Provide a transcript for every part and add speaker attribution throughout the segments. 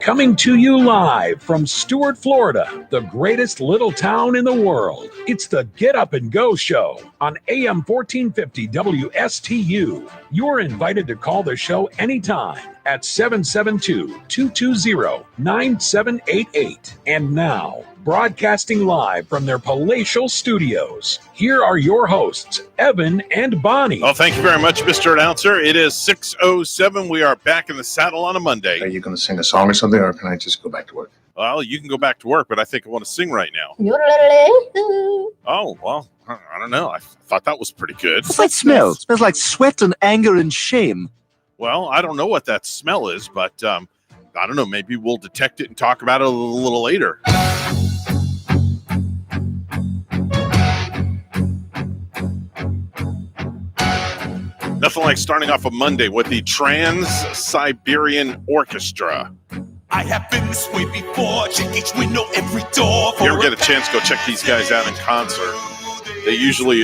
Speaker 1: Coming to you live from Stuart, Florida, the greatest little town in the world. It's the Get Up and Go Show on AM 1450 WSTU. You're invited to call the show anytime at 772-220-9788. And now, broadcasting live from their palatial studios, here are your hosts, Evan and Bonnie.
Speaker 2: Well, thank you very much, Mr. Announcer. It is 6:07. We are back in the saddle on a Monday.
Speaker 3: Are you going to sing a song or something, or can I just go back to work?
Speaker 2: Well, you can go back to work, but I think I want to sing right now. Oh, well, I don't know. I thought that was pretty good.
Speaker 4: What's that smell? It smells like sweat and anger and shame.
Speaker 2: Well, I don't know what that smell is, but I don't know. Maybe we'll detect it and talk about it a little later. Nothing like starting off a Monday with the Trans-Siberian Orchestra.
Speaker 5: I have been this way before. Check each window, every door.
Speaker 2: If you ever get a chance, go check these guys out in concert. They usually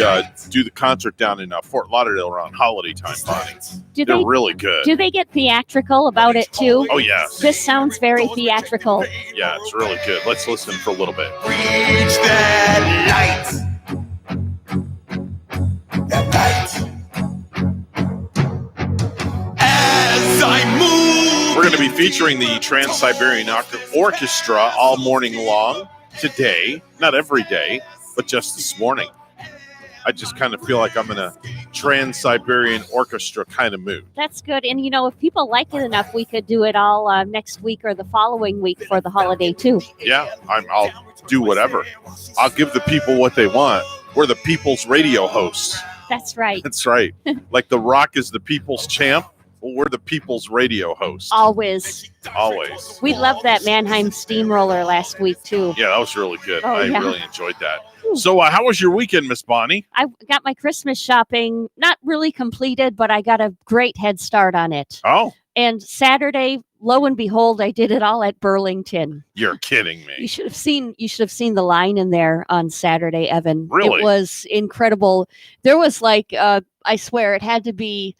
Speaker 2: do the concert down in Fort Lauderdale around holiday time, Bonnie. They're really good.
Speaker 6: Do they get theatrical about it, too?
Speaker 2: Oh, yes.
Speaker 6: This sounds very theatrical.
Speaker 2: Yeah, it's really good. Let's listen for a little bit.
Speaker 5: Reach that light. That light. As I move.
Speaker 2: We're going to be featuring the Trans-Siberian Orchestra all morning long today. Not every day, but just this morning. I just kind of feel like I'm in a Trans-Siberian Orchestra kind of mood.
Speaker 6: That's good. And, you know, if people like it enough, we could do it all next week or the following week for the holiday, too.
Speaker 2: Yeah, I'll do whatever. I'll give the people what they want. We're the people's radio hosts.
Speaker 6: That's right.
Speaker 2: That's right. Like The Rock is the people's champ. Well, we're the people's radio hosts.
Speaker 6: Always.
Speaker 2: Always.
Speaker 6: We loved that Mannheim Steamroller last week, too.
Speaker 2: Yeah, that was really good. I
Speaker 6: yeah.
Speaker 2: really enjoyed that. So how was your weekend, Miss Bonnie?
Speaker 6: I got my Christmas shopping, not really completed, but I got a great head start on it.
Speaker 2: Oh.
Speaker 6: And Saturday, lo and behold, I did it all at Burlington.
Speaker 2: You're kidding me.
Speaker 6: You should have seen the line in there on Saturday, Evan.
Speaker 2: Really?
Speaker 6: It was incredible. There was like, I swear it had to be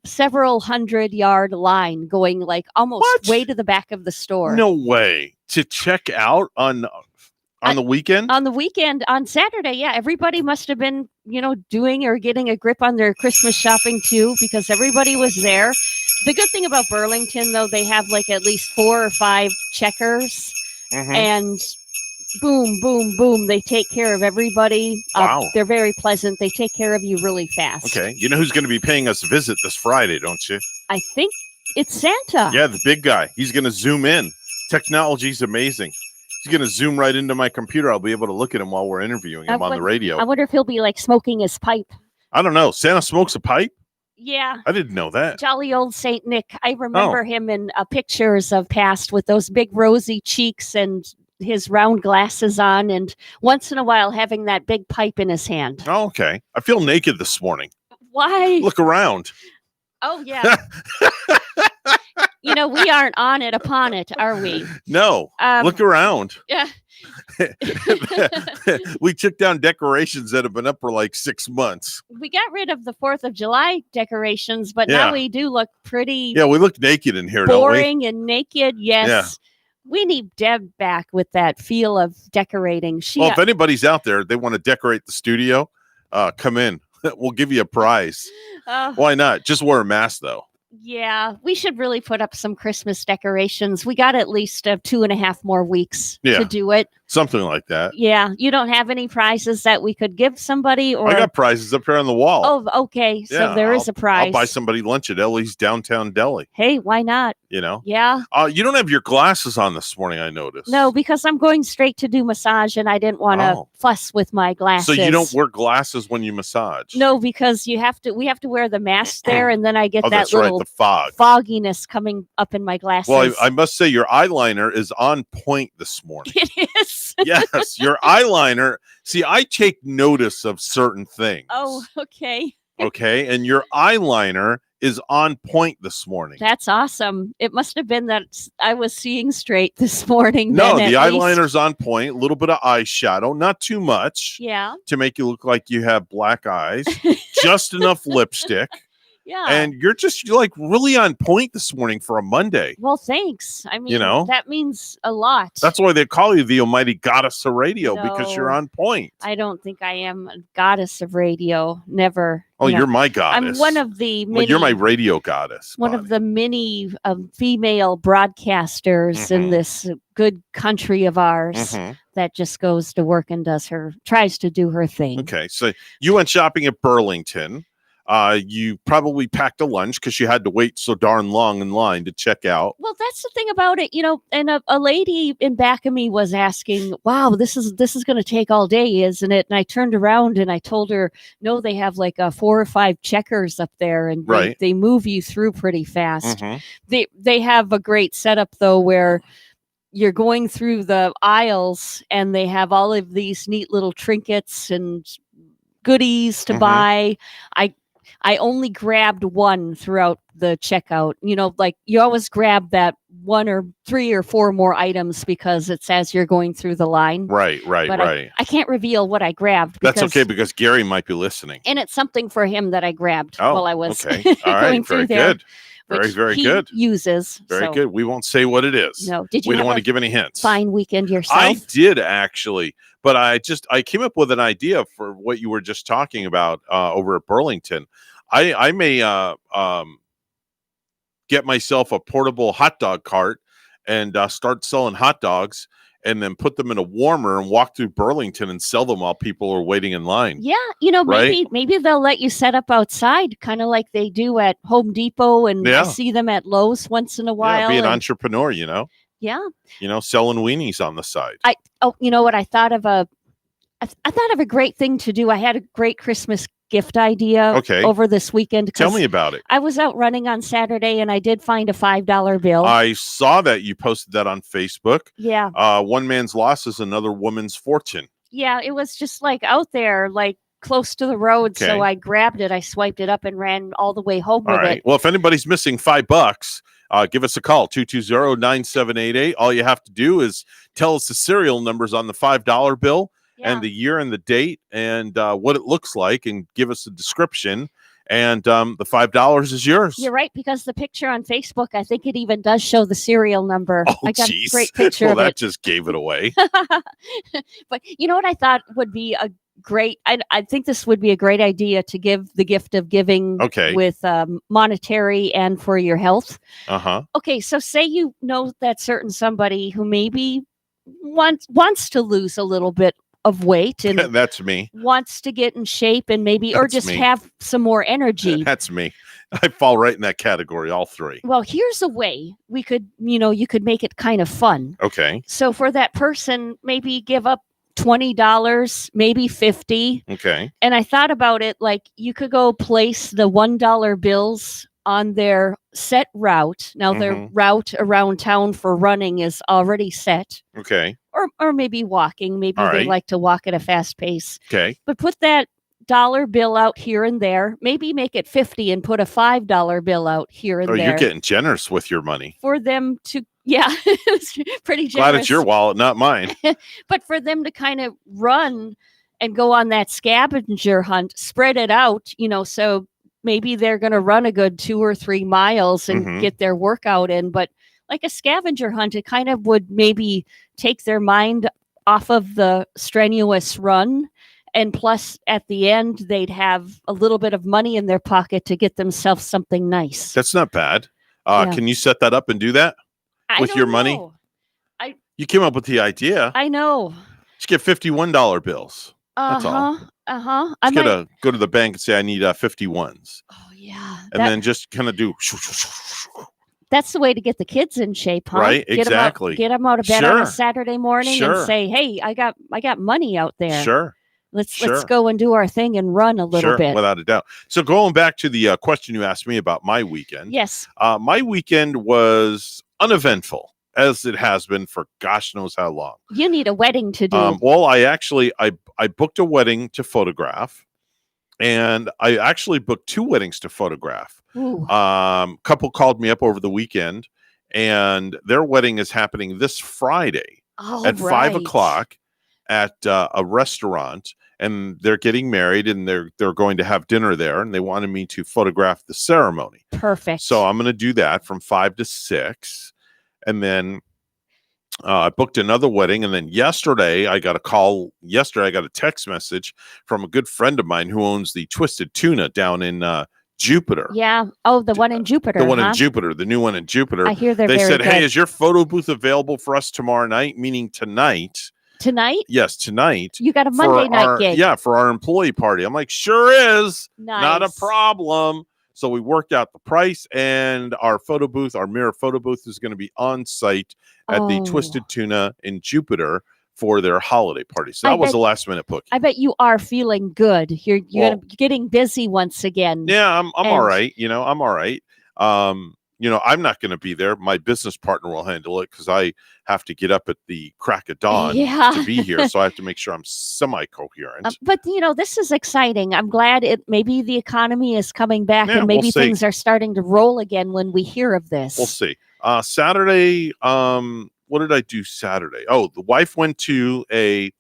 Speaker 6: several 100-yard line going like almost way to the back of the store.
Speaker 2: No way. To check out on the weekend?
Speaker 6: On the weekend, on Saturday, yeah. Everybody must have been, doing or getting a grip on their Christmas shopping too, because everybody was there. The good thing about Burlington, though, they have like at least 4 or 5 checkers, and boom, boom, boom. They take care of everybody.
Speaker 2: Wow.
Speaker 6: They're very pleasant. They take care of you really fast.
Speaker 2: Okay. You know who's going to be paying us a visit this Friday, don't you?
Speaker 6: I think it's Santa.
Speaker 2: Yeah, the big guy. He's going to zoom in. Technology's amazing. He's going to zoom right into my computer. I'll be able to look at him while we're interviewing him on the radio.
Speaker 6: I wonder if he'll be like smoking his pipe.
Speaker 2: I don't know. Santa smokes a pipe?
Speaker 6: Yeah.
Speaker 2: I didn't know that.
Speaker 6: Jolly old Saint Nick. I remember him in pictures of past with those big rosy cheeks and his round glasses on, and once in a while having that big pipe in his hand.
Speaker 2: Oh, okay. I feel naked this morning.
Speaker 6: Why?
Speaker 2: Look around.
Speaker 6: Oh, yeah. We aren't on it upon it, are we?
Speaker 2: No. Look around.
Speaker 6: Yeah.
Speaker 2: We took down decorations that have been up for like 6 months.
Speaker 6: We got rid of the 4th of July decorations, but now we do look pretty.
Speaker 2: Yeah, we look naked in here,
Speaker 6: boring
Speaker 2: don't we?
Speaker 6: And naked. Yes. Yeah. We need Deb back with that feel of decorating.
Speaker 2: If anybody's out there, they want to decorate the studio, come in. We'll give you a prize. Why not? Just wear a mask, though.
Speaker 6: Yeah, we should really put up some Christmas decorations. We got at least 2.5 more weeks to do it.
Speaker 2: Something like that.
Speaker 6: Yeah. You don't have any prizes that we could give somebody? Or
Speaker 2: I got prizes up here on the wall.
Speaker 6: Oh, okay. So there is a prize.
Speaker 2: I'll buy somebody lunch at Ellie's Downtown Deli.
Speaker 6: Hey, why not? Yeah.
Speaker 2: You don't have your glasses on this morning, I noticed.
Speaker 6: No, because I'm going straight to do massage and I didn't want to fuss with my glasses.
Speaker 2: So you don't wear glasses when you massage?
Speaker 6: No, because we have to wear the mask there, and then I get that little
Speaker 2: the fog.
Speaker 6: Fogginess coming up in my glasses.
Speaker 2: Well, I must say your eyeliner is on point this morning.
Speaker 6: It is.
Speaker 2: Yes, your eyeliner. See, I take notice of certain things.
Speaker 6: Oh, okay.
Speaker 2: Okay, and your eyeliner is on point this morning.
Speaker 6: That's awesome. It must have been that I was seeing straight this morning.
Speaker 2: No, the eyeliner's on point. A little bit of eyeshadow, not too much.
Speaker 6: Yeah.
Speaker 2: To make you look like you have black eyes. Just enough lipstick.
Speaker 6: Yeah.
Speaker 2: And you're like really on point this morning for a Monday.
Speaker 6: Well, thanks. I mean,
Speaker 2: know?
Speaker 6: that means a lot.
Speaker 2: That's why they call you the almighty goddess of radio, because you're
Speaker 6: No.
Speaker 2: on point.
Speaker 6: I don't think I am a goddess of radio. Never.
Speaker 2: Oh,
Speaker 6: No.
Speaker 2: you're my goddess.
Speaker 6: I'm one of the many.
Speaker 2: Well, you're my radio goddess.
Speaker 6: one
Speaker 2: Bonnie.
Speaker 6: of the many female broadcasters in this good country of ours
Speaker 2: Mhm.
Speaker 6: that just goes to work and tries to do her thing.
Speaker 2: Okay, so you went shopping at Burlington. You probably packed a lunch because you had to wait so darn long in line to check out.
Speaker 6: Well, that's the thing about it, and a lady in back of me was asking, wow, this is going to take all day, isn't it? And I turned around and I told her, no, they have like 4 or 5 checkers up there, and
Speaker 2: Right.
Speaker 6: they move you through pretty fast.
Speaker 2: Mhm.
Speaker 6: They have a great setup though, where you're going through the aisles and they have all of these neat little trinkets and goodies to
Speaker 2: Mhm.
Speaker 6: buy. I only grabbed one throughout the checkout. Like you always grab that 1 or 3 or 4 more items because it's as you're going through the line.
Speaker 2: Right.
Speaker 6: But
Speaker 2: Right.
Speaker 6: I can't reveal what I grabbed.
Speaker 2: That's okay because Gary might be listening.
Speaker 6: And it's something for him that I grabbed
Speaker 2: Oh,
Speaker 6: while I was
Speaker 2: okay. All right.
Speaker 6: going through
Speaker 2: Very
Speaker 6: there.
Speaker 2: good. Very,
Speaker 6: which
Speaker 2: very
Speaker 6: he
Speaker 2: good.
Speaker 6: Uses.
Speaker 2: Very
Speaker 6: so,
Speaker 2: good. We won't say what it is.
Speaker 6: No. Did you
Speaker 2: We
Speaker 6: have
Speaker 2: don't want
Speaker 6: a
Speaker 2: to give any hints.
Speaker 6: fine weekend yourself?
Speaker 2: I did actually, but I came up with an idea for what you were just talking about over at Burlington. I may get myself a portable hot dog cart and start selling hot dogs, and then put them in a warmer and walk through Burlington and sell them while people are waiting in line.
Speaker 6: Yeah,
Speaker 2: Right?
Speaker 6: maybe they'll let you set up outside, kind of like they do at Home Depot, and
Speaker 2: Yeah.
Speaker 6: I see them at Lowe's once in a while.
Speaker 2: Yeah, be an
Speaker 6: and-
Speaker 2: entrepreneur,
Speaker 6: yeah.
Speaker 2: selling weenies on the side.
Speaker 6: Oh, you know what? I thought of I thought of a great thing to do. I had a great Christmas gift idea
Speaker 2: Okay.
Speaker 6: over this weekend.
Speaker 2: Tell
Speaker 6: 'cause
Speaker 2: me about it.
Speaker 6: I was out running on Saturday and I did find a $5 bill.
Speaker 2: I saw that you posted that on Facebook.
Speaker 6: Yeah.
Speaker 2: One man's loss is another woman's fortune.
Speaker 6: Yeah. It was just like out there, like close to the road.
Speaker 2: Okay.
Speaker 6: So I grabbed it, I swiped it up and ran all the way home
Speaker 2: All
Speaker 6: with
Speaker 2: right.
Speaker 6: it.
Speaker 2: Well, if anybody's missing $5, give us a call, 220-9788. All you have to do is tell us the serial numbers on the $5 bill
Speaker 6: Yeah.
Speaker 2: and the year and the date and what it looks like, and give us a description. And the $5 is yours.
Speaker 6: You're right, because the picture on Facebook, I think it even does show the serial number.
Speaker 2: Oh,
Speaker 6: I got
Speaker 2: geez.
Speaker 6: a great picture
Speaker 2: Well,
Speaker 6: of
Speaker 2: that
Speaker 6: it.
Speaker 2: just gave it away.
Speaker 6: But you know what I thought would be a great, I think this would be a great idea to give the gift of giving
Speaker 2: Okay.
Speaker 6: with monetary and for your health.
Speaker 2: Uh-huh.
Speaker 6: Okay, so say you know that certain somebody who maybe wants to lose a little bit of weight and
Speaker 2: That's me.
Speaker 6: wants to get in shape and maybe, or
Speaker 2: That's
Speaker 6: just
Speaker 2: me.
Speaker 6: have some more energy.
Speaker 2: That's me. I fall right in that category, all three.
Speaker 6: Well, here's a way we could, you could make it kind of fun.
Speaker 2: Okay.
Speaker 6: So for that person, maybe give up $20, maybe $50.
Speaker 2: Okay.
Speaker 6: And I thought about it, like you could go place the $1 bills on their set route. Now their
Speaker 2: Mhm.
Speaker 6: route around town for running is already set,
Speaker 2: Okay.
Speaker 6: or maybe walking. Maybe
Speaker 2: All
Speaker 6: they
Speaker 2: right.
Speaker 6: like to walk at a fast pace.
Speaker 2: Okay.
Speaker 6: But put that dollar bill out here and there. Maybe make it 50 and put a $5 bill out here and
Speaker 2: Oh,
Speaker 6: there
Speaker 2: you're getting generous with your money.
Speaker 6: for them to. Yeah, it's pretty generous.
Speaker 2: Glad it's your wallet, not mine.
Speaker 6: But for them to kind of run and go on that scavenger hunt, spread it out, so maybe they're going to run a good 2 or 3 miles and
Speaker 2: Mhm.
Speaker 6: get their workout in. But like a scavenger hunt, it kind of would maybe take their mind off of the strenuous run. And plus, at the end, they'd have a little bit of money in their pocket to get themselves something nice.
Speaker 2: That's not bad.
Speaker 6: Yeah.
Speaker 2: Can you set that up and do that?
Speaker 6: I
Speaker 2: with
Speaker 6: don't
Speaker 2: your money?
Speaker 6: know.
Speaker 2: You came up with the idea.
Speaker 6: I know.
Speaker 2: Just get $51 bills. That's all.
Speaker 6: Uh-huh. I
Speaker 2: Just
Speaker 6: might.
Speaker 2: go to the bank and say, I need 51s.
Speaker 6: Oh, yeah.
Speaker 2: And then just kind of do.
Speaker 6: That's the way to get the kids in shape, huh?
Speaker 2: Right, exactly.
Speaker 6: Get them out of bed on
Speaker 2: Sure.
Speaker 6: a Saturday morning
Speaker 2: Sure.
Speaker 6: and say, "Hey, I got money out there.
Speaker 2: Sure.
Speaker 6: Let's
Speaker 2: Sure.
Speaker 6: go and do our thing and run a little
Speaker 2: Sure.
Speaker 6: bit."
Speaker 2: Without a doubt. So going back to the question you asked me about my weekend.
Speaker 6: Yes.
Speaker 2: My weekend was uneventful, as it has been for gosh knows how long.
Speaker 6: You need a wedding to do.
Speaker 2: Well, I booked a wedding to photograph, and I actually booked 2 weddings to photograph.
Speaker 6: Ooh.
Speaker 2: Couple called me up over the weekend, and their wedding is happening this Friday
Speaker 6: All
Speaker 2: at
Speaker 6: right.
Speaker 2: 5:00 at a restaurant, and they're getting married, and they're going to have dinner there, and they wanted me to photograph the ceremony.
Speaker 6: Perfect.
Speaker 2: So I'm going to do that from 5 to 6, and then I booked another wedding, and then yesterday I got a text message from a good friend of mine who owns the Twisted Tuna down in Jupiter.
Speaker 6: Yeah. Oh, the one in Jupiter.
Speaker 2: The one
Speaker 6: huh?
Speaker 2: in Jupiter, the new one in Jupiter.
Speaker 6: I hear they're
Speaker 2: They
Speaker 6: very
Speaker 2: said,
Speaker 6: good.
Speaker 2: "Hey, is your photo booth available for us tomorrow night?" Meaning tonight.
Speaker 6: Tonight?
Speaker 2: Yes, tonight.
Speaker 6: You got a
Speaker 2: for
Speaker 6: Monday night
Speaker 2: our-
Speaker 6: gig.
Speaker 2: Yeah, for our employee party. I'm like, sure is.
Speaker 6: Nice.
Speaker 2: Not a problem. So we worked out the price, and our photo booth, our mirror photo booth, is going to be on site at the
Speaker 6: Oh.
Speaker 2: Twisted Tuna in Jupiter for their holiday party. So
Speaker 6: I
Speaker 2: that was
Speaker 6: bet-
Speaker 2: a last minute booking.
Speaker 6: I bet you are feeling good. You're
Speaker 2: Well-
Speaker 6: getting busy once again.
Speaker 2: Yeah, I'm all
Speaker 6: And-
Speaker 2: right. I'm all right. I'm not going to be there. My business partner will handle it because I have to get up at the crack of dawn
Speaker 6: Yeah.
Speaker 2: to be here. So I have to make sure I'm semi-coherent.
Speaker 6: But this is exciting. I'm glad maybe the economy is coming back
Speaker 2: Yeah,
Speaker 6: and maybe
Speaker 2: we'll see.
Speaker 6: things are starting to roll again when we hear of this.
Speaker 2: We'll see. Saturday, what did I do Saturday? Oh, the wife went to a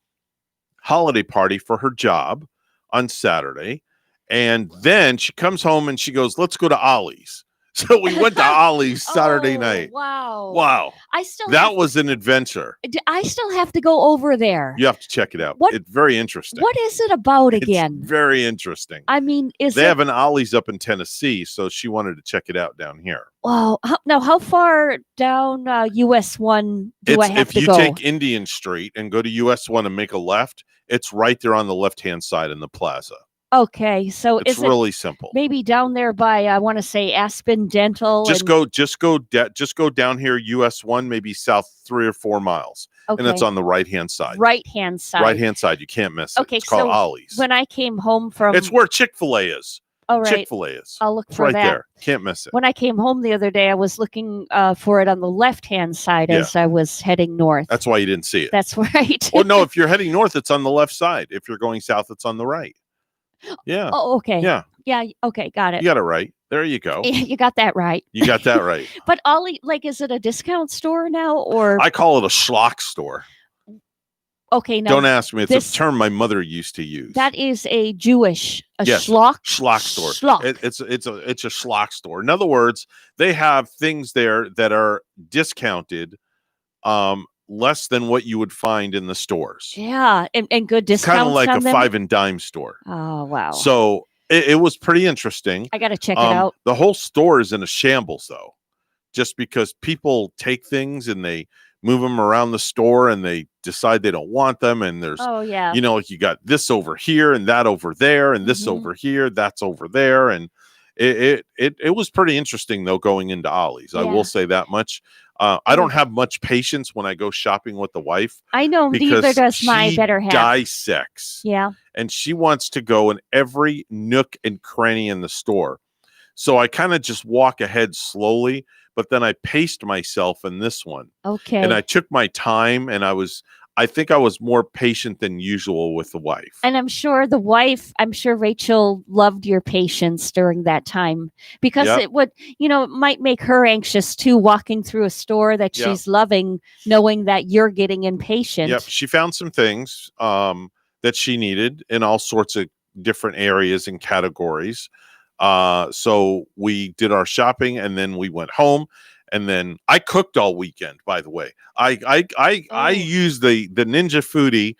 Speaker 2: holiday party for her job on Saturday. And then she comes home and she goes, "Let's go to Ollie's." So we went to Ollie's Saturday
Speaker 6: Oh,
Speaker 2: night.
Speaker 6: Wow.
Speaker 2: Wow.
Speaker 6: I still
Speaker 2: That was an adventure.
Speaker 6: I still have to go over there.
Speaker 2: You have to check it out.
Speaker 6: What-
Speaker 2: It's very interesting.
Speaker 6: What is it about again?
Speaker 2: It's very interesting.
Speaker 6: I mean, is
Speaker 2: They
Speaker 6: it
Speaker 2: have an Ollie's up in Tennessee, so she wanted to check it out down here.
Speaker 6: wow? How far down US 1 do I have
Speaker 2: If
Speaker 6: to
Speaker 2: you
Speaker 6: go?
Speaker 2: take Indian Street and go to US 1 and make a left, it's right there on the left-hand side in the plaza.
Speaker 6: Okay, so
Speaker 2: It's
Speaker 6: is it
Speaker 2: really simple.
Speaker 6: maybe down there by I want to say Aspen Dental?
Speaker 2: Just
Speaker 6: and-
Speaker 2: go down here US 1, maybe south 3 or 4 miles,
Speaker 6: okay.
Speaker 2: and it's on the right-hand side.
Speaker 6: right hand side.
Speaker 2: Right-hand side, you can't miss it.
Speaker 6: Okay,
Speaker 2: It's called
Speaker 6: so
Speaker 2: Ollie's.
Speaker 6: When I came home from,
Speaker 2: It's where Chick-fil-A is.
Speaker 6: all right,
Speaker 2: Chick-fil-A is.
Speaker 6: I'll look
Speaker 2: It's
Speaker 6: for
Speaker 2: right
Speaker 6: that.
Speaker 2: there. Can't miss it.
Speaker 6: When I came home the other day, I was looking for it on the left hand side
Speaker 2: Yeah.
Speaker 6: as I was heading north.
Speaker 2: That's why you didn't see it.
Speaker 6: That's right.
Speaker 2: Well, no, if you're heading north, it's on the left side. If you're going south, it's on the right. Yeah.
Speaker 6: Oh, okay.
Speaker 2: Yeah.
Speaker 6: Yeah. Okay. Got it.
Speaker 2: You got it right. There you go.
Speaker 6: You got that right.
Speaker 2: You got that right.
Speaker 6: But Ollie, is it a discount store now or
Speaker 2: I call it a schlock store.
Speaker 6: okay? No,
Speaker 2: Don't ask me. It's
Speaker 6: this-
Speaker 2: a term my mother used to use.
Speaker 6: that is a Jewish
Speaker 2: Yes,
Speaker 6: schlock.
Speaker 2: schlock store.
Speaker 6: Schlock.
Speaker 2: It's a schlock store. In other words, they have things there that are discounted, less than what you would find in the stores.
Speaker 6: Yeah, and good
Speaker 2: It's kind
Speaker 6: discounts
Speaker 2: of like
Speaker 6: on
Speaker 2: a
Speaker 6: them.
Speaker 2: 5 and dime store.
Speaker 6: Oh wow!
Speaker 2: So it was pretty interesting.
Speaker 6: I got to check it out.
Speaker 2: The whole store is in a shambles, though, just because people take things and they move them around the store and they decide they don't want them. And there's,
Speaker 6: Oh yeah.
Speaker 2: like you got this over here and that over there and this
Speaker 6: Mhm.
Speaker 2: over here, that's over there. And it was pretty interesting, though, going into Ollie's. I
Speaker 6: Yeah.
Speaker 2: will say that much. I don't have much patience when I go shopping with the wife
Speaker 6: I know neither
Speaker 2: because
Speaker 6: does my
Speaker 2: she
Speaker 6: better half.
Speaker 2: dissects
Speaker 6: Yeah.
Speaker 2: and she wants to go in every nook and cranny in the store. So I kind of just walk ahead slowly, but then I paced myself in this one
Speaker 6: Okay.
Speaker 2: and I took my time and I think I was more patient than usual with the wife.
Speaker 6: And I'm sure Rachel loved your patience during that time because
Speaker 2: Yep.
Speaker 6: it would, it might make her anxious too, walking through a store that
Speaker 2: Yep.
Speaker 6: she's loving, knowing that you're getting impatient.
Speaker 2: Yep. She found some things that she needed in all sorts of different areas and categories. So we did our shopping and then we went home. And then I cooked all weekend, by the way. I
Speaker 6: Oh.
Speaker 2: used the Ninja Foodie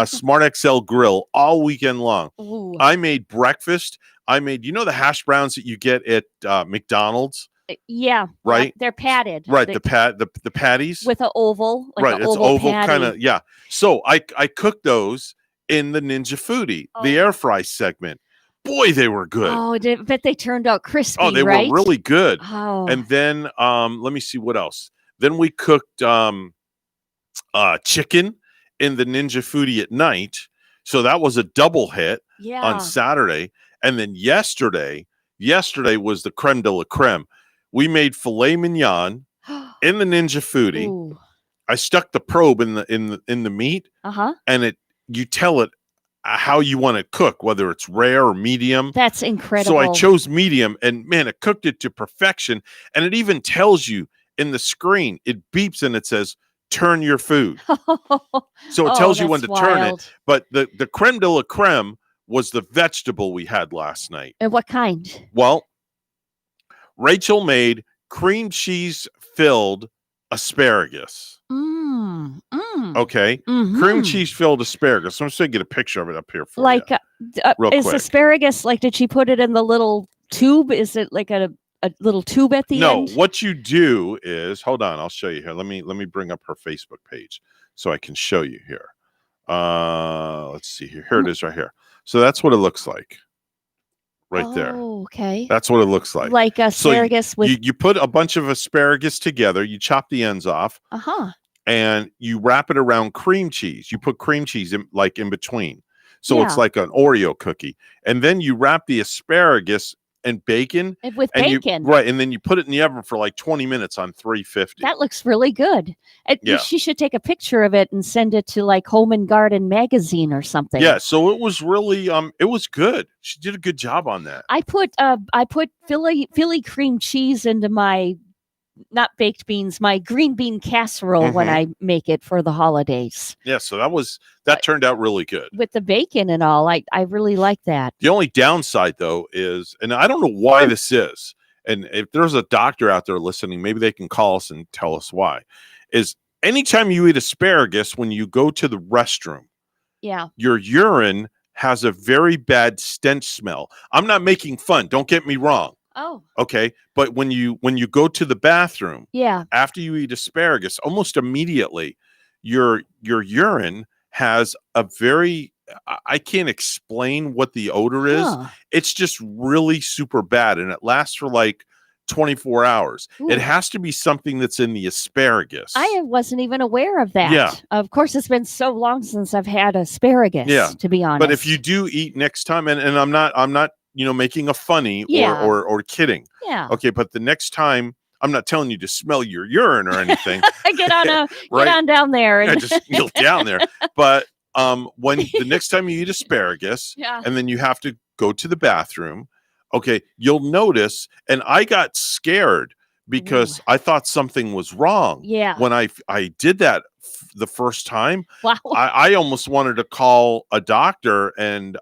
Speaker 2: Smart XL grill all weekend long.
Speaker 6: Ooh.
Speaker 2: I made breakfast. I made, the hash browns that you get at McDonald's,
Speaker 6: Yeah.
Speaker 2: right?
Speaker 6: They're padded.
Speaker 2: right?
Speaker 6: They-
Speaker 2: The patties,
Speaker 6: with an oval. Like
Speaker 2: right?
Speaker 6: an
Speaker 2: It's
Speaker 6: oval,
Speaker 2: oval
Speaker 6: patty.
Speaker 2: kind of, yeah. So I cooked those in the Ninja Foodie, the
Speaker 6: Oh.
Speaker 2: air fry segment. Boy, they were good.
Speaker 6: Oh, but they turned out crispy,
Speaker 2: Oh, they
Speaker 6: right?
Speaker 2: were really good.
Speaker 6: Oh.
Speaker 2: And then let me see what else. Then we cooked chicken in the Ninja Foodie at night. So that was a double hit
Speaker 6: yeah.
Speaker 2: on Saturday. And then yesterday was the creme de la creme. We made filet mignon in the Ninja Foodie.
Speaker 6: Ooh.
Speaker 2: I stuck the probe in the meat,
Speaker 6: Uh-huh.
Speaker 2: and you tell it how you want to cook, whether it's rare or medium.
Speaker 6: That's incredible.
Speaker 2: So I chose medium, and man, it cooked it to perfection. And it even tells you in the screen, it beeps and it says turn your food. So it
Speaker 6: Oh,
Speaker 2: tells you when to
Speaker 6: that's
Speaker 2: turn it.
Speaker 6: wild.
Speaker 2: But the creme de la creme was the vegetable we had last night.
Speaker 6: And what kind?
Speaker 2: Well, Rachel made cream cheese filled asparagus. Okay.
Speaker 6: Mhm.
Speaker 2: Cream cheese filled asparagus. I'm just going to get a picture of it up here for
Speaker 6: Like,
Speaker 2: you. Real
Speaker 6: is
Speaker 2: quick.
Speaker 6: asparagus, like, did she put it in the little tube? Is it like a little tube at the
Speaker 2: No,
Speaker 6: end?
Speaker 2: what you do is, hold on, I'll show you here. Let me bring up her Facebook page so I can show you here. Let's see here. Here it is right here. So that's what it looks like. Right there.
Speaker 6: Oh, okay.
Speaker 2: That's what it looks like.
Speaker 6: Like asparagus with
Speaker 2: You put a bunch of asparagus together, you chop the ends off, and you wrap it around cream cheese. You put cream cheese in between. So it's
Speaker 6: Yeah.
Speaker 2: like an Oreo cookie. And then you wrap the asparagus and bacon.
Speaker 6: And with
Speaker 2: and
Speaker 6: bacon.
Speaker 2: Right. And then you put it in the oven for like 20 minutes on 350.
Speaker 6: That looks really good.
Speaker 2: Yeah.
Speaker 6: She should take a picture of it and send it to like Home and Garden magazine or something.
Speaker 2: Yeah. So it was really it was good. She did a good job on that.
Speaker 6: I put Philly cream cheese into my not baked beans, my green bean casserole when I make it for the holidays.
Speaker 2: Yeah. So that turned out really good.
Speaker 6: With the bacon and all. I really like that.
Speaker 2: The only downside, though, is, and I don't know why this is, and if there's a doctor out there listening, maybe they can call us and tell us why, is anytime you eat asparagus, when you go to the restroom,
Speaker 6: Yeah.
Speaker 2: your urine has a very bad stench smell. I'm not making fun. Don't get me wrong.
Speaker 6: Oh.
Speaker 2: Okay. But when you go to the bathroom,
Speaker 6: Yeah.
Speaker 2: after you eat asparagus, almost immediately, your urine has a very, I can't explain what the odor is.
Speaker 6: Huh.
Speaker 2: It's just really super bad, and it lasts for like 24 hours.
Speaker 6: Ooh.
Speaker 2: It has to be something that's in the asparagus.
Speaker 6: I wasn't even aware of that.
Speaker 2: Yeah.
Speaker 6: Of course, it's been so long since I've had asparagus,
Speaker 2: Yeah.
Speaker 6: to be honest.
Speaker 2: But if you do eat next time, and I'm not making a funny
Speaker 6: Yeah.
Speaker 2: or kidding.
Speaker 6: Yeah.
Speaker 2: Okay, but the next time, I'm not telling you to smell your urine or anything.
Speaker 6: Get on
Speaker 2: Right?
Speaker 6: get on down there and
Speaker 2: Just kneel down there. But when the next time you eat asparagus,
Speaker 6: Yeah.
Speaker 2: and then you have to go to the bathroom, okay, you'll notice. And I got scared because I thought something was wrong.
Speaker 6: Yeah.
Speaker 2: When I did that the first time,
Speaker 6: Wow.
Speaker 2: I almost wanted to call a doctor and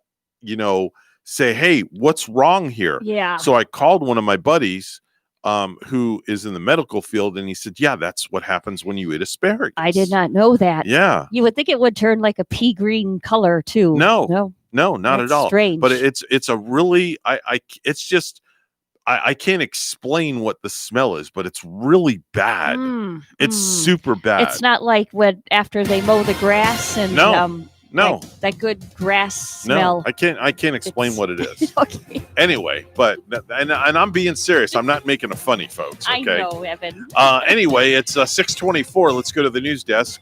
Speaker 2: say, hey, what's wrong here?
Speaker 6: Yeah.
Speaker 2: So I called one of my buddies who is in the medical field, and he said, yeah, that's what happens when you eat asparagus.
Speaker 6: I did not know that.
Speaker 2: Yeah.
Speaker 6: You would think it would turn like a pea green color too.
Speaker 2: No.
Speaker 6: No.
Speaker 2: No, not
Speaker 6: That's
Speaker 2: at all.
Speaker 6: strange.
Speaker 2: But it's a really it's just I can't explain what the smell is, but it's really bad. It's super bad.
Speaker 6: It's not like when after they mow the grass and
Speaker 2: No.
Speaker 6: that good grass
Speaker 2: No,
Speaker 6: smell.
Speaker 2: I can't explain what it is.
Speaker 6: Okay.
Speaker 2: Anyway, but and I'm being serious. I'm not making a funny, folks. Okay.
Speaker 6: I know, Evan.
Speaker 2: Anyway, it's 6:24. Let's go to the news desk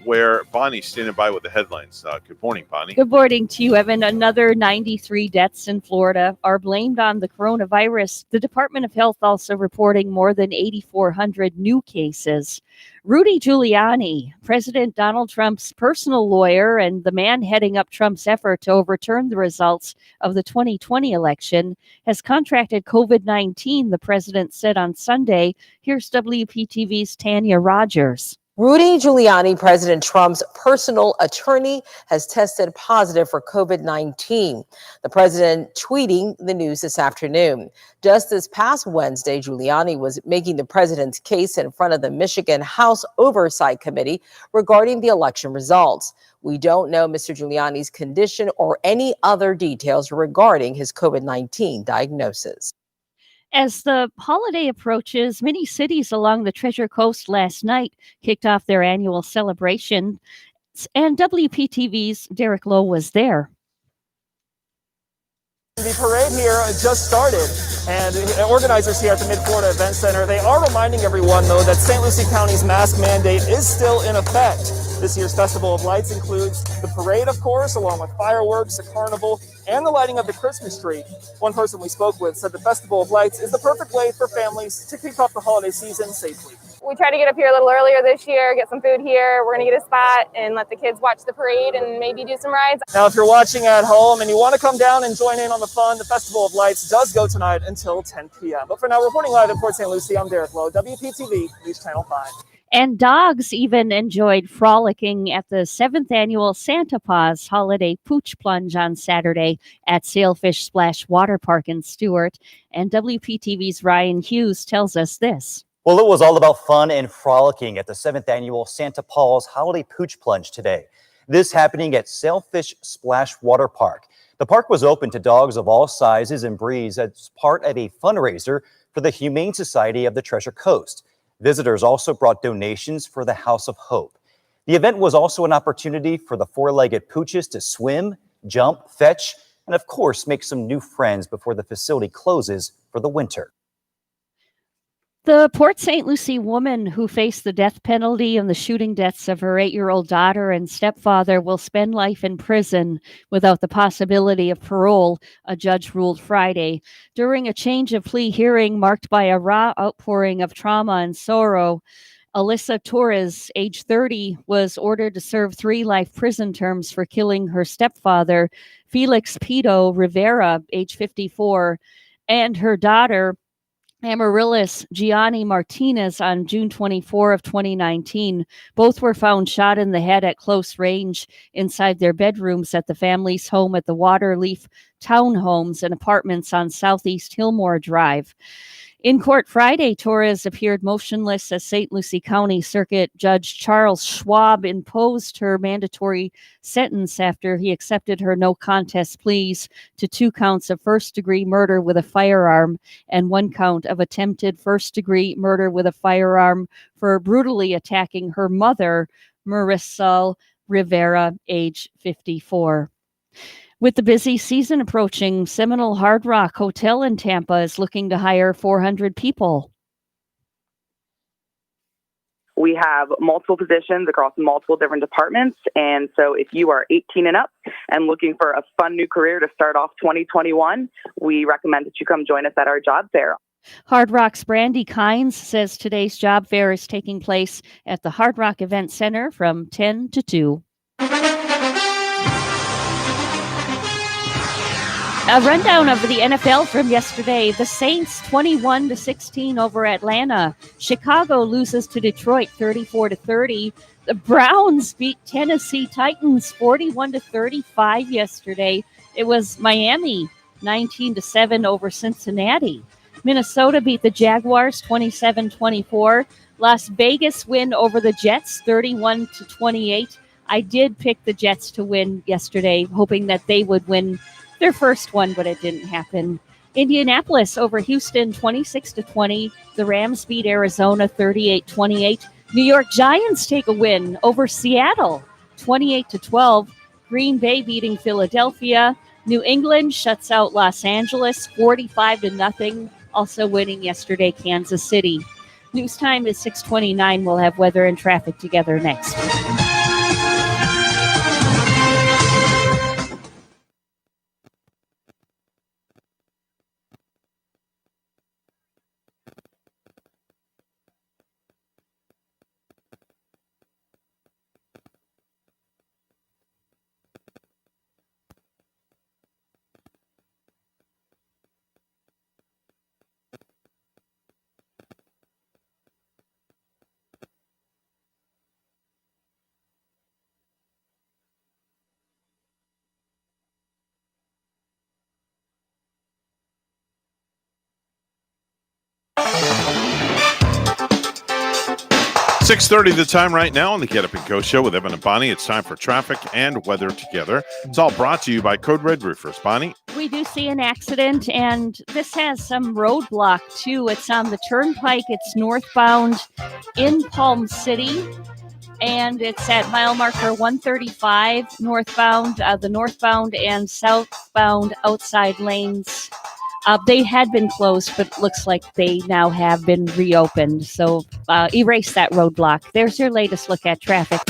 Speaker 2: where Bonnie's standing by with the headlines. Good morning, Bonnie.
Speaker 6: Good morning to you, Evan. Another 93 deaths in Florida are blamed on the coronavirus. The Department of Health also reporting more than 8,400 new cases. Rudy Giuliani, President Donald Trump's personal lawyer and the man heading up Trump's effort to overturn the results of the 2020 election, has contracted COVID-19, the president said on Sunday. Here's WPTV's Tanya Rogers.
Speaker 7: Rudy Giuliani, President Trump's personal attorney, has tested positive for COVID-19. The president tweeting the news this afternoon. Just this past Wednesday, Giuliani was making the president's case in front of the Michigan House Oversight Committee regarding the election results. We don't know Mr. Giuliani's condition or any other details regarding his COVID-19 diagnosis.
Speaker 6: As the holiday approaches, many cities along the Treasure Coast last night kicked off their annual celebration, and WPTV's Derek Lowe was there.
Speaker 8: The parade here just started, and organizers here at the Mid-Florida Event Center, they are reminding everyone, though, that St. Lucie County's mask mandate is still in effect. This year's Festival of Lights includes the parade, of course, along with fireworks, a carnival, and the lighting of the Christmas tree. One person we spoke with said the Festival of Lights is the perfect way for families to kick off the holiday season safely.
Speaker 9: We tried to get up here a little earlier this year, get some food here. We're going to get a spot and let the kids watch the parade and maybe do some rides.
Speaker 8: Now, if you're watching at home and you want to come down and join in on the fun, the Festival of Lights does go tonight until 10 p.m. But for now, reporting live in Port St. Lucie, I'm Derek Lowe, WPTV News Channel 5.
Speaker 6: And dogs even enjoyed frolicking at the 7th annual Santa Paws Holiday Pooch Plunge on Saturday at Sailfish Splash Water Park in Stewart. And WPTV's Ryan Hughes tells us this.
Speaker 10: Well, it was all about fun and frolicking at the 7th annual Santa Paws Holiday Pooch Plunge today. This happening at Sailfish Splash Water Park. The park was open to dogs of all sizes and breeds as part of a fundraiser for the Humane Society of the Treasure Coast. Visitors also brought donations for the House of Hope. The event was also an opportunity for the four-legged pooches to swim, jump, fetch, and of course, make some new friends before the facility closes for the winter.
Speaker 6: The Port St. Lucie woman who faced the death penalty in the shooting deaths of her 8-year-old daughter and stepfather will spend life in prison without the possibility of parole, a judge ruled Friday. During a change of plea hearing marked by a raw outpouring of trauma and sorrow, Alyssa Torres, age 30, was ordered to serve 3 life prison terms for killing her stepfather, Felix Pito Rivera, age 54, and her daughter, Amaryllis Gianni Martinez, on June 24 of 2019. Both were found shot in the head at close range inside their bedrooms at the family's home at the Waterleaf Townhomes and Apartments on Southeast Hillmore Drive. In court Friday, Torres appeared motionless as St. Lucie County Circuit Judge Charles Schwab imposed her mandatory sentence after he accepted her no contest pleas to 2 counts of first-degree murder with a firearm and 1 count of attempted first-degree murder with a firearm for brutally attacking her mother, Marisol Rivera, age 54. With the busy season approaching, Seminole Hard Rock Hotel in Tampa is looking to hire 400 people.
Speaker 11: We have multiple positions across multiple different departments. And so if you are 18 and up and looking for a fun new career to start off 2021, we recommend that you come join us at our job fair.
Speaker 6: Hard Rock's Brandy Kynes says today's job fair is taking place at the Hard Rock Event Center from 10 to 2. A rundown of the NFL from yesterday. The Saints 21-16 over Atlanta. Chicago loses to Detroit 34-30. The Browns beat Tennessee Titans 41-35 yesterday. It was Miami 19-7 over Cincinnati. Minnesota beat the Jaguars 27-24. Las Vegas win over the Jets 31-28. I did pick the Jets to win yesterday, hoping that they would win their first one, but it didn't happen. Indianapolis over Houston 26-20. The Rams beat Arizona 38-28. New York Giants take a win over Seattle 28-12. Green Bay beating Philadelphia. New England shuts out Los Angeles 45-0. Also winning yesterday, Kansas City. News time is 6:29. We'll have weather and traffic together next.
Speaker 2: .30 the time right now on the Get Up and Go Show with Evan and Bonnie. It's time for traffic and weather together. It's all brought to you by Code Red Roofers. Bonnie?
Speaker 6: We do see an accident, and this has some roadblock, too. It's on the Turnpike. It's northbound in Palm City, and it's at mile marker 135 northbound. The northbound and southbound outside lanes, they had been closed, but looks like they now have been reopened. So erase that roadblock. There's your latest look at traffic.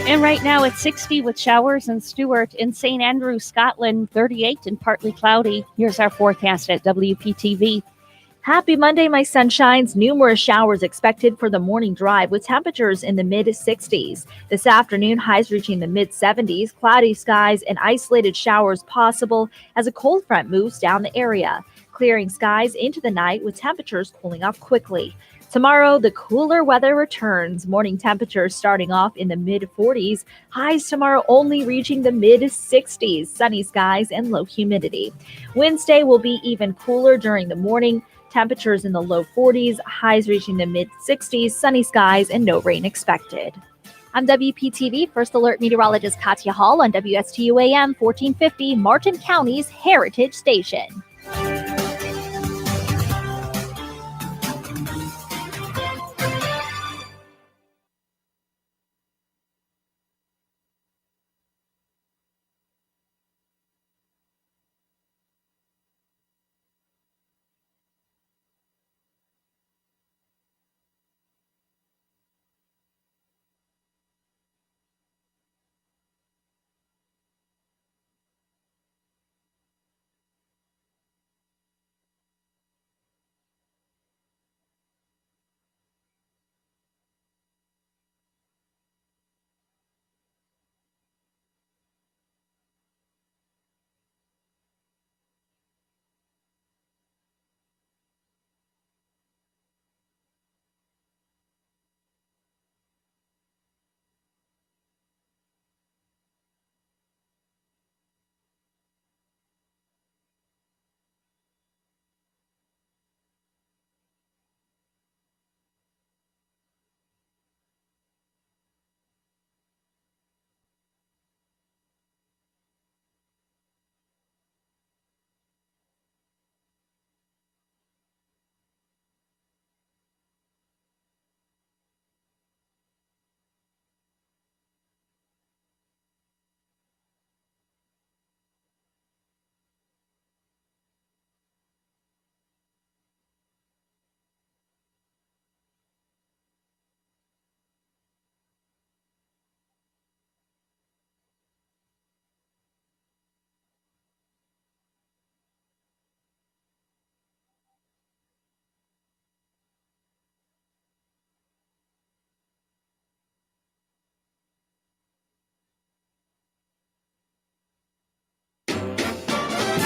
Speaker 6: And right now it's 60 with showers in Stewart. In St. Andrews, Scotland, 38 and partly cloudy. Here's our forecast at WPTV.
Speaker 12: Happy Monday, my sunshines. Numerous showers expected for the morning drive with temperatures in the mid-60s. This afternoon, highs reaching the mid-70s, cloudy skies and isolated showers possible as a cold front moves down the area, clearing skies into the night with temperatures cooling off quickly. Tomorrow, the cooler weather returns. Morning temperatures starting off in the mid-40s. Highs tomorrow only reaching the mid-60s. Sunny skies and low humidity. Wednesday will be even cooler during the morning. Temperatures in the low 40s. Highs reaching the mid-60s. Sunny skies and no rain expected. I'm WPTV First Alert meteorologist Katya Hall on WSTU AM 1450, Martin County's Heritage Station.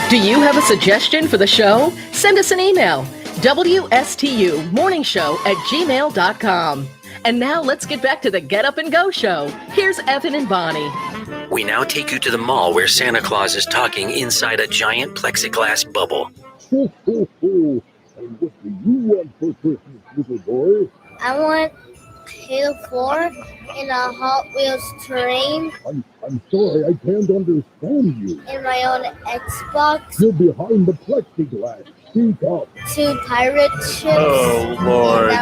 Speaker 13: Do you have a suggestion for the show? Send us an email, WSTUmorningshow@gmail.com. And now let's get back to the Get Up and Go show. Here's Evan and Bonnie.
Speaker 14: We now take you to the mall where Santa Claus is talking inside a giant plexiglass bubble.
Speaker 15: Ho, ho, ho. And what do you want for Christmas, little boy?
Speaker 16: I want Halo 4 in a Hot Wheels train.
Speaker 15: I'm sorry, I can't understand you.
Speaker 16: In my own Xbox.
Speaker 15: You're behind the plexiglass. Speak up.
Speaker 16: 2 pirate ships.
Speaker 2: Oh, Lord.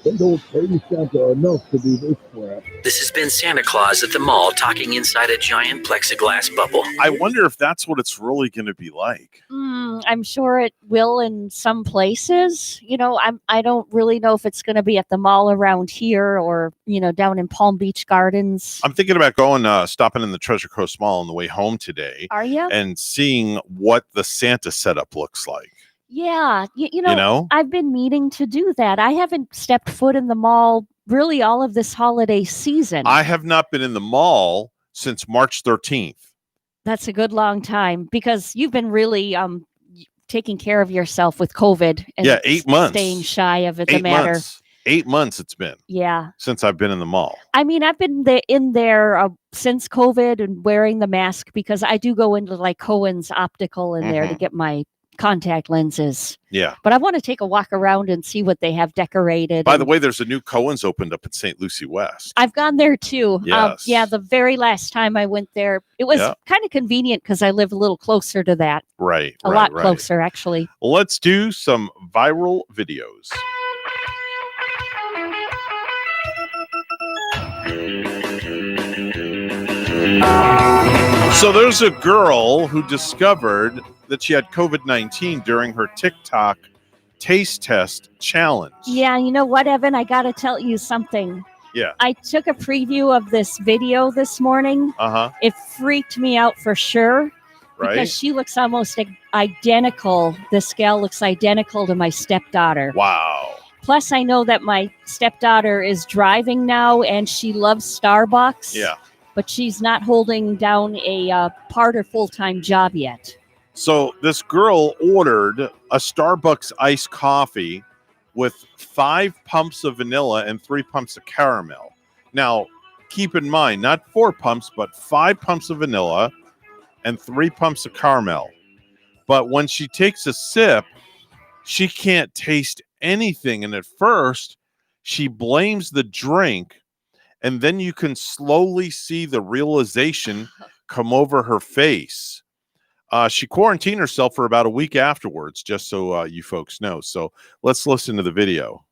Speaker 15: They don't pay Santa enough to do this crap.
Speaker 14: This has been Santa Claus at the mall talking inside a giant plexiglass bubble.
Speaker 2: I wonder if that's what it's really going to be like.
Speaker 6: I'm sure it will in some places. You know, I don't really know if it's going to be at the mall around here or, you know, down in Palm Beach Gardens.
Speaker 2: I'm thinking about going, stopping in the Treasure Coast Mall on the way home today.
Speaker 6: Are you?
Speaker 2: And seeing what the Santa setup looks like.
Speaker 6: Yeah. You know, I've been meaning to do that. I haven't stepped foot in the mall really all of this holiday season.
Speaker 2: I have not been in the mall since March 13th.
Speaker 6: That's a good long time because you've been really taking care of yourself with COVID. And
Speaker 2: 8 months.
Speaker 6: Staying shy of it, the matter.
Speaker 2: 8 months it's been.
Speaker 6: Yeah.
Speaker 2: Since I've been in the mall.
Speaker 6: I mean, I've been in there since COVID and wearing the mask because I do go into like Cohen's Optical in there to get my contact lenses.
Speaker 2: Yeah.
Speaker 6: But I want to take a walk around and see what they have decorated.
Speaker 2: By the way, there's a new Cohen's opened up in St. Lucie West.
Speaker 6: I've gone there too.
Speaker 2: Yes.
Speaker 6: The very last time I went there, it was kind of convenient because I live a little closer to that.
Speaker 2: Right.
Speaker 6: A lot closer, actually.
Speaker 2: Let's do some viral videos. So there's a girl who discovered that she had COVID-19 during her TikTok taste test challenge.
Speaker 6: Yeah, you know what, Evan? I got to tell you something.
Speaker 2: Yeah.
Speaker 6: I took a preview of this video this morning.
Speaker 2: Uh-huh.
Speaker 6: It freaked me out for sure.
Speaker 2: Right.
Speaker 6: Because she looks almost identical. This gal looks identical to my stepdaughter.
Speaker 2: Wow.
Speaker 6: Plus, I know that my stepdaughter is driving now and she loves Starbucks.
Speaker 2: Yeah.
Speaker 6: But she's not holding down a part or full-time job yet.
Speaker 2: So this girl ordered a Starbucks iced coffee with 5 pumps of vanilla and 3 pumps of caramel. Now, keep in mind, not 4 pumps, but 5 pumps of vanilla and 3 pumps of caramel. But when she takes a sip, she can't taste anything. And at first, she blames the drink. And then you can slowly see the realization come over her face. She quarantined herself for about a week afterwards, just so you folks know. So let's listen to the video.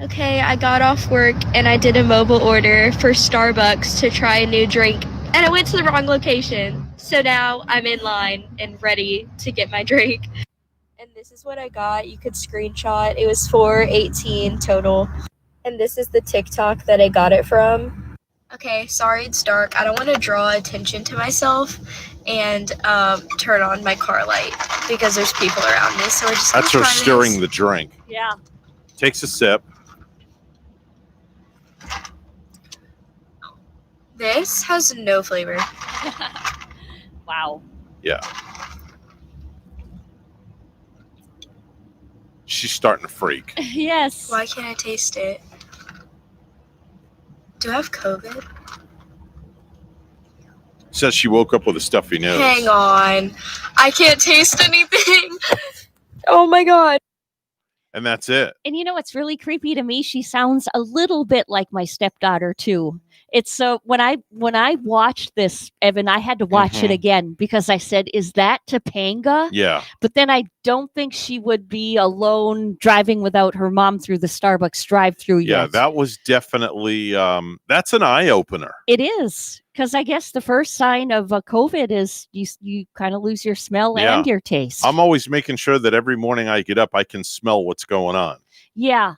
Speaker 17: Okay, I got off work and I did a mobile order for Starbucks to try a new drink. And I went to the wrong location. So now I'm in line and ready to get my drink. And this is what I got. You could screenshot. It was $4.18 total. And this is the TikTok that I got it from. Okay, sorry it's dark. I don't want to draw attention to myself and turn on my car light because there's people around me. So we're just
Speaker 2: That's her stirring the drink.
Speaker 6: Yeah.
Speaker 2: Takes a sip.
Speaker 17: This has no flavor.
Speaker 6: Wow.
Speaker 2: Yeah. She's starting to freak.
Speaker 6: Yes.
Speaker 17: Why can't I taste it? Do I have COVID?
Speaker 2: Says she woke up with a stuffy nose.
Speaker 17: Hang on. I can't taste anything. Oh my God.
Speaker 2: And that's it.
Speaker 6: And you know what's really creepy to me? She sounds a little bit like my stepdaughter too. It's so when I watched this, Evan, I had to watch it again because I said, "Is that Topanga?"
Speaker 2: Yeah.
Speaker 6: But then I don't think she would be alone driving without her mom through the Starbucks drive-through yet.
Speaker 2: Yeah, that was definitely that's an eye opener.
Speaker 6: It is, because I guess the first sign of COVID is you kind of lose your smell and your taste.
Speaker 2: I'm always making sure that every morning I get up, I can smell what's going on.
Speaker 6: Yeah.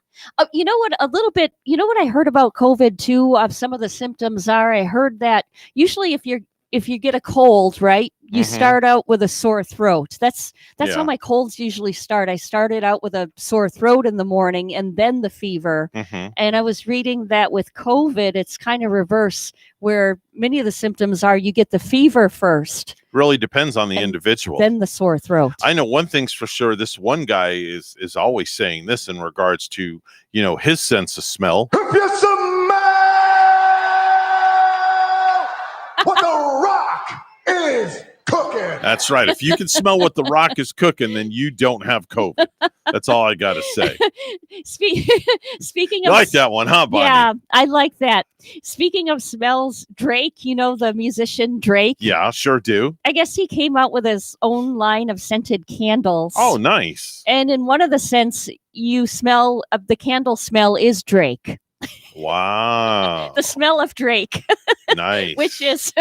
Speaker 6: You know what? A little bit. You know what I heard about COVID too? Some of the symptoms are. I heard that usually if you get a cold, right, you start out with a sore throat. That's how my colds usually start. I started out with a sore throat in the morning and then the fever. And I was reading that with COVID, it's kind of reverse, where many of the symptoms are you get the fever first.
Speaker 2: Really depends on the individual.
Speaker 6: Then the sore throat.
Speaker 2: I know one thing's for sure. This one guy is always saying this in regards to, his sense of smell.
Speaker 5: If you smell what the Rock is cooking.
Speaker 2: That's right. If you can smell what the Rock is cooking, then you don't have COVID. That's all I got to say.
Speaker 6: Speaking
Speaker 2: You
Speaker 6: of
Speaker 2: like that one, huh, Bonnie?
Speaker 6: Yeah, I like that. Speaking of smells, Drake, the musician Drake.
Speaker 2: Yeah, sure do.
Speaker 6: I guess he came out with his own line of scented candles.
Speaker 2: Oh, nice.
Speaker 6: And in one of the scents, you smell the candle smell is Drake.
Speaker 2: Wow.
Speaker 6: The smell of Drake.
Speaker 2: Nice.
Speaker 6: Which is,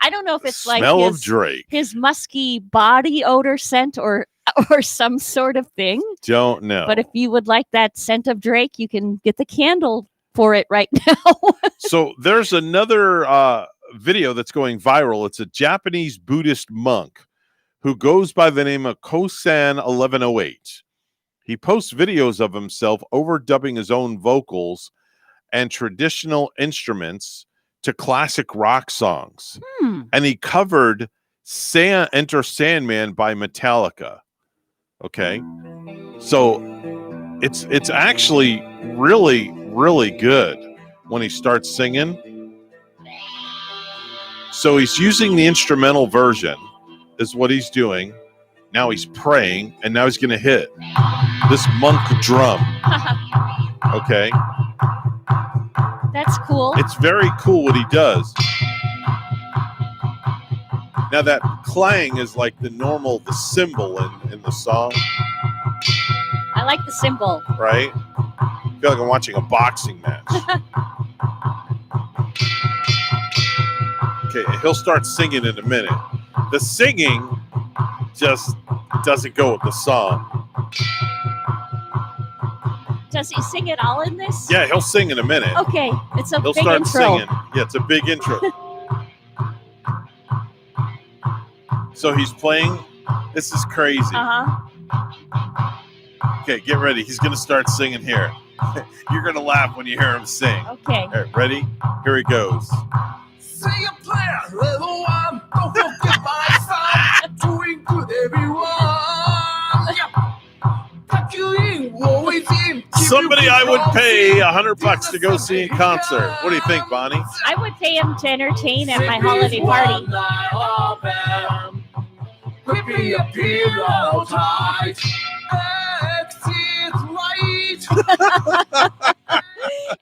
Speaker 6: I don't know if it's like
Speaker 2: Smell of Drake.
Speaker 6: His musky body odor scent or some sort of thing.
Speaker 2: Don't know.
Speaker 6: But if you would like that scent of Drake, you can get the candle for it right now.
Speaker 2: So there's another video that's going viral. It's a Japanese Buddhist monk who goes by the name of Kosan 1108. He posts videos of himself overdubbing his own vocals and traditional instruments to classic rock songs. And he covered Enter Sandman by Metallica. Okay. So it's actually really, really good when he starts singing. So he's using the instrumental version is what he's doing. Now he's praying, and now he's going to hit this monk drum. Okay.
Speaker 6: That's cool.
Speaker 2: It's very cool what he does. Now that clang is like the cymbal in the song.
Speaker 6: I like the cymbal.
Speaker 2: Right? I feel like I'm watching a boxing match. Okay, he'll start singing in a minute. The singing just doesn't go with the song.
Speaker 6: Does he sing it all in this?
Speaker 2: Yeah, he'll sing in a minute.
Speaker 6: Okay, it's a
Speaker 2: He'll
Speaker 6: big
Speaker 2: start
Speaker 6: intro.
Speaker 2: singing. Yeah, it's a big intro. So he's playing. This is crazy. Okay, get ready. He's going to start singing here. You're going to laugh when you hear him sing.
Speaker 6: Okay.
Speaker 2: All right, ready? Here he goes.
Speaker 5: Say a prayer, little one. Don't forget my son. Doing good, everyone. Tuck you in, always in.
Speaker 2: somebody I would pay $100 to go see in concert. What do you think, Bonnie?
Speaker 6: I would pay him to entertain at my holiday party.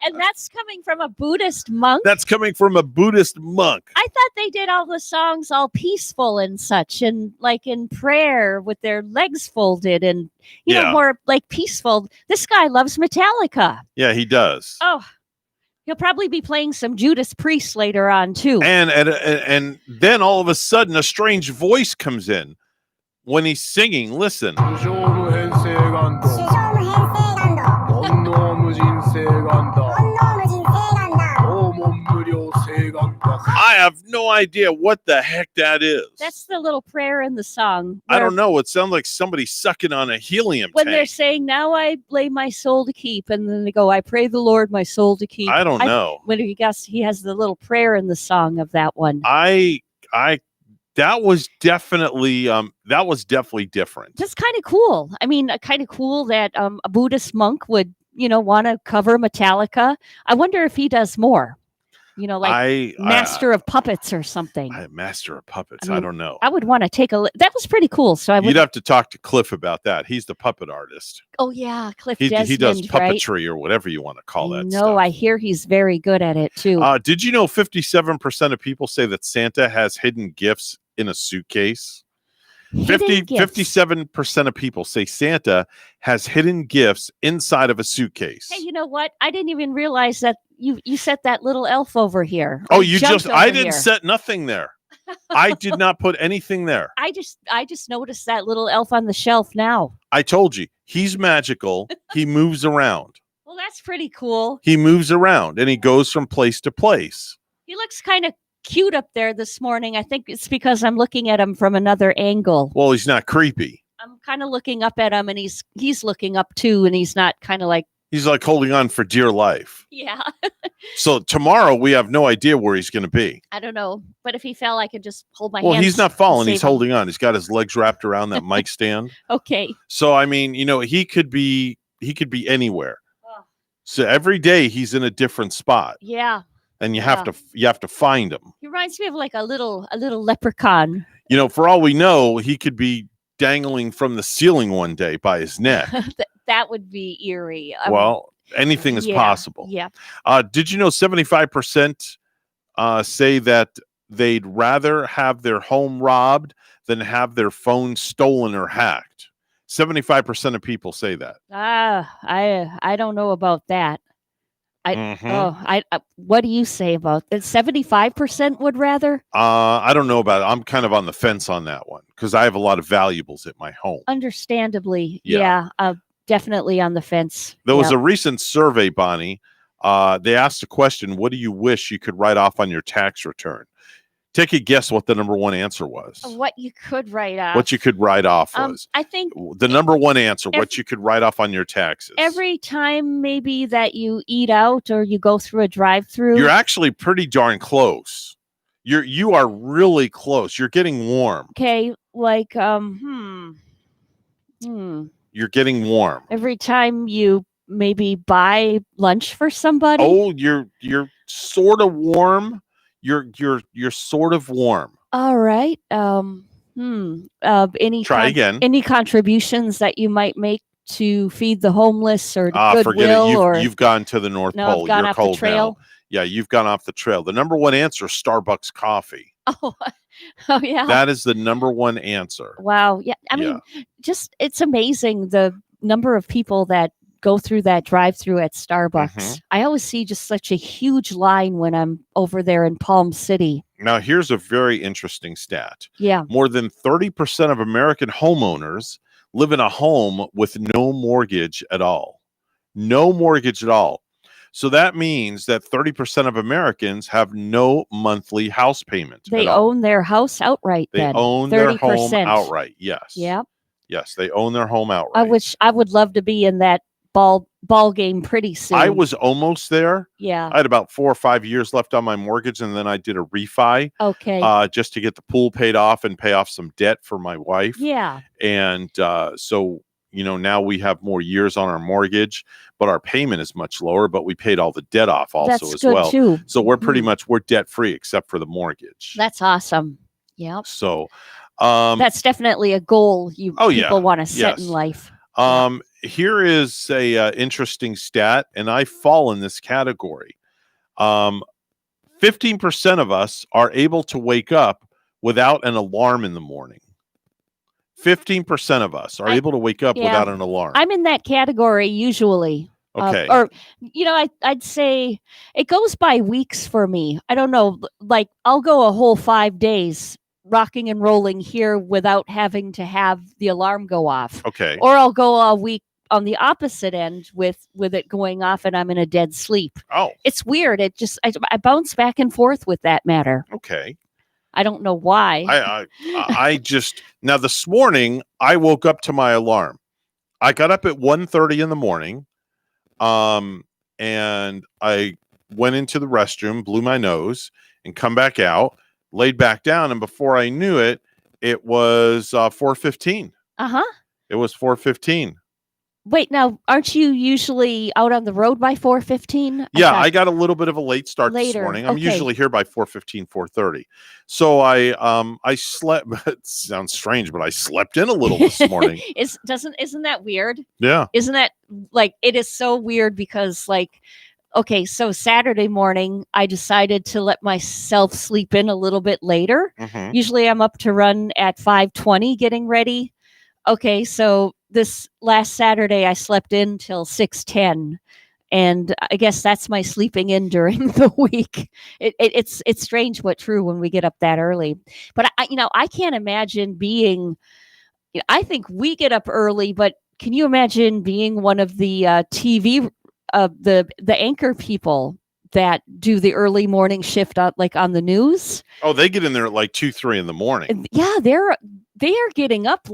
Speaker 6: And that's coming from a Buddhist monk.
Speaker 2: That's coming from a Buddhist monk.
Speaker 6: I thought they did all the songs all peaceful and such, and like in prayer with their legs folded and, you know, more like peaceful. This guy loves Metallica.
Speaker 2: Yeah, he does.
Speaker 6: Oh, he'll probably be playing some Judas Priest later on, too.
Speaker 2: And then all of a sudden, a strange voice comes in when he's singing. Listen. I have no idea what the heck that is.
Speaker 6: That's the little prayer in the song.
Speaker 2: I don't know. It sounds like somebody sucking on a helium
Speaker 6: when
Speaker 2: tank.
Speaker 6: they're saying, now I lay my soul to keep, and then they go, I pray the Lord my soul to keep.
Speaker 2: I don't know.
Speaker 6: When you guess, he has the little prayer in the song of that one.
Speaker 2: That was definitely different.
Speaker 6: That's kind of cool. I mean, kind of cool that a Buddhist monk would, you know, want to cover Metallica. I wonder if he does more. You know, like Master of Puppets or something.
Speaker 2: Master of Puppets. I don't know.
Speaker 6: I would want to take a look. That was pretty cool. So I would.
Speaker 2: You'd have to talk to Cliff about that. He's the puppet artist.
Speaker 6: Oh yeah, Cliff
Speaker 2: Desmond. He does puppetry,
Speaker 6: right?
Speaker 2: Or whatever you want to call that.
Speaker 6: No, I hear he's very good at it too.
Speaker 2: Did you know 57% of people say that Santa has hidden gifts in a suitcase? 57% of people say Santa has hidden gifts inside of a suitcase.
Speaker 6: Hey, you know what? I didn't even realize that you set that little elf over here.
Speaker 2: Oh, I didn't set nothing there. I did not put anything there.
Speaker 6: I just noticed that little elf on the shelf now.
Speaker 2: I told you, he's magical. He moves around.
Speaker 6: Well, that's pretty cool.
Speaker 2: He moves around and he goes from place to place.
Speaker 6: He looks kind of cute up there this morning. I think it's because I'm looking at him from another angle.
Speaker 2: Well, he's not creepy.
Speaker 6: I'm kind of looking up at him and he's looking up too, and he's not kind of like.
Speaker 2: He's like holding on for dear life.
Speaker 6: Yeah.
Speaker 2: So tomorrow we have no idea where he's going to be.
Speaker 6: I don't know, but if he fell, I could just hold my hands.
Speaker 2: Well, he's not falling. He's
Speaker 6: him.
Speaker 2: holding on. He's got his legs wrapped around that mic stand.
Speaker 6: Okay.
Speaker 2: So I mean, you know, he could be anywhere. Oh. So every day he's in a different spot.
Speaker 6: Yeah.
Speaker 2: And you have to find him.
Speaker 6: He reminds me of like a little leprechaun.
Speaker 2: You know, for all we know, he could be dangling from the ceiling one day by his neck.
Speaker 6: That would be eerie.
Speaker 2: Well, anything is possible.
Speaker 6: Yeah.
Speaker 2: Did you know 75% say that they'd rather have their home robbed than have their phone stolen or hacked? 75% of people say that.
Speaker 6: I don't know about that. What do you say about that? 75% would rather?
Speaker 2: I don't know about it. I'm kind of on the fence on that one because I have a lot of valuables at my home.
Speaker 6: Understandably, yeah. Definitely on the fence.
Speaker 2: There was a recent survey, Bonnie. They asked a question: what do you wish you could write off on your tax return? Take a guess what the number one answer was.
Speaker 6: What you could write off.
Speaker 2: What you could write off was.
Speaker 6: I think
Speaker 2: the number one answer, what you could write off on your taxes.
Speaker 6: Every time maybe that you eat out or you go through a drive-through.
Speaker 2: You're actually pretty darn close. You are really close. You're getting warm.
Speaker 6: Okay, like
Speaker 2: You're getting warm.
Speaker 6: Every time you maybe buy lunch for somebody.
Speaker 2: Oh, you're sort of warm. You're sort of warm.
Speaker 6: All right.
Speaker 2: Try again.
Speaker 6: Any contributions that you might make to feed the homeless or Goodwill?
Speaker 2: Forget it.
Speaker 6: Or
Speaker 2: You've gone to the North Pole.
Speaker 6: I've gone
Speaker 2: You're
Speaker 6: off
Speaker 2: cold
Speaker 6: the trail.
Speaker 2: now. Yeah, you've gone off the trail. The number one answer is Starbucks coffee.
Speaker 6: Oh yeah.
Speaker 2: That is the number one answer.
Speaker 6: Wow. Yeah. I mean, just it's amazing the number of people that go through that drive-through at Starbucks.
Speaker 2: Mm-hmm.
Speaker 6: I always see just such a huge line when I'm over there in Palm City.
Speaker 2: Now, here's a very interesting stat.
Speaker 6: Yeah.
Speaker 2: More than 30% of American homeowners live in a home with no mortgage at all. No mortgage at all. So that means that 30% of Americans have no monthly house payment.
Speaker 6: They own their house outright.
Speaker 2: They own their home outright. Yes.
Speaker 6: Yeah.
Speaker 2: Yes, they own their home outright.
Speaker 6: I would love to be in that ball game pretty soon.
Speaker 2: I was almost there.
Speaker 6: Yeah.
Speaker 2: I had about 4 or 5 years left on my mortgage, and then I did a refi.
Speaker 6: Okay.
Speaker 2: Just to get the pool paid off and pay off some debt for my wife.
Speaker 6: Yeah.
Speaker 2: And so, now we have more years on our mortgage, but our payment is much lower, but we paid all the debt off also
Speaker 6: That's
Speaker 2: as
Speaker 6: good
Speaker 2: well.
Speaker 6: too.
Speaker 2: So we're pretty much, we're debt free except for the mortgage.
Speaker 6: That's awesome. Yeah.
Speaker 2: So
Speaker 6: that's definitely a goal people want to set in
Speaker 2: yes.
Speaker 6: life.
Speaker 2: Here is a interesting stat, and I fall in this category. 15% of us are able to wake up without an alarm in the morning. 15% of us are able to wake up without an alarm.
Speaker 6: I'm in that category usually.
Speaker 2: Okay.
Speaker 6: I'd say it goes by weeks for me. I don't know. Like I'll go a whole 5 days rocking and rolling here without having to have the alarm go off.
Speaker 2: Okay.
Speaker 6: Or I'll go a week on the opposite end with it going off and I'm in a dead sleep.
Speaker 2: Oh.
Speaker 6: It's weird. I bounce back and forth with that matter.
Speaker 2: Okay.
Speaker 6: I don't know why.
Speaker 2: I just, now this morning I woke up to my alarm. I got up at 1:30 in the morning. And I went into the restroom, blew my nose, and come back out, laid back down, and before I knew it, it was 4:15. It was 4:15.
Speaker 6: Wait, now aren't you usually out on the road by 4:15?
Speaker 2: Yeah, I got a little bit of a late start this morning. I'm usually here by 4:15, 4:30. So I slept. It sounds strange, but I slept in a little this morning.
Speaker 6: Isn't that weird?
Speaker 2: Yeah.
Speaker 6: Isn't that like, it is so weird because like, okay, so Saturday morning, I decided to let myself sleep in a little bit later.
Speaker 2: Mhm.
Speaker 6: Usually I'm up to run at 5:20 getting ready. Okay, so this last Saturday I slept in till 6:10. And I guess that's my sleeping in during the week. It's strange but true when we get up that early. But I can't imagine being, I think we get up early, but can you imagine being one of the TV, the anchor people that do the early morning shift on the news?
Speaker 2: Oh, they get in there at like 2, 3 in the morning.
Speaker 6: Yeah, they are getting up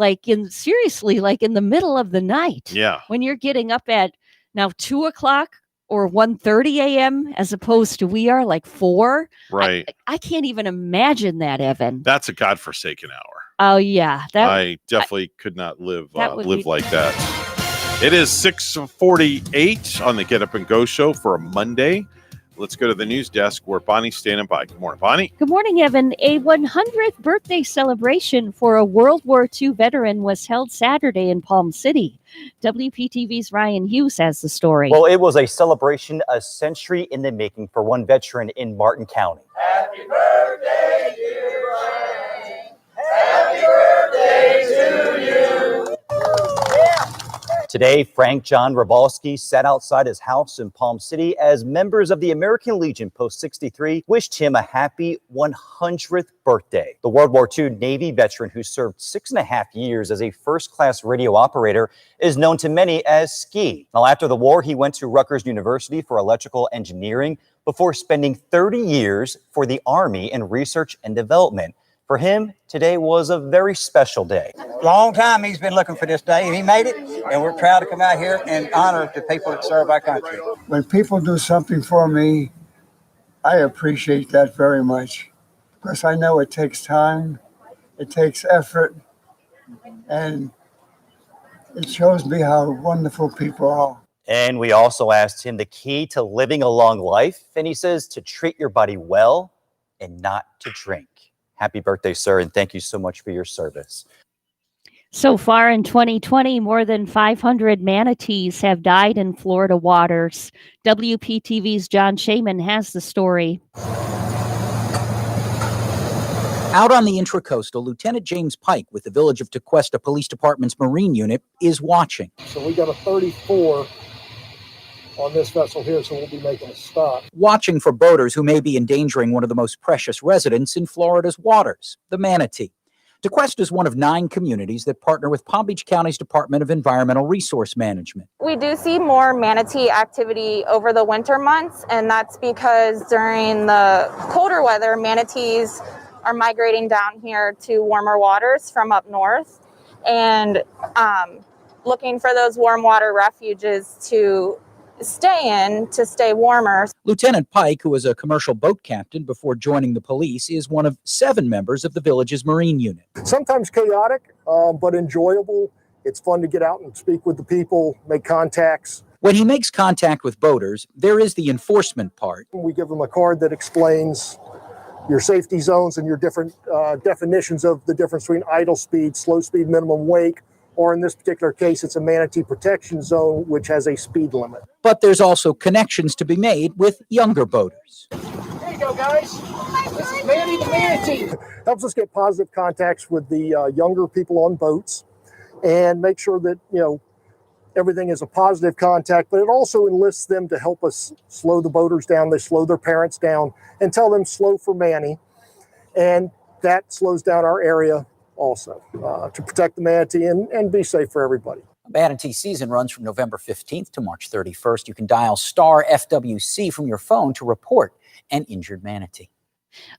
Speaker 6: seriously in the middle of the night.
Speaker 2: Yeah.
Speaker 6: When you're getting up at now 2:00 or 1:30 a.m. as opposed to we are like 4.
Speaker 2: Right.
Speaker 6: I can't even imagine that, Evan.
Speaker 2: That's a godforsaken hour.
Speaker 6: Oh yeah,
Speaker 2: I definitely could not live
Speaker 6: would be-
Speaker 2: like that. It is 6:48 on the Get Up and Go show for a Monday. Let's go to the news desk where Bonnie's standing by. Good morning, Bonnie.
Speaker 6: Good morning, Evan. A 100th birthday celebration for a World War II veteran was held Saturday in Palm City. WPTV's Ryan Hughes has the story.
Speaker 10: Well, it was a celebration a century in the making for one veteran in Martin County.
Speaker 5: Happy birthday, dear Ryan. Happy birthday to you.
Speaker 10: Today, Frank John Ravalski sat outside his house in Palm City as members of the American Legion Post 63 wished him a happy 100th birthday. The World War II Navy veteran who served 6.5 years as a first-class radio operator is known to many as Ski. Now, after the war, he went to Rutgers University for electrical engineering before spending 30 years for the Army in research and development. For him, today was a very special day.
Speaker 18: Long time he's been looking for this day, and he made it, and we're proud to come out here and honor the people that serve our country.
Speaker 19: When people do something for me, I appreciate that very much because I know it takes time, it takes effort, and it shows me how wonderful people are.
Speaker 10: And we also asked him the key to living a long life, and he says to treat your body well and not to drink. Happy birthday, sir, and thank you so much for your service.
Speaker 6: So far in 2020, more than 500 manatees have died in Florida waters. WPTV's John Shaman has the story.
Speaker 20: Out on the Intracoastal, Lieutenant James Pike with the Village of Tequesta Police Department's Marine Unit is watching.
Speaker 21: So we got a 34 on this vessel here, so we'll be making a stop.
Speaker 20: Watching for boaters who may be endangering one of the most precious residents in Florida's waters, the manatee. Tequesta is one of 9 communities that partner with Palm Beach County's Department of Environmental Resource Management.
Speaker 9: We do see more manatee activity over the winter months, and that's because during the colder weather, manatees are migrating down here to warmer waters from up north and looking for those warm water refuges to stay in to stay warmer.
Speaker 20: Lieutenant Pike, who was a commercial boat captain before joining the police, is one of 7 members of the village's Marine Unit.
Speaker 21: Sometimes chaotic, but enjoyable It's fun to get out and speak with the people, make contacts.
Speaker 20: When he makes contact with boaters, there is the enforcement part.
Speaker 21: We give them a card that explains your safety zones and your different definitions of the difference between idle speed, slow speed, minimum wake, or in this particular case, it's a manatee protection zone, which has a speed limit.
Speaker 20: But there's also connections to be made with younger boaters.
Speaker 21: There you go, guys. This is Manny the Manatee. Helps us get positive contacts with the younger people on boats and make sure that, everything is a positive contact, but it also enlists them to help us slow the boaters down. They slow their parents down and tell them slow for Manny. And that slows down our area also to protect the manatee and be safe for everybody.
Speaker 20: Manatee season runs from November 15th to March 31st. You can dial star FWC from your phone to report an injured manatee.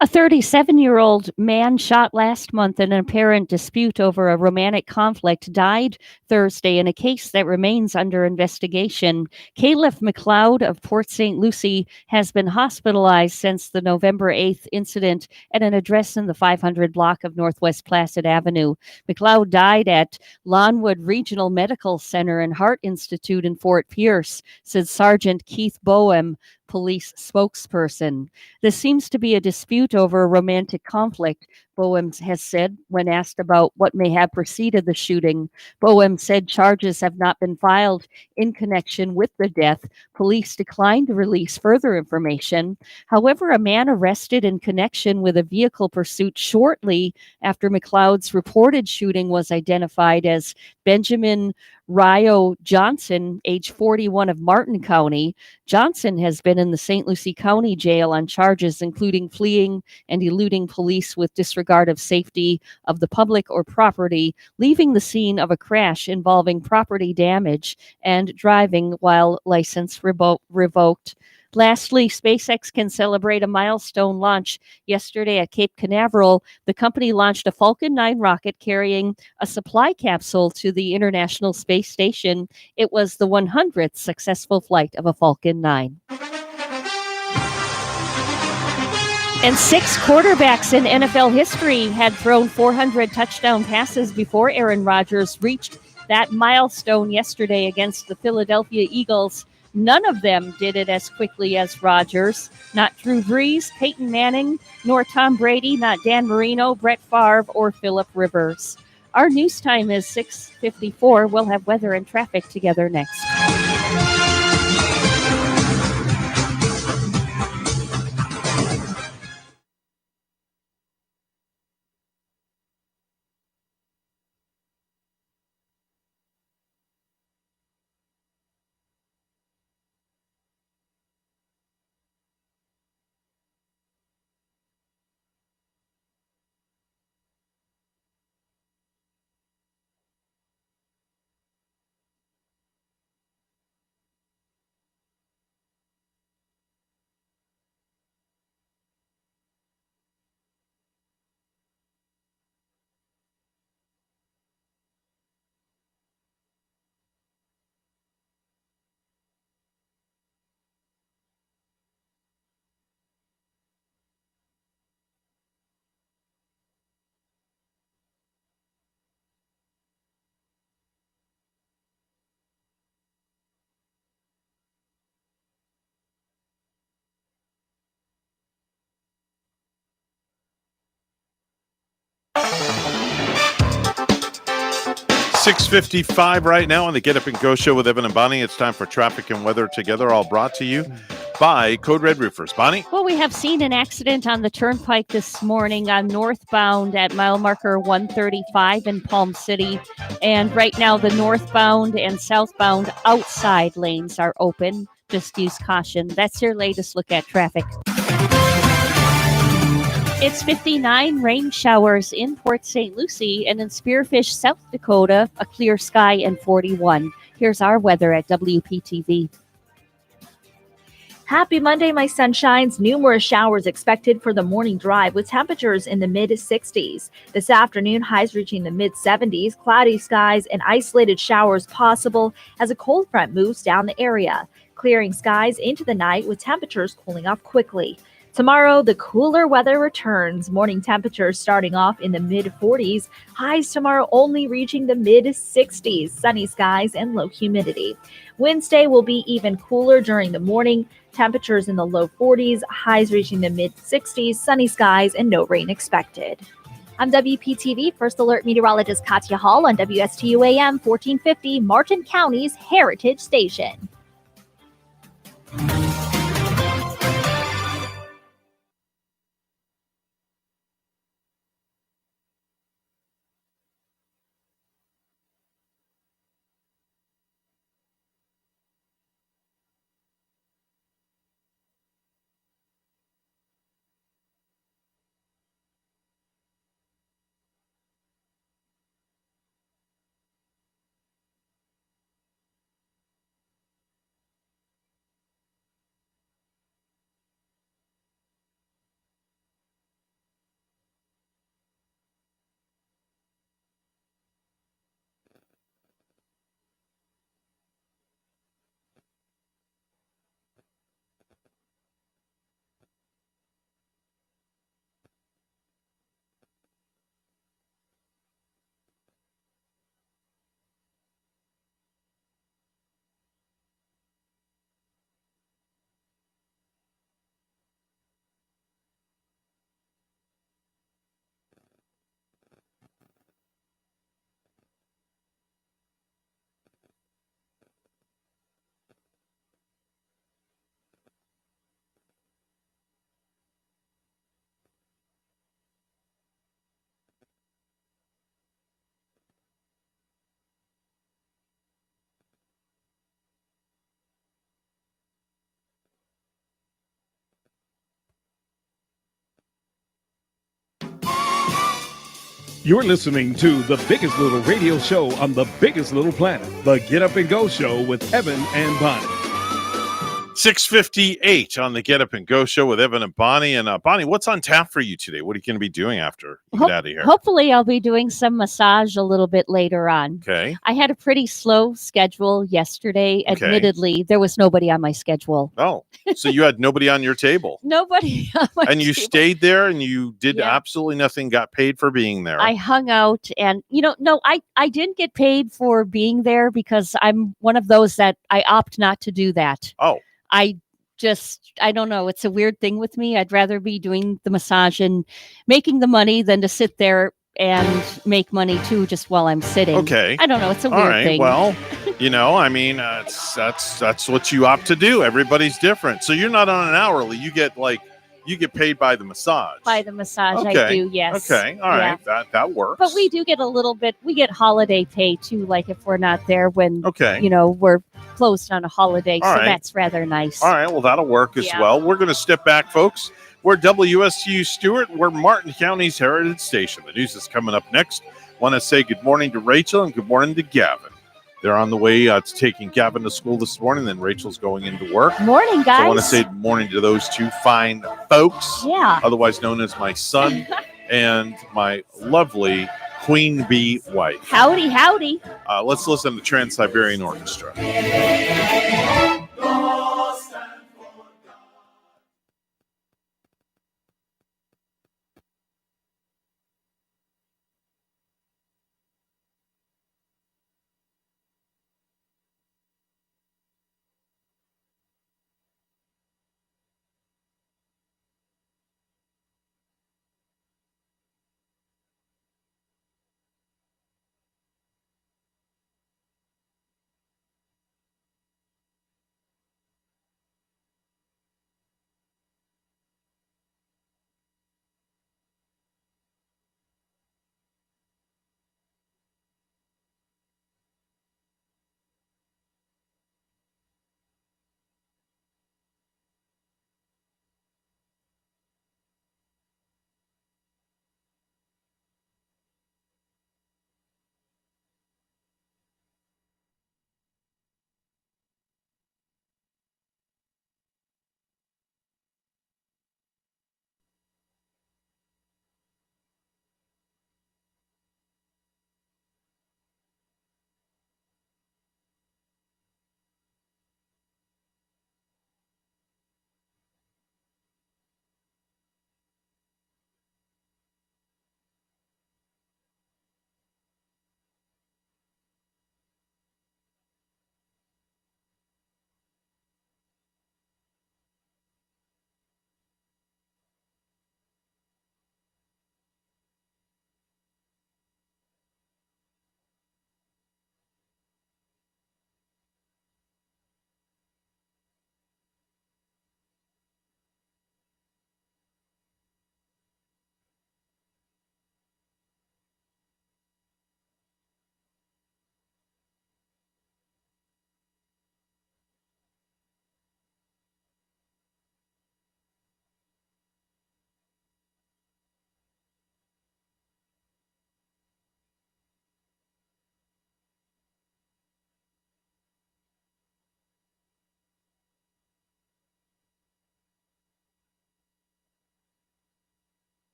Speaker 6: A 37-year-old man shot last month in an apparent dispute over a romantic conflict died Thursday in a case that remains under investigation. Caleb McLeod of Port St. Lucie has been hospitalized since the November 8th incident at an address in the 500 block of Northwest Placid Avenue. McLeod died at Lawnwood Regional Medical Center and Heart Institute in Fort Pierce, said Sergeant Keith Boehm, police spokesperson. This seems to be a dispute over a romantic conflict, Boehm has said when asked about what may have preceded the shooting. Boehm said charges have not been filed in connection with the death. Police declined to release further information. However, a man arrested in connection with a vehicle pursuit shortly after McLeod's reported shooting was identified as Benjamin Rio Johnson, age 41 of Martin County. Johnson has been in the St. Lucie County Jail on charges including fleeing and eluding police with disregard of safety of the public or property, leaving the scene of a crash involving property damage, and driving while license revoked. Lastly, SpaceX can celebrate a milestone launch. Yesterday at Cape Canaveral, the company launched a Falcon 9 rocket carrying a supply capsule to the International Space Station. It was the 100th successful flight of a Falcon 9. And 6 quarterbacks in NFL history had thrown 400 touchdown passes before Aaron Rodgers reached that milestone yesterday against the Philadelphia Eagles. None of them did it as quickly as Rodgers. Not Drew Brees, Peyton Manning, nor Tom Brady, not Dan Marino, Brett Favre, or Phillip Rivers. Our news time is 6:54. We'll have weather and traffic together next.
Speaker 2: $6:55 right now on the Get Up and Go show with Evan and Bonnie. It's time for traffic and weather together, all brought to you by Code Red Roofers. Bonnie?
Speaker 6: Well, we have seen an accident on the turnpike this morning on northbound at mile marker 135 in Palm City. And right now, the northbound and southbound outside lanes are open. Just use caution. That's your latest look at traffic. It's 59 rain showers in Port St. Lucie, and in Spearfish, South Dakota, a clear sky and 41. Here's our weather at WPTV.
Speaker 12: Happy Monday, my sunshines. Numerous showers expected for the morning drive with temperatures in the mid-60s. This afternoon, highs reaching the mid-70s, cloudy skies and isolated showers possible as a cold front moves down the area, clearing skies into the night with temperatures cooling off quickly. Tomorrow, the cooler weather returns. Morning temperatures starting off in the mid 40s. Highs tomorrow only reaching the mid 60s. Sunny skies and low humidity. Wednesday will be even cooler during the morning. Temperatures in the low 40s. Highs reaching the mid 60s. Sunny skies and no rain expected. I'm WPTV First Alert meteorologist Katya Hall on WSTU AM 1450, Martin County's Heritage Station.
Speaker 15: You're listening to the biggest little radio show on the biggest little planet, the Get Up and Go Show with Evan and Bonnie.
Speaker 2: 6:58 on the Get Up and Go Show with Evan and Bonnie. And Bonnie, what's on tap for you today? What are you going to be doing after you get out of here?
Speaker 6: Hopefully, I'll be doing some massage a little bit later on.
Speaker 2: Okay.
Speaker 6: I had a pretty slow schedule yesterday.
Speaker 2: Okay.
Speaker 6: Admittedly, there was nobody on my schedule.
Speaker 2: Oh, so you had nobody on your table.
Speaker 6: Nobody on my
Speaker 2: And you
Speaker 6: table.
Speaker 2: stayed there and you did
Speaker 6: Yeah.
Speaker 2: absolutely nothing, got paid for being there.
Speaker 6: I hung out and, no, I didn't get paid for being there because I'm one of those that I opt not to do that.
Speaker 2: Oh.
Speaker 6: I don't know. It's a weird thing with me. I'd rather be doing the massage and making the money than to sit there and make money too, just while I'm sitting.
Speaker 2: Okay.
Speaker 6: I don't know. It's a
Speaker 2: All
Speaker 6: weird
Speaker 2: right.
Speaker 6: thing.
Speaker 2: Well, that's what you opt to do. Everybody's different. So you're not on an hourly. You get paid by the massage.
Speaker 6: By the massage,
Speaker 2: Okay.
Speaker 6: I do. Yes.
Speaker 2: Okay. All right. That works.
Speaker 6: But we do get a little bit. We get holiday pay too. Like if we're not there when
Speaker 2: Okay.
Speaker 6: we're closed on a holiday,
Speaker 2: All
Speaker 6: so
Speaker 2: right.
Speaker 6: that's rather nice.
Speaker 2: All right. Well, that'll work as well. We're going to step back, folks. We're WSTU Stewart. We're Martin County's Heritage Station. The news is coming up next. Want to say good morning to Rachel and good morning to Gavin. They're on the way to taking Gavin to school this morning. Then Rachel's going into work.
Speaker 6: Morning, guys.
Speaker 2: So I want to say good morning to those two fine folks.
Speaker 6: Yeah.
Speaker 2: Otherwise known as my son and my lovely queen bee wife.
Speaker 6: Howdy, howdy.
Speaker 2: Let's listen to Trans-Siberian Orchestra.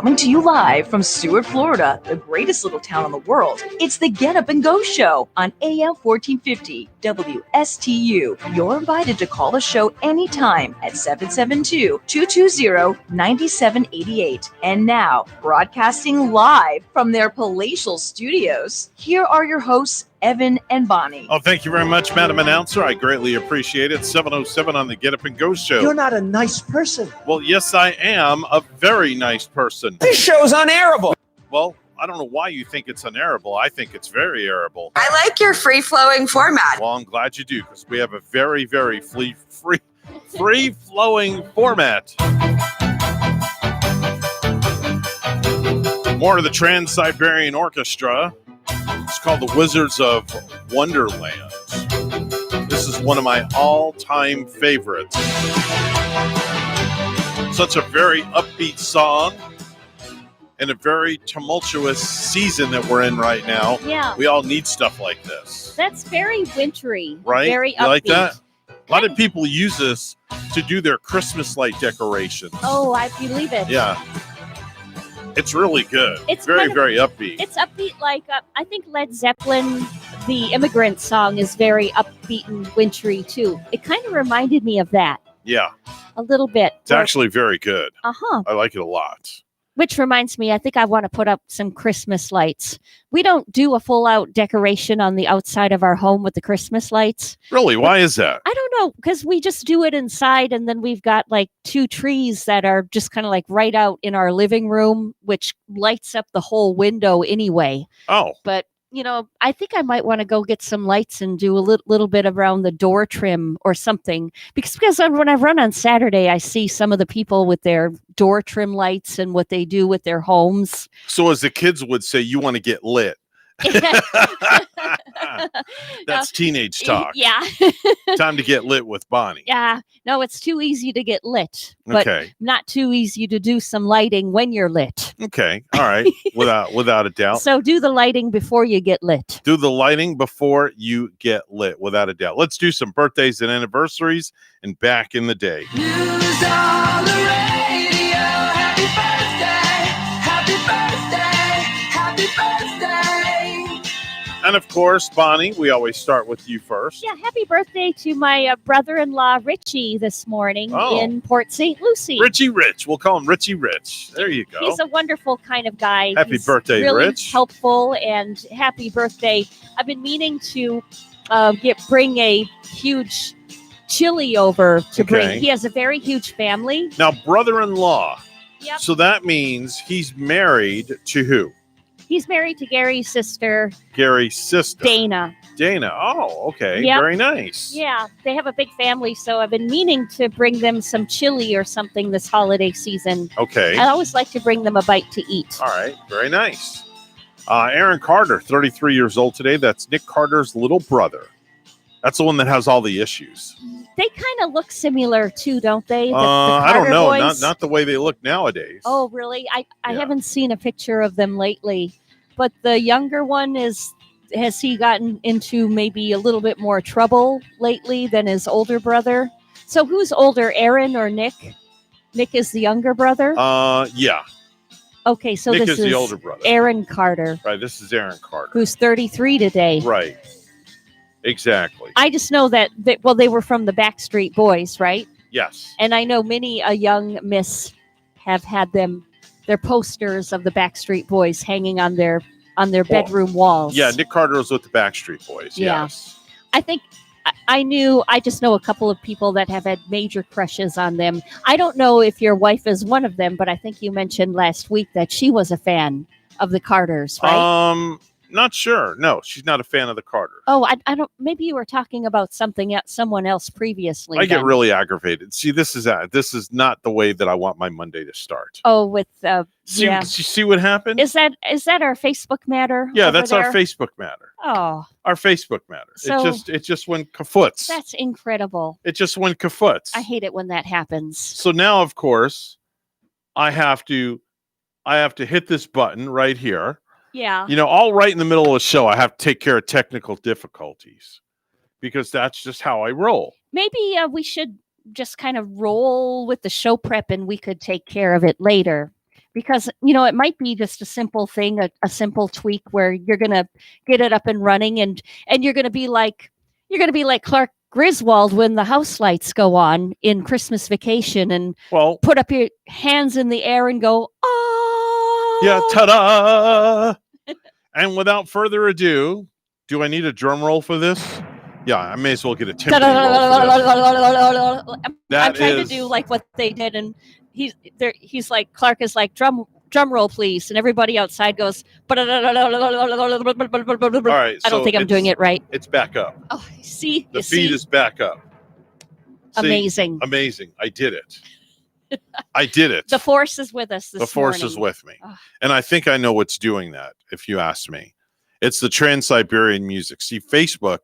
Speaker 1: Coming to you live from Seward, Florida, the greatest little town in the world. It's the Get Up and Go Show on AM 1450 WSTU. You're invited to call the show anytime at 772-220-9788. And now, broadcasting live from their palatial studios, here are your hosts, Evan and Bonnie.
Speaker 2: Oh, thank you very much, Madam Announcer. I greatly appreciate it. 7:07 on the Get Up and Go Show.
Speaker 22: You're not a nice person.
Speaker 2: Well, yes, I am a very nice person.
Speaker 22: This show's unairable.
Speaker 2: Well, I don't know why you think it's unairable. I think it's very airable.
Speaker 23: I like your free-flowing format.
Speaker 2: Well, I'm glad you do, because we have a very, very free-flowing format. More of the Trans-Siberian Orchestra. It's called the Wizards of Wonderland. This is one of my all-time favorites. Such a very upbeat song and a very tumultuous season that we're in right now.
Speaker 6: Yeah.
Speaker 2: We all need stuff like this.
Speaker 6: That's very wintry.
Speaker 2: Right?
Speaker 6: Very
Speaker 2: You
Speaker 6: upbeat.
Speaker 2: like that? A lot of people use this to do their Christmas light decorations.
Speaker 6: Oh, I believe it.
Speaker 2: Yeah. It's really good.
Speaker 6: It's
Speaker 2: very,
Speaker 6: kind of-
Speaker 2: very upbeat.
Speaker 6: It's upbeat like, I think Led Zeppelin, the Immigrant Song, is very upbeat and wintry, too. It kind of reminded me of that
Speaker 2: Yeah.
Speaker 6: a little bit.
Speaker 2: It's actually very good.
Speaker 6: Uh-huh.
Speaker 2: I like it a lot.
Speaker 6: Which reminds me, I think I want to put up some Christmas lights. We don't do a full-out decoration on the outside of our home with the Christmas lights.
Speaker 2: Really? Why is that?
Speaker 6: I don't know, because we just do it inside, and then we've got like 2 trees that are just kind of like right out in our living room, which lights up the whole window anyway.
Speaker 2: Oh.
Speaker 6: But, you know, I think I might want to go get some lights and do a little bit around the door trim or something. Because when I run on Saturday, I see some of the people with their door trim lights and what they do with their homes.
Speaker 2: So as the kids would say, you want to get lit. That's teenage talk.
Speaker 6: Yeah.
Speaker 2: Time to get lit with Bonnie.
Speaker 6: Yeah. No, it's too easy to get lit, but
Speaker 2: Okay.
Speaker 6: not too easy to do some lighting when you're lit.
Speaker 2: Okay. All right. Without a doubt.
Speaker 6: So do the lighting before you get lit.
Speaker 2: Do the lighting before you get lit, without a doubt. Let's do some birthdays and anniversaries and back in the day.
Speaker 5: News on the radio. Happy birthday. Happy birthday. Happy birthday.
Speaker 2: And of course, Bonnie, we always start with you first.
Speaker 6: Yeah, happy birthday to my brother-in-law Richie this morning in Port St. Lucie.
Speaker 2: Richie Rich. We'll call him Richie Rich. There you go.
Speaker 6: He's a wonderful kind of guy.
Speaker 2: Happy
Speaker 6: He's
Speaker 2: birthday,
Speaker 6: really
Speaker 2: Rich.
Speaker 6: Helpful, and happy birthday. I've been meaning to bring a huge chili over to
Speaker 2: Okay.
Speaker 6: bring. He has a very huge family.
Speaker 2: Now, brother-in-law.
Speaker 6: Yep.
Speaker 2: So that means he's married to who?
Speaker 6: He's married to Gary's sister,
Speaker 2: Gary's sister.
Speaker 6: Dana.
Speaker 2: Dana. Oh, okay.
Speaker 6: Yep.
Speaker 2: Very nice.
Speaker 6: Yeah, they have a big family, so I've been meaning to bring them some chili or something this holiday season.
Speaker 2: Okay.
Speaker 6: I always like to bring them a bite to eat.
Speaker 2: All right. Very nice. Aaron Carter, 33 years old today. That's Nick Carter's little brother. That's the one that has all the issues.
Speaker 6: They kind of look similar too, don't they? The
Speaker 2: I don't
Speaker 6: Carter
Speaker 2: know.
Speaker 6: boys?
Speaker 2: Not the way they look nowadays.
Speaker 6: Oh, really? I haven't seen a picture of them lately. But the younger one has he gotten into maybe a little bit more trouble lately than his older brother? So who's older, Aaron or Nick? Nick is the younger brother?
Speaker 2: Yeah.
Speaker 6: Okay, so
Speaker 2: Nick
Speaker 6: this
Speaker 2: is the older brother.
Speaker 6: Aaron Carter,
Speaker 2: Right. This is Aaron Carter.
Speaker 6: who's 33 today.
Speaker 2: Right. Exactly.
Speaker 6: I just know that they were from the Backstreet Boys, right?
Speaker 2: Yes.
Speaker 6: And I know many a young miss have had their posters of the Backstreet Boys hanging on their bedroom walls.
Speaker 2: Yeah. Nick Carter was with the Backstreet Boys.
Speaker 6: Yeah.
Speaker 2: Yes.
Speaker 6: I think I just know a couple of people that have had major crushes on them. I don't know if your wife is one of them, but I think you mentioned last week that she was a fan of the Carters, right?
Speaker 2: Not sure. No, she's not a fan of the Carter.
Speaker 6: Oh, I don't. Maybe you were talking about someone else previously.
Speaker 2: I get
Speaker 6: then.
Speaker 2: really aggravated. See, this is not the way that I want my Monday to start.
Speaker 6: Oh, with
Speaker 2: See what happened?
Speaker 6: Is that our Facebook matter?
Speaker 2: Yeah,
Speaker 6: over
Speaker 2: that's our
Speaker 6: there?
Speaker 2: Facebook matter.
Speaker 6: Oh,
Speaker 2: Our Facebook matter.
Speaker 6: So-
Speaker 2: it just went kafoots.
Speaker 6: that's incredible.
Speaker 2: It just went kafoots.
Speaker 6: I hate it when that happens.
Speaker 2: So now, of course, I have to hit this button right here.
Speaker 6: Yeah.
Speaker 2: All right in the middle of the show, I have to take care of technical difficulties because that's just how I roll.
Speaker 6: Maybe we should just kind of roll with the show prep and we could take care of it later. because it might be just a simple thing, a simple tweak where you're gonna get it up and running, and you're gonna be like Clark Griswold when the house lights go on in Christmas Vacation, and put up your hands in the air and go, oh
Speaker 2: yeah, ta-da! And without further ado, do I need a drum roll for this? Yeah, I may as well get a timpani roll for this.
Speaker 6: I'm trying to do like what they did, and he's like, Clark is like, drum roll please, and everybody outside goes, all right,
Speaker 2: I
Speaker 6: don't think I'm doing it right.
Speaker 2: It's back up.
Speaker 6: Oh, see?
Speaker 2: The feed is back up.
Speaker 6: Amazing.
Speaker 2: Amazing. I did it. I did it.
Speaker 6: The force is with us this
Speaker 2: The force
Speaker 6: morning.
Speaker 2: is with me. And I think I know what's doing that, if you ask me. It's the Trans-Siberian music. See, Facebook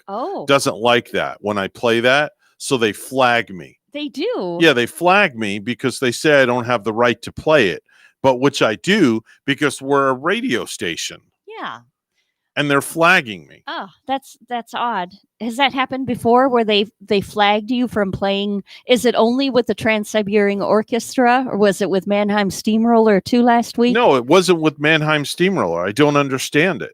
Speaker 2: doesn't like that when I play that, so they flag me.
Speaker 6: They do?
Speaker 2: Yeah, they flag me because they say I don't have the right to play it, but which I do because we're a radio station.
Speaker 6: Yeah.
Speaker 2: And they're flagging me.
Speaker 6: Oh, that's odd. Has that happened before where they flagged you from playing? Is it only with the Trans-Siberian Orchestra, or was it with Mannheim Steamroller too last week?
Speaker 2: No, it wasn't with Mannheim Steamroller. I don't understand it.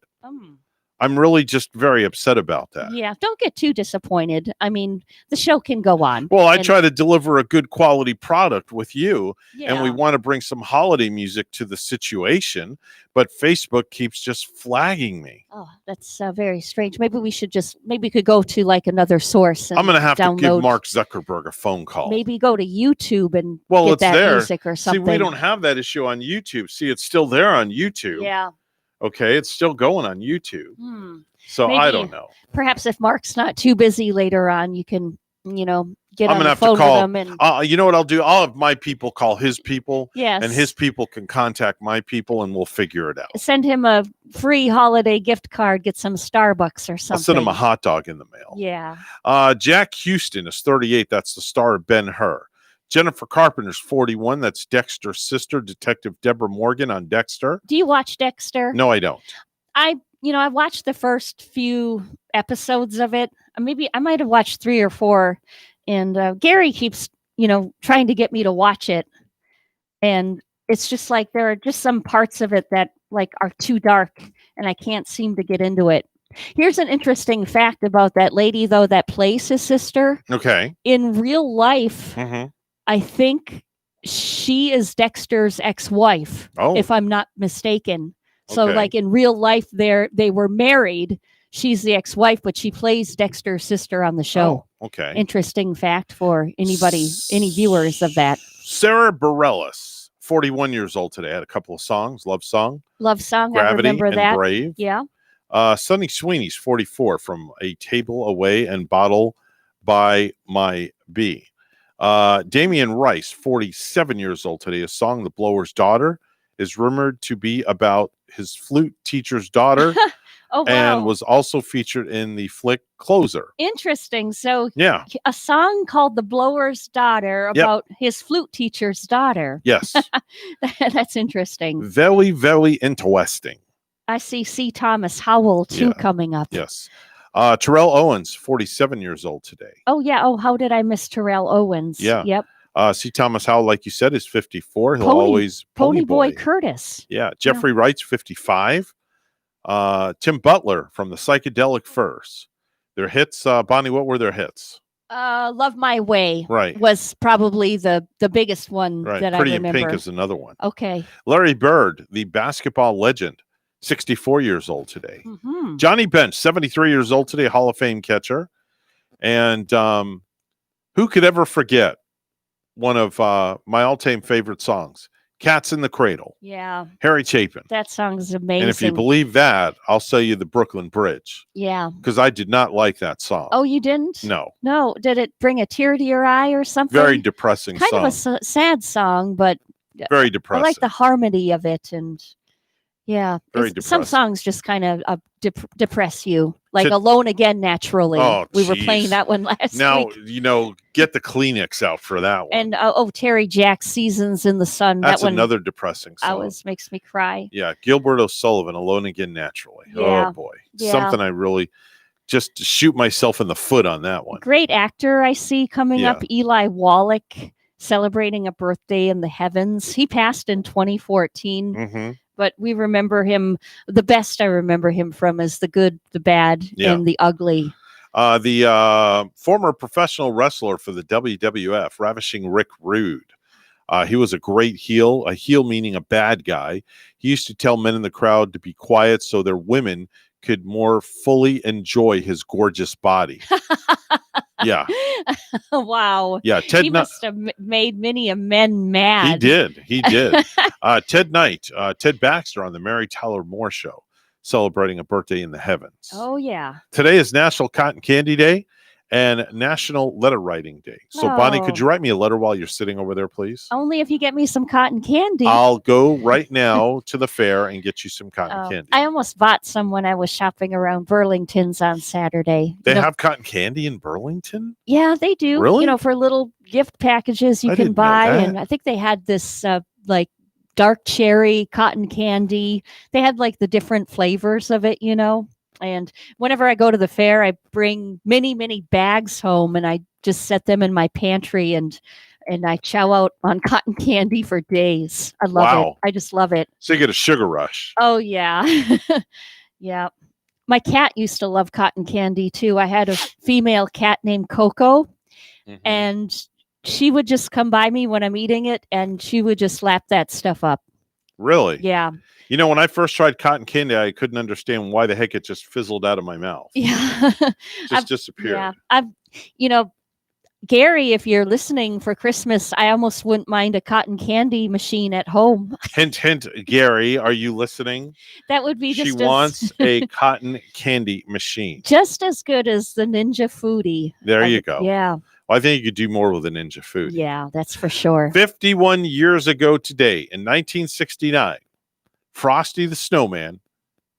Speaker 2: I'm really just very upset about that.
Speaker 6: Yeah, don't get too disappointed. I mean, the show can go on.
Speaker 2: Well, I try to deliver a good quality product with you, and we
Speaker 6: Yeah.
Speaker 2: want to bring some holiday music to the situation, but Facebook keeps just flagging me.
Speaker 6: Oh, that's very strange. Maybe we could go to like another source. And
Speaker 2: I'm going to have to give
Speaker 6: download-
Speaker 2: Mark Zuckerberg a phone call.
Speaker 6: Maybe go to YouTube and
Speaker 2: Well,
Speaker 6: get
Speaker 2: it's
Speaker 6: that
Speaker 2: there.
Speaker 6: music or something.
Speaker 2: See, we don't have that issue on YouTube. See, it's still there on YouTube.
Speaker 6: Yeah.
Speaker 2: Okay, it's still going on YouTube. So
Speaker 6: Maybe
Speaker 2: I don't know.
Speaker 6: Perhaps if Mark's not too busy later on, you can, get
Speaker 2: I'm
Speaker 6: on
Speaker 2: gonna
Speaker 6: the
Speaker 2: have
Speaker 6: phone
Speaker 2: to call.
Speaker 6: with him and
Speaker 2: You know what I'll do? I'll have my people call his people,
Speaker 6: Yes.
Speaker 2: and his people can contact my people, and we'll figure it out.
Speaker 6: send him a free holiday gift card, get some Starbucks or something.
Speaker 2: I'll send him a hot dog in the mail.
Speaker 6: Yeah.
Speaker 2: Jack Houston is 38. That's the star of Ben-Hur. Jennifer Carpenter's 41. That's Dexter's sister, Detective Deborah Morgan on Dexter.
Speaker 6: Do you watch Dexter?
Speaker 2: No, I don't.
Speaker 6: I watched the first few episodes of it. Maybe I might have watched 3 or 4, and Gary keeps, trying to get me to watch it. And it's just like there are just some parts of it that like are too dark, and I can't seem to get into it. Here's an interesting fact about that lady, though, that plays his sister.
Speaker 2: Okay.
Speaker 6: In real life,
Speaker 2: Mm-hmm.
Speaker 6: I think she is Dexter's ex-wife,
Speaker 2: Oh.
Speaker 6: if I'm not mistaken. So,
Speaker 2: Okay.
Speaker 6: like in real life, they were married. She's the ex-wife, but she plays Dexter's sister on the show.
Speaker 2: Oh, okay.
Speaker 6: Interesting fact for any viewers of that.
Speaker 2: Sarah Bareilles, 41 years old today. Had a couple of songs. Love Song.
Speaker 6: Love song. I
Speaker 2: Gravity
Speaker 6: remember
Speaker 2: and
Speaker 6: that.
Speaker 2: Brave.
Speaker 6: Yeah.
Speaker 2: Sonny Sweeney's 44, From a Table Away and Bottle by My Bee. Damian Rice, 47 years old today. A song, The Blower's Daughter, is rumored to be about his flute teacher's daughter.
Speaker 6: Oh, wow.
Speaker 2: And was also featured in the flick Closer.
Speaker 6: Interesting. So,
Speaker 2: Yeah.
Speaker 6: a song called The Blower's Daughter
Speaker 2: Yep.
Speaker 6: about his flute teacher's daughter.
Speaker 2: Yes.
Speaker 6: That's interesting.
Speaker 2: Very, very interesting.
Speaker 6: I see C. Thomas Howell, too, coming up.
Speaker 2: Yes. Terrell Owens, 47 years old today.
Speaker 6: Oh, yeah. Oh, how did I miss Terrell Owens?
Speaker 2: Yeah.
Speaker 6: Yep.
Speaker 2: C. Thomas Howell, like you said, is 54. He'll
Speaker 6: Pony-
Speaker 2: always
Speaker 6: Ponyboy Curtis.
Speaker 2: Yeah. Jeffrey Wright's 55. Tim Butler from the Psychedelic Furs. Their hits, Bonnie, what were their hits?
Speaker 6: Love My Way
Speaker 2: Right.
Speaker 6: was probably the biggest one
Speaker 2: Right.
Speaker 6: that
Speaker 2: Pretty
Speaker 6: I
Speaker 2: in
Speaker 6: remember.
Speaker 2: Pink is another one.
Speaker 6: Okay.
Speaker 2: Larry Bird, the basketball legend, 64 years old today.
Speaker 6: Mhm.
Speaker 2: Johnny Bench, 73 years old today, Hall of Fame catcher. And who could ever forget one of my all-time favorite songs, Cats in the Cradle,
Speaker 6: Yeah.
Speaker 2: Harry Chapin.
Speaker 6: That song is amazing.
Speaker 2: And if you believe that, I'll sell you the Brooklyn Bridge,
Speaker 6: Yeah.
Speaker 2: because I did not like that song.
Speaker 6: Oh, you didn't?
Speaker 2: No.
Speaker 6: No. Did it bring a tear to your eye or something?
Speaker 2: Very depressing
Speaker 6: kind
Speaker 2: song.
Speaker 6: of a sad song, but
Speaker 2: Very
Speaker 6: I
Speaker 2: depressing.
Speaker 6: like the harmony of it, and yeah,
Speaker 2: Very
Speaker 6: some
Speaker 2: depressing.
Speaker 6: songs just kind of depress you, like
Speaker 2: Should-
Speaker 6: Alone Again, Naturally.
Speaker 2: Oh,
Speaker 6: we were
Speaker 2: geez.
Speaker 6: playing that one last
Speaker 2: Now,
Speaker 6: week.
Speaker 2: get the Kleenex out for that one.
Speaker 6: And Terry Jack's Seasons in the Sun.
Speaker 2: That's
Speaker 6: that one
Speaker 2: another depressing song.
Speaker 6: always makes me cry.
Speaker 2: Yeah, Gilbert O'Sullivan, Alone Again Naturally.
Speaker 6: Yeah.
Speaker 2: Oh boy.
Speaker 6: Yeah.
Speaker 2: Something I really just shoot myself in the foot on that one.
Speaker 6: Great actor I see coming up, Eli Wallach, celebrating a birthday in the heavens. He passed in 2014,
Speaker 2: Mm-hmm.
Speaker 6: but we remember him. The best I remember him from is the good, the bad, and the ugly.
Speaker 2: The former professional wrestler for the WWF, Ravishing Rick Rude. He was a great heel, a heel meaning a bad guy. He used to tell men in the crowd to be quiet so their women could more fully enjoy his gorgeous body. Yeah.
Speaker 6: Wow.
Speaker 2: Yeah, Ted
Speaker 6: he must have made many a men mad.
Speaker 2: He did. Ted Knight, Ted Baxter on the Mary Tyler Moore Show, celebrating a birthday in the heavens.
Speaker 6: Oh, yeah.
Speaker 2: Today is National Cotton Candy Day and National Letter Writing Day. So, Bonnie, could you write me a letter while you're sitting over there, please?
Speaker 6: Only if you get me some cotton candy.
Speaker 2: I'll go right now to the fair and get you some cotton candy.
Speaker 6: I almost bought some when I was shopping around Burlington's on Saturday.
Speaker 2: They have cotton candy in Burlington?
Speaker 6: Yeah, they do.
Speaker 2: Really?
Speaker 6: For little gift packages you
Speaker 2: I
Speaker 6: can
Speaker 2: didn't know
Speaker 6: buy.
Speaker 2: that.
Speaker 6: And I think they had this like dark cherry cotton candy. They had like the different flavors of it, And whenever I go to the fair, I bring many, many bags home and I just set them in my pantry and I chow out on cotton candy for days. I love it. I just love it.
Speaker 2: So you get a sugar rush.
Speaker 6: Oh, yeah. Yeah. My cat used to love cotton candy, too. I had a female cat named Coco, and she would just come by me when I'm eating it, and she would just lap that stuff up.
Speaker 2: Really?
Speaker 6: Yeah.
Speaker 2: When I first tried cotton candy, I couldn't understand why the heck it just fizzled out of my mouth.
Speaker 6: Yeah.
Speaker 2: Just disappeared.
Speaker 6: Yeah. Gary, if you're listening for Christmas, I almost wouldn't mind a cotton candy machine at home.
Speaker 2: Hint, hint, Gary, are you listening?
Speaker 6: That would be
Speaker 2: She
Speaker 6: just
Speaker 2: wants a cotton candy machine.
Speaker 6: just as good as the Ninja Foodie.
Speaker 2: There you go.
Speaker 6: Yeah.
Speaker 2: Well, I think you could do more with a Ninja Food.
Speaker 6: Yeah, that's for sure.
Speaker 2: 51 years ago today, in 1969, Frosty the Snowman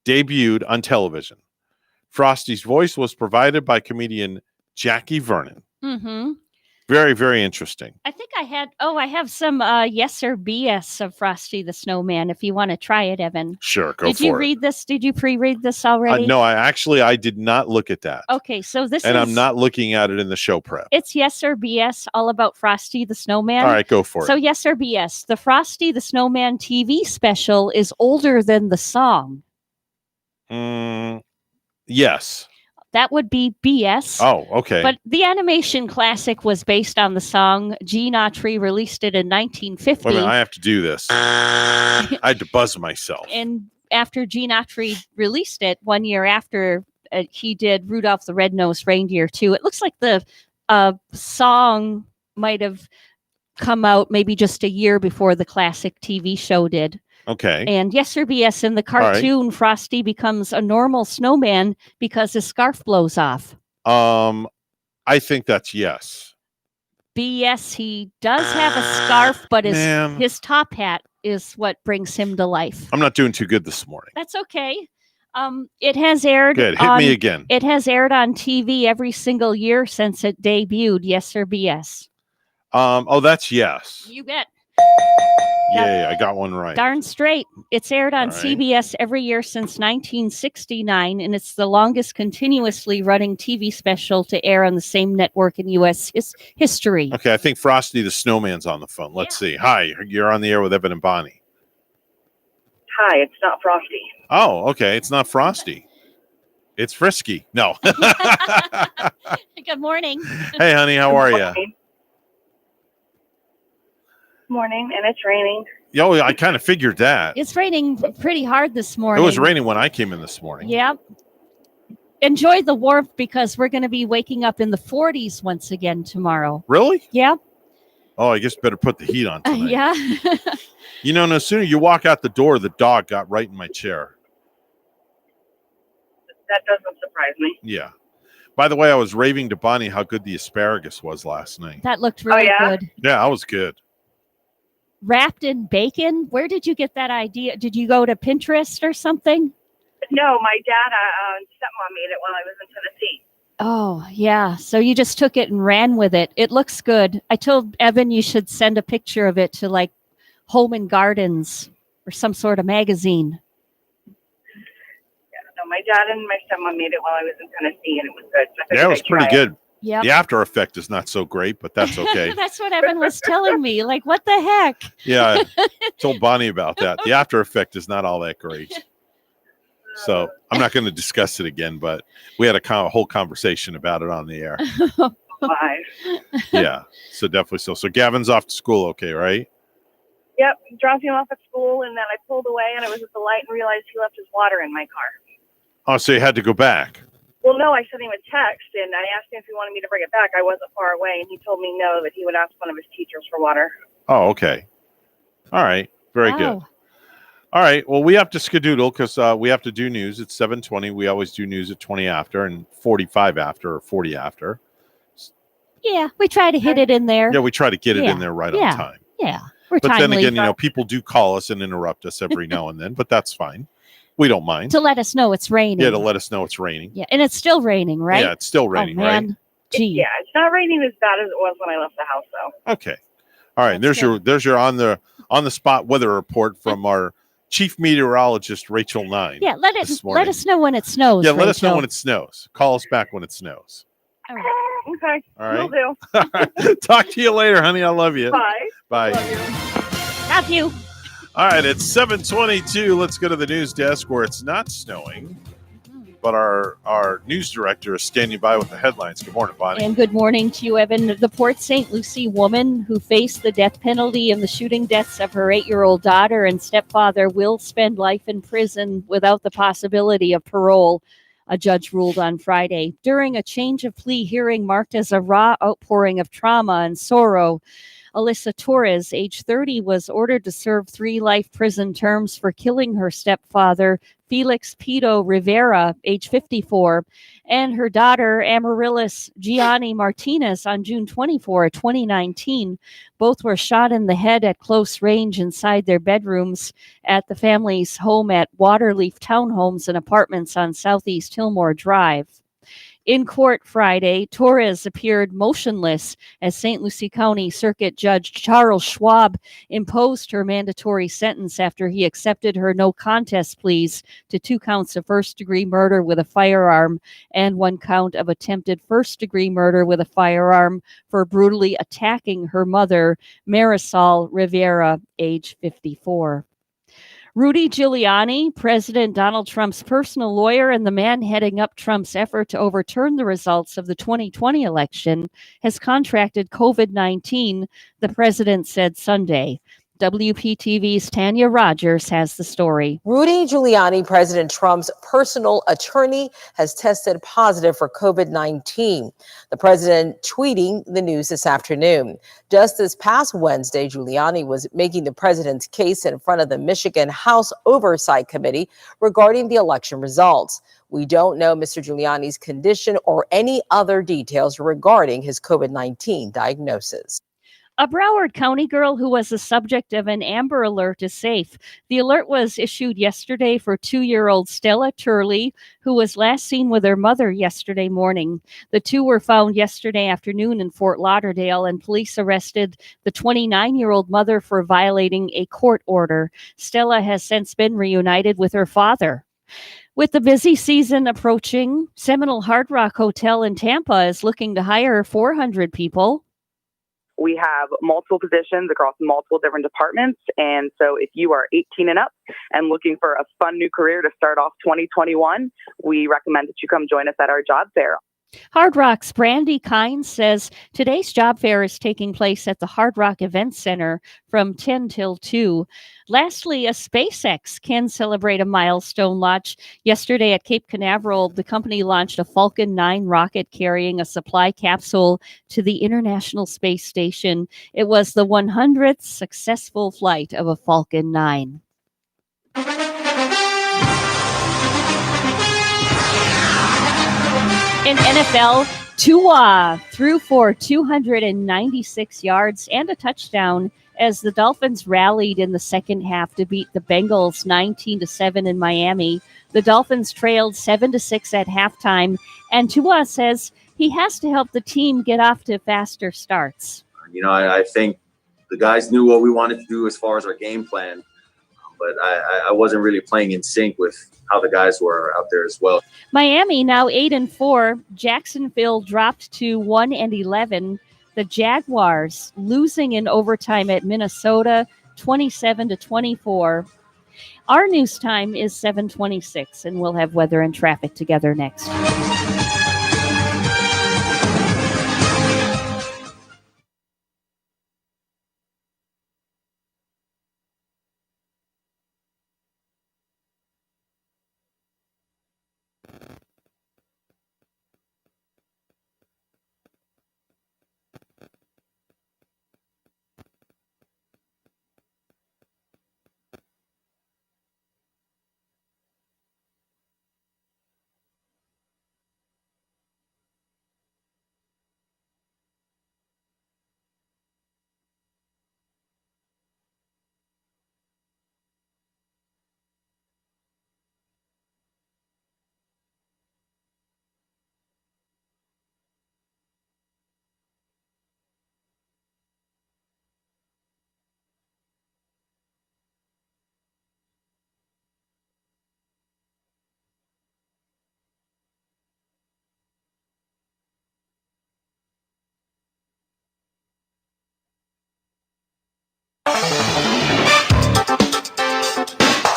Speaker 2: debuted on television. Frosty's voice was provided by comedian Jackie Vernon.
Speaker 6: Mm-hmm.
Speaker 2: Very, very interesting.
Speaker 6: I think I have some Yes or BS of Frosty the Snowman if you want to try it, Evan.
Speaker 2: Sure, go
Speaker 6: Did
Speaker 2: for
Speaker 6: you
Speaker 2: it.
Speaker 6: read this? Did you pre-read this already?
Speaker 2: No, I did not look at that.
Speaker 6: Okay, so this
Speaker 2: And
Speaker 6: is...
Speaker 2: I'm not looking at it in the show prep.
Speaker 6: It's Yes or BS, all about Frosty the Snowman.
Speaker 2: All right, go for it.
Speaker 6: So Yes or BS, the Frosty the Snowman TV special is older than the song.
Speaker 2: Yes.
Speaker 6: That would be BS.
Speaker 2: Oh, okay.
Speaker 6: But the animation classic was based on the song. Gene Autry released it in 1950.
Speaker 2: Wait a minute, I have to do this. I had to buzz myself.
Speaker 6: And after Gene Autry released it, 1 year after, he did Rudolph the Red-Nosed Reindeer too. It looks like the song might have come out maybe just a year before the classic TV show did.
Speaker 2: Okay.
Speaker 6: And Yes or BS, in the cartoon, Frosty becomes a normal snowman because his scarf blows off.
Speaker 2: I think that's yes.
Speaker 6: BS, he does have a scarf, but
Speaker 2: man.
Speaker 6: his top hat is what brings him to life.
Speaker 2: I'm not doing too good this morning.
Speaker 6: That's okay. It has aired.
Speaker 2: Good. Hit me again.
Speaker 6: It has aired on TV every single year since it debuted. Yes or BS.
Speaker 2: That's yes.
Speaker 6: You bet.
Speaker 2: Yay, I got one right.
Speaker 6: Darn straight. It's aired on
Speaker 2: All right.
Speaker 6: CBS every year since 1969, and it's the longest continuously running TV special to air on the same network in U.S. history.
Speaker 2: Okay, I think Frosty the Snowman's on the phone. Let's see. Hi, you're on the air with Evan and Bonnie.
Speaker 11: Hi, it's not Frosty.
Speaker 2: Oh, okay. It's not Frosty. It's Frisky. No.
Speaker 6: Good morning.
Speaker 2: Hey, honey, how are you?
Speaker 11: Morning, and it's raining.
Speaker 2: Yo, I kind of figured that.
Speaker 6: It's raining pretty hard this
Speaker 2: It
Speaker 6: morning.
Speaker 2: was raining when I came in this morning.
Speaker 6: Yep. Enjoy the warmth because we're going to be waking up in the 40s once again tomorrow.
Speaker 2: Really?
Speaker 6: Yep.
Speaker 2: Oh, I guess better put the heat on tonight.
Speaker 6: Yeah.
Speaker 2: No sooner you walk out the door, the dog got right in my chair.
Speaker 11: That doesn't surprise me.
Speaker 2: Yeah. By the way, I was raving to Bonnie how good the asparagus was last night.
Speaker 6: That looked really good.
Speaker 2: Yeah, that was good.
Speaker 6: Wrapped in bacon? Where did you get that idea? Did you go to Pinterest or something?
Speaker 11: No, my dad, stepmom made it while I was in Tennessee.
Speaker 6: Oh, yeah. So you just took it and ran with it. It looks good. I told Evan you should send a picture of it to like Home and Gardens or some sort of magazine.
Speaker 11: Yeah, no, my dad and my stepmom made it while I was in Tennessee, and it was good. So I
Speaker 2: Yeah, it was
Speaker 11: figured I'd
Speaker 2: pretty
Speaker 11: try
Speaker 2: good.
Speaker 6: Yep.
Speaker 2: The after effect is not so great, but that's okay.
Speaker 6: That's what Evan was telling me. Like, what the heck?
Speaker 2: Yeah, I told Bonnie about that. The after effect is not all that great. So I'm not going to discuss it again, but we had a whole conversation about it on the air.
Speaker 3: Bye.
Speaker 2: Yeah, so definitely so. So Gavin's off to school, okay, right?
Speaker 3: Yep, dropped him off at school, and then I pulled away, and I was at the light and realized he left his water in my car.
Speaker 2: Oh, so you had to go back.
Speaker 3: Well, no, I sent him a text, and I asked him if he wanted me to bring it back. I wasn't far away, and he told me no, that he would ask one of his teachers for water.
Speaker 2: Oh, okay. All right, very good.
Speaker 6: Wow.
Speaker 2: All right, well, we have to skedoodle because we have to do news at 7:20. We always do news at 20 after and 45 after or 40 after.
Speaker 6: Yeah, we try to hit it in there.
Speaker 2: Yeah, we try to get it in there right on time.
Speaker 6: Yeah, we're
Speaker 2: But then
Speaker 6: timely.
Speaker 2: again, people do call us and interrupt us every now and then, but that's fine. We don't mind.
Speaker 6: To let us know it's raining.
Speaker 2: Yeah, to let us know it's raining.
Speaker 6: Yeah, and it's still raining, right?
Speaker 2: Yeah, it's still raining,
Speaker 6: oh, man.
Speaker 2: right?
Speaker 6: Gee.
Speaker 3: Yeah, it's not raining as bad as it was when I left the house, though.
Speaker 2: Okay. All right. There's your on the spot weather report from our chief meteorologist Rachel Nine.
Speaker 6: Yeah, let
Speaker 2: this morning.
Speaker 6: us know when it snows.
Speaker 2: Yeah, let us know
Speaker 6: Rachel.
Speaker 2: when it snows. Call us back when it snows.
Speaker 6: All right.
Speaker 3: Okay.
Speaker 2: All right.
Speaker 3: Will do.
Speaker 2: All right. Talk to you later, honey. I love you.
Speaker 3: Bye.
Speaker 2: Bye.
Speaker 6: Love you.
Speaker 2: All right, it's 7:22. Let's go to the news desk where it's not snowing, but our news director is standing by with the headlines. Good morning, Bonnie.
Speaker 6: And good morning to you, Evan. The Port St. Lucie woman who faced the death penalty in the shooting deaths of her 8-year-old daughter and stepfather will spend life in prison without the possibility of parole, a judge ruled on Friday. During a change of plea hearing marked as a raw outpouring of trauma and sorrow, Alyssa Torres, age 30, was ordered to serve 3 life prison terms for killing her stepfather, Felix Pito Rivera, age 54, and her daughter, Amaryllis Gianni Martinez, on June 24, 2019. Both were shot in the head at close range inside their bedrooms at the family's home at Waterleaf Townhomes and Apartments on Southeast Hillmore Drive. In court Friday, Torres appeared motionless as St. Lucie County Circuit Judge Charles Schwab imposed her mandatory sentence after he accepted her no contest pleas to 2 counts of first-degree murder with a firearm and 1 count of attempted first-degree murder with a firearm for brutally attacking her mother, Marisol Rivera, age 54. Rudy Giuliani, President Donald Trump's personal lawyer and the man heading up Trump's effort to overturn the results of the 2020 election, has contracted COVID-19, the president said Sunday. WPTV's Tanya Rogers has the story.
Speaker 4: Rudy Giuliani, President Trump's personal attorney, has tested positive for COVID-19. The president tweeting the news this afternoon. Just this past Wednesday, Giuliani was making the president's case in front of the Michigan House Oversight Committee regarding the election results. We don't know Mr. Giuliani's condition or any other details regarding his COVID-19 diagnosis.
Speaker 6: A Broward County girl who was the subject of an Amber Alert is safe. The alert was issued yesterday for 2-year-old Stella Turley, who was last seen with her mother yesterday morning. The 2 were found yesterday afternoon in Fort Lauderdale, and police arrested the 29-year-old mother for violating a court order. Stella has since been reunited with her father. With the busy season approaching, Seminole Hard Rock Hotel in Tampa is looking to hire 400 people.
Speaker 11: We have multiple positions across multiple different departments. And so if you are 18 and up and looking for a fun new career to start off 2021, we recommend that you come join us at our job fair.
Speaker 6: Hard Rock's Brandy Kynes says today's job fair is taking place at the Hard Rock Event Center from 10 till 2. Lastly, a SpaceX can celebrate a milestone launch. Yesterday at Cape Canaveral, the company launched a Falcon 9 rocket carrying a supply capsule to the International Space Station. It was the 100th successful flight of a Falcon 9. In NFL, Tua threw for 296 yards and a touchdown as the Dolphins rallied in the second half to beat the Bengals 19-7 in Miami. The Dolphins trailed 7-6 at halftime, and Tua says he has to help the team get off to faster starts.
Speaker 7: I think the guys knew what we wanted to do as far as our game plan. but I wasn't really playing in sync with how the guys were out there as well.
Speaker 6: Miami now 8-4. Jacksonville dropped to 1-11. The Jaguars losing in overtime at Minnesota, 27-24. Our news time is 7:26, and we'll have weather and traffic together next.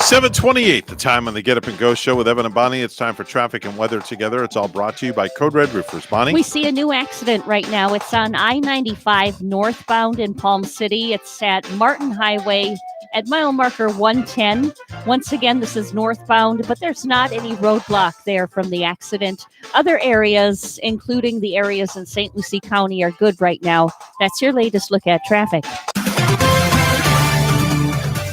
Speaker 2: $7:28, the time on the Get Up and Go show with Evan and Bonnie. It's time for traffic and weather together. It's all brought to you by Code Red Roofers. Bonnie?
Speaker 6: We see a new accident right now. It's on I-95 northbound in Palm City. It's at Martin Highway at mile marker 110. Once again, this is northbound, but there's not any roadblock there from the accident. Other areas, including the areas in St. Lucie County, are good right now. That's your latest look at traffic.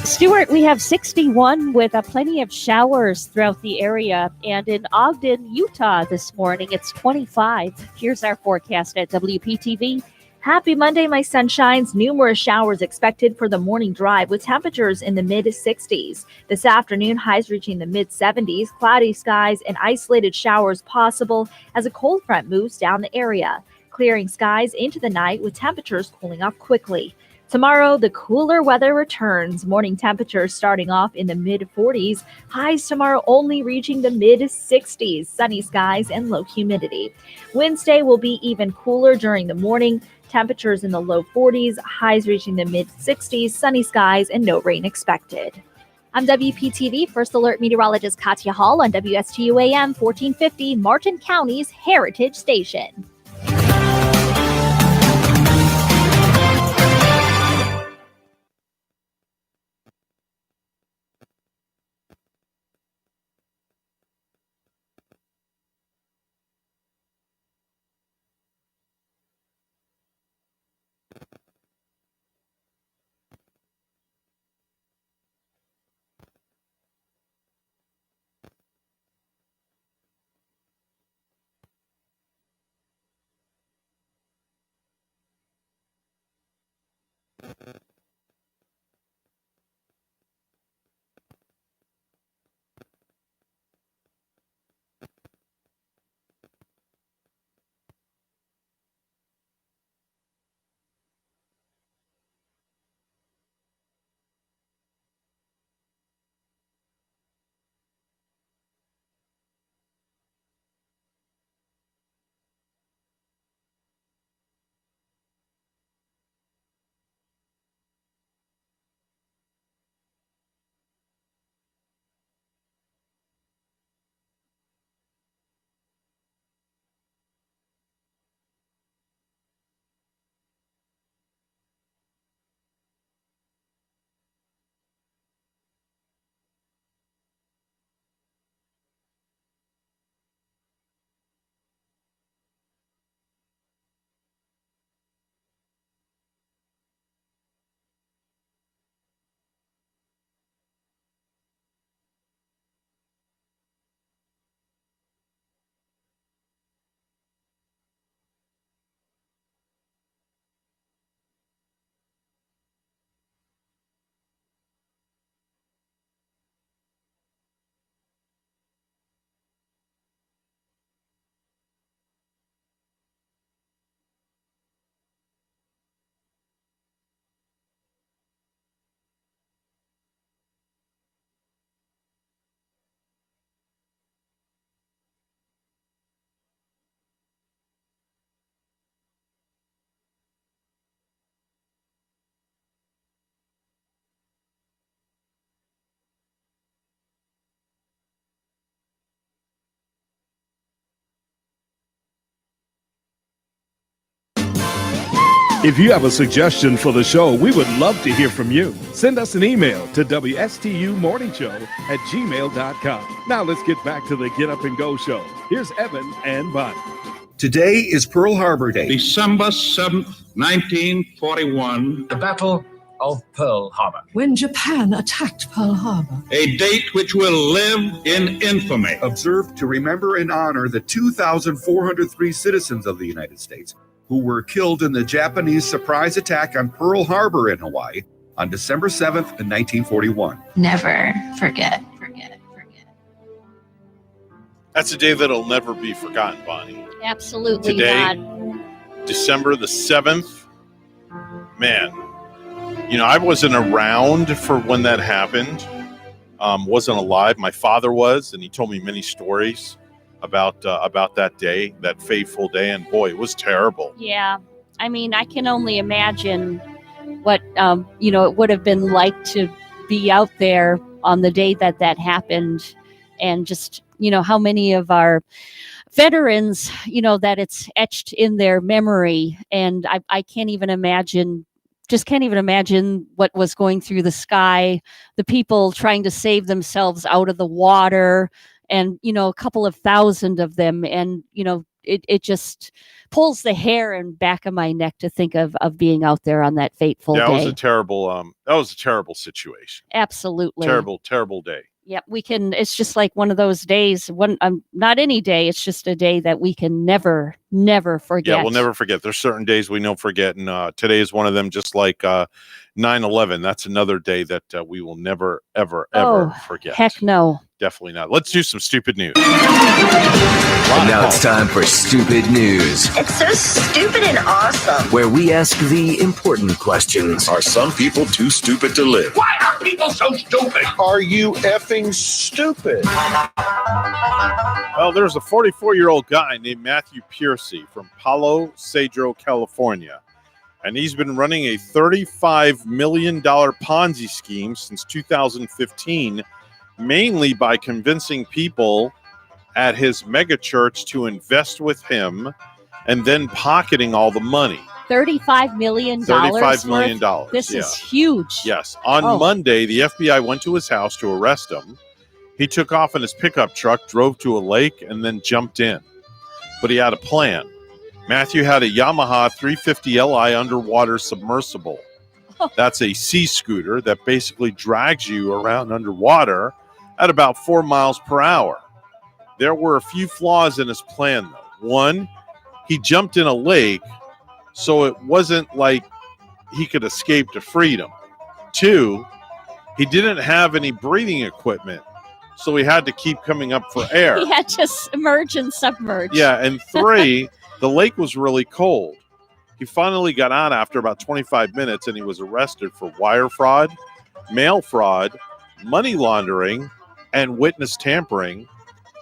Speaker 6: Stuart, we have 61 with plenty of showers throughout the area. And in Ogden, Utah this morning, it's 25. Here's our forecast at WPTV.
Speaker 12: Happy Monday, my sunshines. Numerous showers expected for the morning drive with temperatures in the mid-60s. This afternoon, highs reaching the mid-70s, cloudy skies and isolated showers possible as a cold front moves down the area, clearing skies into the night with temperatures cooling off quickly. Tomorrow, the cooler weather returns. Morning temperatures starting off in the mid-40s. Highs tomorrow only reaching the mid-60s. Sunny skies and low humidity. Wednesday will be even cooler during the morning. Temperatures in the low 40s. Highs reaching the mid-60s. Sunny skies and no rain expected.
Speaker 8: I'm WPTV First Alert Meteorologist Katya Hall on WSTU AM 1450, Martin County's Heritage Station.
Speaker 15: If you have a suggestion for the show, we would love to hear from you. Send us an email to WSTUmorningshow@gmail.com. Now let's get back to the Get Up and Go show. Here's Evan and Bonnie.
Speaker 13: Today is Pearl Harbor Day.
Speaker 14: December 7th, 1941.
Speaker 13: The Battle of Pearl Harbor.
Speaker 16: When Japan attacked Pearl Harbor.
Speaker 14: A date which will live in infamy.
Speaker 13: Observed to remember and honor the 2,403 citizens of the United States who were killed in the Japanese surprise attack on Pearl Harbor in Hawaii on December 7th, 1941.
Speaker 16: Never forget.
Speaker 2: That's a day that'll never be forgotten, Bonnie.
Speaker 6: Absolutely
Speaker 2: Today,
Speaker 6: not.
Speaker 2: December the 7th. Man, you know, I wasn't around for when that happened. Wasn't alive. My father was, and he told me many stories about that day, that fateful day. And boy, it was terrible.
Speaker 6: Yeah. I mean, I can only imagine what, it would have been like to be out there on the day that happened, and just, how many of our veterans, that it's etched in their memory. And I can't even imagine what was going through the sky, the people trying to save themselves out of the water, and, a couple of thousand of them. And, it just pulls the hair in back of my neck to think of being out there on that fateful day.
Speaker 2: That was a terrible situation.
Speaker 6: Absolutely.
Speaker 2: Terrible day.
Speaker 6: Yep, it's just like one of those days, not any day, it's just a day that we can never forget.
Speaker 2: Yeah, we'll never forget. There's certain days we don't forget, and today is one of them, just like 9/11. That's another day that we will never, ever forget.
Speaker 6: Heck no.
Speaker 2: Definitely not. Let's do some stupid news.
Speaker 24: And now it's time for Stupid News,
Speaker 25: It's so stupid and awesome.
Speaker 24: where we ask the important questions.
Speaker 26: Are some people too stupid to live? Why are people so stupid?
Speaker 27: Are you effing stupid?
Speaker 2: Well, there's a 44-year-old guy named Matthew Piercy from Palo Cedro, California. And he's been running a $35 million Ponzi scheme since 2015, mainly by convincing people at his mega church to invest with him and then pocketing all the money.
Speaker 6: $35 million.
Speaker 2: $35 million.
Speaker 6: This is huge.
Speaker 2: Yes. On Monday, the FBI went to his house to arrest him. He took off in his pickup truck, drove to a lake, and then jumped in. But he had a plan. Matthew had a Yamaha 350 Li underwater submersible. That's a sea scooter that basically drags you around underwater at about 4 miles per hour. There were a few flaws in his plan, though. One, he jumped in a lake, so it wasn't like he could escape to freedom. Two, he didn't have any breathing equipment, so he had to keep coming up for air.
Speaker 6: He had to emerge and submerge.
Speaker 2: Yeah, and three, the lake was really cold. He finally got out after about 25 minutes, and he was arrested for wire fraud, mail fraud, money laundering, and witness tampering.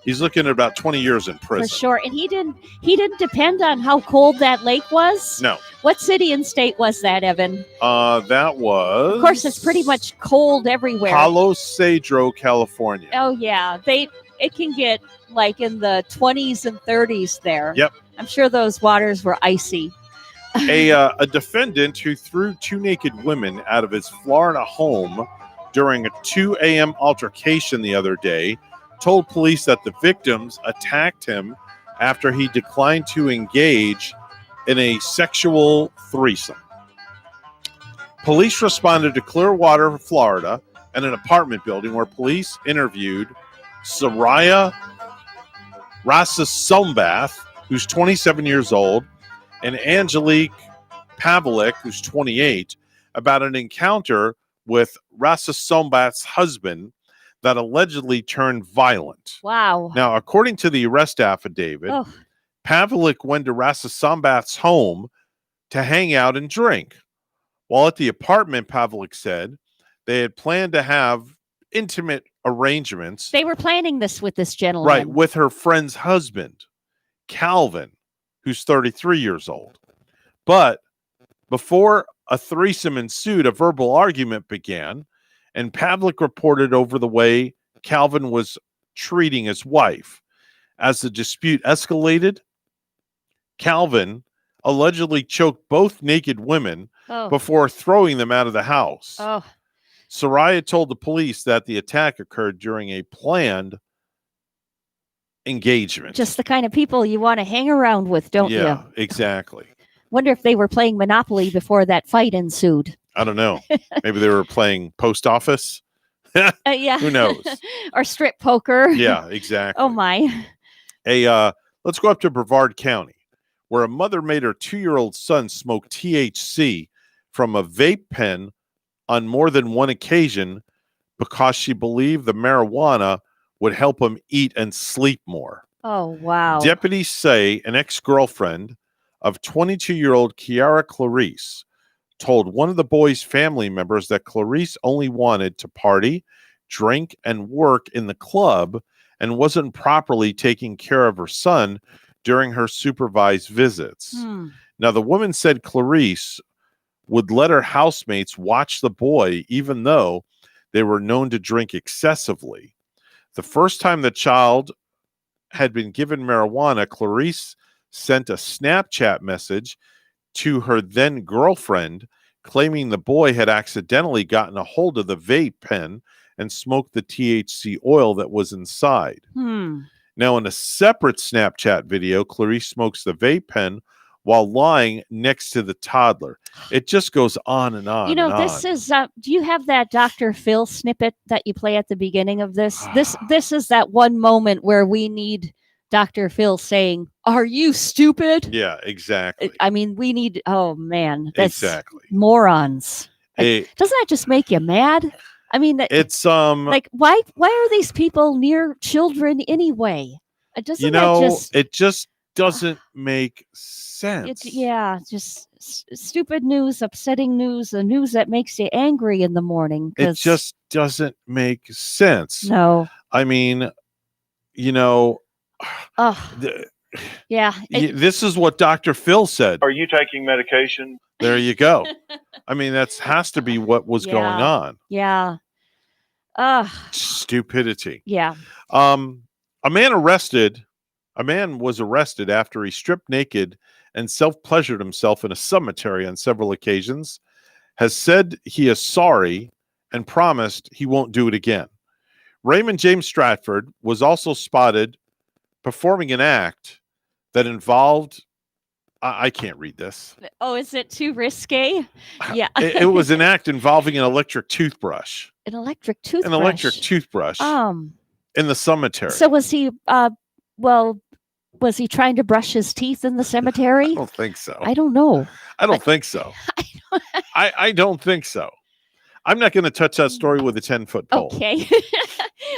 Speaker 2: He's looking at about 20 years in prison.
Speaker 6: For sure. And he didn't depend on how cold that lake was.
Speaker 2: No.
Speaker 6: What city and state was that, Evan?
Speaker 2: That was...
Speaker 6: Of course, it's pretty much cold everywhere.
Speaker 2: Palo Cedro, California.
Speaker 6: Oh, yeah. It can get like in the 20s and 30s there.
Speaker 2: Yep.
Speaker 6: I'm sure those waters were icy.
Speaker 2: A defendant who threw two naked women out of his Florida home during a 2 a.m. altercation the other day told police that the victims attacked him after he declined to engage in a sexual threesome. Police responded to Clearwater, Florida, and an apartment building where police interviewed Soraya Rasasombath, who's 27 years old, and Angelique Pavlik, who's 28, about an encounter with Rasasombath's husband that allegedly turned violent.
Speaker 6: Wow.
Speaker 2: Now, according to the arrest affidavit, Pavlik went to Rasasombath's home to hang out and drink. While at the apartment, Pavlik said they had planned to have intimate arrangements.
Speaker 6: They were planning this with this gentleman.
Speaker 2: Right, with her friend's husband, Calvin, who's 33 years old. But before a threesome ensued, a verbal argument began, and Pavlik reported over the way Calvin was treating his wife. As the dispute escalated, Calvin allegedly choked both naked women before throwing them out of the house.
Speaker 6: Oh.
Speaker 2: Soraya told the police that the attack occurred during a planned engagement.
Speaker 6: Just the kind of people you want to hang around with, don't you?
Speaker 2: Yeah, exactly.
Speaker 6: Wonder if they were playing Monopoly before that fight ensued.
Speaker 2: I don't know. Maybe they were playing post office.
Speaker 6: Yeah.
Speaker 2: Who knows?
Speaker 6: Or strip poker.
Speaker 2: Yeah, exactly.
Speaker 6: Oh, my.
Speaker 2: Let's go up to Brevard County, where a mother made her 2-year-old son smoke THC from a vape pen on more than one occasion because she believed the marijuana would help him eat and sleep more.
Speaker 6: Oh, wow.
Speaker 2: Deputies say an ex-girlfriend of 22-year-old Kiara Clarice told one of the boy's family members that Clarice only wanted to party, drink, and work in the club and wasn't properly taking care of her son during her supervised visits. Now, the woman said Clarice would let her housemates watch the boy even though they were known to drink excessively. The first time the child had been given marijuana, Clarice sent a Snapchat message to her then girlfriend claiming the boy had accidentally gotten a hold of the vape pen and smoked the THC oil that was inside. Now, in a separate Snapchat video, Clarice smokes the vape pen while lying next to the toddler. It just goes on and on.
Speaker 6: You know,
Speaker 2: and
Speaker 6: this
Speaker 2: on.
Speaker 6: is, do you have that Dr. Phil snippet that you play at the beginning of this? This is that one moment where we need Dr. Phil saying, "Are you stupid?"
Speaker 2: Yeah, exactly.
Speaker 6: I mean, we need, oh man, that's
Speaker 2: Exactly.
Speaker 6: morons.
Speaker 2: Doesn't
Speaker 6: that just make you mad? I mean,
Speaker 2: it's
Speaker 6: like why are these people near children anyway? Doesn't that just
Speaker 2: it just doesn't make sense.
Speaker 6: just stupid news, upsetting news, the news that makes you angry in the morning.
Speaker 2: It just doesn't make sense.
Speaker 6: No.
Speaker 2: I mean, this is what Dr. Phil said.
Speaker 27: Are you taking medication?
Speaker 2: There you go. I mean, that has to be what was going on.
Speaker 6: Yeah.
Speaker 2: Stupidity.
Speaker 6: Yeah.
Speaker 2: A man was arrested after he stripped naked and self-pleasured himself in a cemetery on several occasions, has said he is sorry and promised he won't do it again. Raymond James Stratford was also spotted performing an act that involved, I can't read this.
Speaker 6: Oh, is it too risque? Yeah.
Speaker 2: It was an act involving an electric toothbrush.
Speaker 6: An electric toothbrush.
Speaker 2: An electric toothbrush. In the cemetery.
Speaker 6: So was he was he trying to brush his teeth in the cemetery?
Speaker 2: I don't think so.
Speaker 6: I don't know.
Speaker 2: I don't think so. I don't think so. I'm not going to touch that story with a 10-foot pole.
Speaker 6: Okay.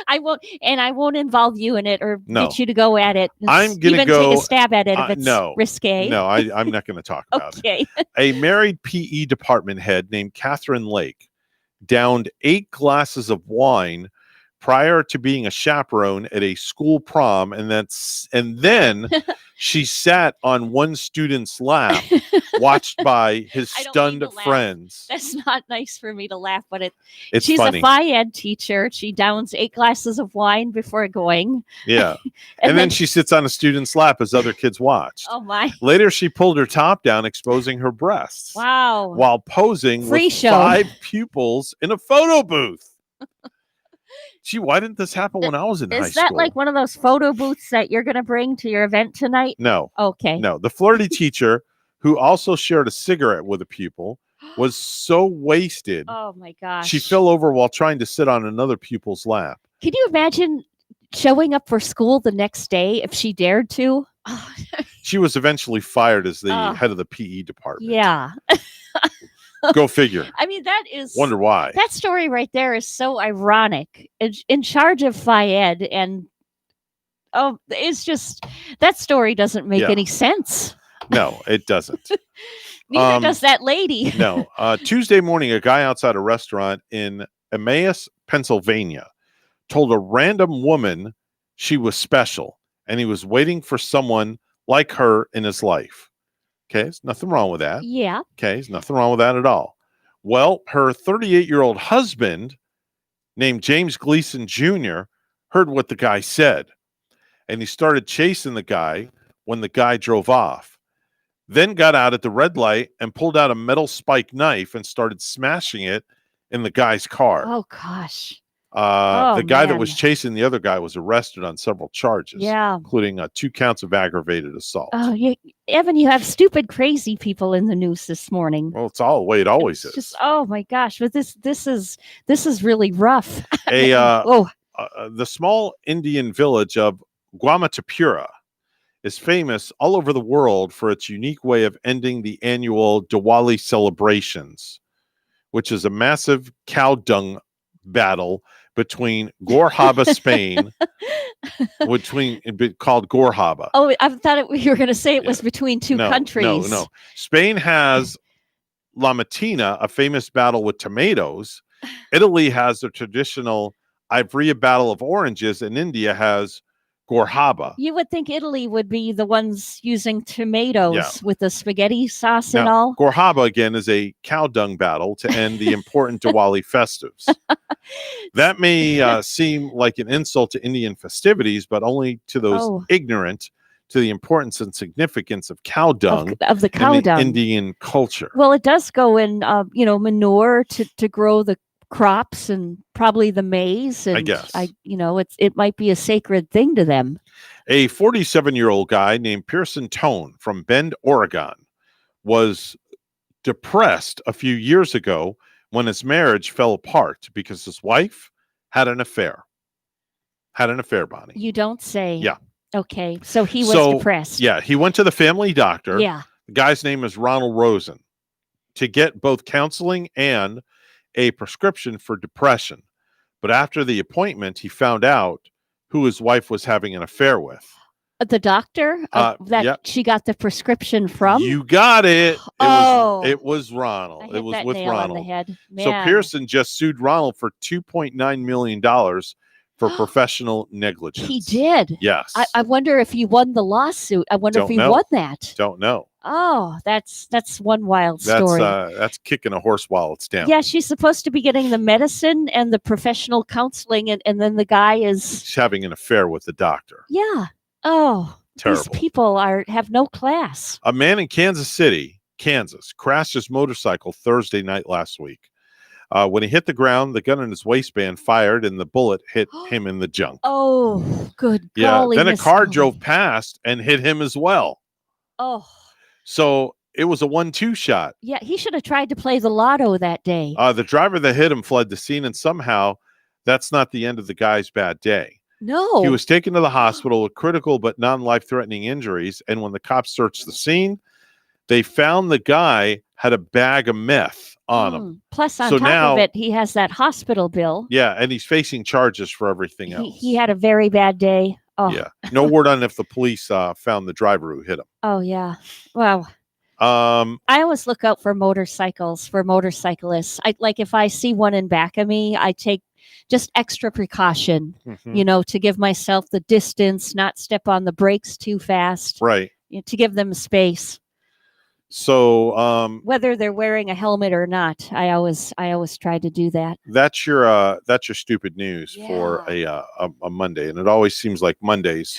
Speaker 6: I won't involve you in it or
Speaker 2: No.
Speaker 6: get you to go at it.
Speaker 2: I'm going to
Speaker 6: even
Speaker 2: go
Speaker 6: take a stab at it if it's
Speaker 2: no,
Speaker 6: risque.
Speaker 2: No, I'm not going to talk about
Speaker 6: Okay.
Speaker 2: it. A married PE department head named Catherine Lake downed 8 glasses of wine prior to being a chaperone at a school prom, and then she sat on one student's lap, watched by his stunned friends.
Speaker 6: That's not nice for me to laugh, but
Speaker 2: It's
Speaker 6: she's
Speaker 2: funny.
Speaker 6: a Phi Ed teacher. She downs 8 glasses of wine before going.
Speaker 2: Yeah.
Speaker 6: And
Speaker 2: and then
Speaker 6: then-
Speaker 2: she sits on a student's lap as other kids watched.
Speaker 6: Oh my!
Speaker 2: Later, she pulled her top down, exposing her breasts
Speaker 6: Wow!
Speaker 2: while posing
Speaker 6: Free
Speaker 2: with
Speaker 6: show.
Speaker 2: 5 pupils in a photo booth. Gee, why didn't this happen when I was in high
Speaker 6: Is that
Speaker 2: school?
Speaker 6: like one of those photo booths that you're going to bring to your event tonight?
Speaker 2: No.
Speaker 6: Okay.
Speaker 2: No. The flirty teacher, who also shared a cigarette with a pupil, was so wasted
Speaker 6: Oh my gosh!
Speaker 2: she fell over while trying to sit on another pupil's lap.
Speaker 6: Can you imagine showing up for school the next day if she dared to?
Speaker 2: She was eventually fired as the
Speaker 6: Oh.
Speaker 2: head of the PE department.
Speaker 6: Yeah.
Speaker 2: Go figure.
Speaker 6: I mean, that is.
Speaker 2: Wonder why.
Speaker 6: That story right there is so ironic. In charge of Phi Ed, and it's just that story doesn't make
Speaker 2: Yeah.
Speaker 6: any sense.
Speaker 2: No, it doesn't.
Speaker 6: Neither does that lady.
Speaker 2: No. Tuesday morning, a guy outside a restaurant in Emmaus, Pennsylvania, told a random woman she was special and he was waiting for someone like her in his life. Okay, there's nothing wrong with that.
Speaker 6: Yeah.
Speaker 2: Okay, there's nothing wrong with that at all. Well, her 38-year-old husband, named James Gleason Jr., heard what the guy said, and he started chasing the guy when the guy drove off. then got out at the red light and pulled out a metal spike knife and started smashing it in the guy's car.
Speaker 6: Oh, gosh.
Speaker 2: The guy that
Speaker 6: man.
Speaker 2: was chasing the other guy was arrested on several charges,
Speaker 6: Yeah.
Speaker 2: including 2 counts of aggravated assault.
Speaker 6: Oh, Evan, you have stupid, crazy people in the news this morning.
Speaker 2: Well, it's all the way it always is.
Speaker 6: Just, oh my gosh, but this is really rough.
Speaker 2: The small Indian village of Guamatapura is famous all over the world for its unique way of ending the annual Diwali celebrations, which is a massive cow dung battle between Gorhaba, Spain, called Gorhaba.
Speaker 6: Oh, I thought you were going to say it was between two countries.
Speaker 2: No. Spain has La Matina, a famous battle with tomatoes. Italy has the traditional Ivrea battle of oranges, and India has Gorhaba.
Speaker 6: You would think Italy would be the ones using tomatoes with the spaghetti sauce and
Speaker 2: Now,
Speaker 6: all.
Speaker 2: Gorhaba, again, is a cow dung battle to end the important Diwali festives. That may seem like an insult to Indian festivities, but only to those ignorant to the importance and significance of cow dung
Speaker 6: of the cow
Speaker 2: in the
Speaker 6: dung.
Speaker 2: Indian culture.
Speaker 6: Well, it does go in, manure to grow the crops and probably the maize. And
Speaker 2: I guess.
Speaker 6: It might be a sacred thing to them.
Speaker 2: A 47-year-old guy named Pearson Tone from Bend, Oregon, was depressed a few years ago when his marriage fell apart because his wife had an affair. Bonnie.
Speaker 6: You don't say.
Speaker 2: Yeah.
Speaker 6: Okay. So he was depressed.
Speaker 2: Yeah. He went to the family doctor.
Speaker 6: Yeah.
Speaker 2: The guy's name is Ronald Rosen, to get both counseling and a prescription for depression. But after the appointment, he found out who his wife was having an affair with.
Speaker 6: The doctor she got the prescription from?
Speaker 2: You got it. It was Ronald.
Speaker 6: I hit
Speaker 2: It was
Speaker 6: that
Speaker 2: with
Speaker 6: nail
Speaker 2: Ronald.
Speaker 6: on the head.
Speaker 2: So
Speaker 6: Man.
Speaker 2: Pearson just sued Ronald for $2.9 million for professional negligence.
Speaker 6: He did.
Speaker 2: Yes.
Speaker 6: I wonder if he won the lawsuit. I wonder if he won that.
Speaker 2: Don't know.
Speaker 6: Oh, that's one wild story.
Speaker 2: That's kicking a horse while it's down.
Speaker 6: Yeah, she's supposed to be getting the medicine and the professional counseling, and then the guy is
Speaker 2: She's having an affair with the doctor.
Speaker 6: Yeah. Oh,
Speaker 2: Terrible.
Speaker 6: These people have no class.
Speaker 2: A man in Kansas City, Kansas, crashed his motorcycle Thursday night last week. When he hit the ground, the gun in his waistband fired, and the bullet hit him in the junk.
Speaker 6: Oh, good
Speaker 2: Yeah.
Speaker 6: golly.
Speaker 2: Then a
Speaker 6: Miss
Speaker 2: car
Speaker 6: Golly.
Speaker 2: drove past and hit him as well.
Speaker 6: Oh,
Speaker 2: So it was a 1-2 shot.
Speaker 6: yeah. He should have tried to play the lotto that day.
Speaker 2: The driver that hit him fled the scene, and somehow that's not the end of the guy's bad day.
Speaker 6: No.
Speaker 2: He was taken to the hospital with critical but non-life-threatening injuries, and when the cops searched the scene, they found the guy had a bag of meth on him.
Speaker 6: Plus, on
Speaker 2: So
Speaker 6: top
Speaker 2: now-
Speaker 6: of it, he has that hospital bill.
Speaker 2: Yeah, and he's facing charges for everything else.
Speaker 6: He had a very bad day. Oh,
Speaker 2: Yeah. No word on if the police found the driver who hit him.
Speaker 6: Oh, yeah. Wow.
Speaker 2: I
Speaker 6: I always look out for motorcycles, for motorcyclists. If I see one in back of me, I take just extra precaution,
Speaker 2: Mhm.
Speaker 6: to give myself the distance, not step on the brakes too fast,
Speaker 2: Right.
Speaker 6: to give them space.
Speaker 2: So
Speaker 6: Whether they're wearing a helmet or not, I always try to do that.
Speaker 2: that's your stupid news for a Monday, and it always seems like Mondays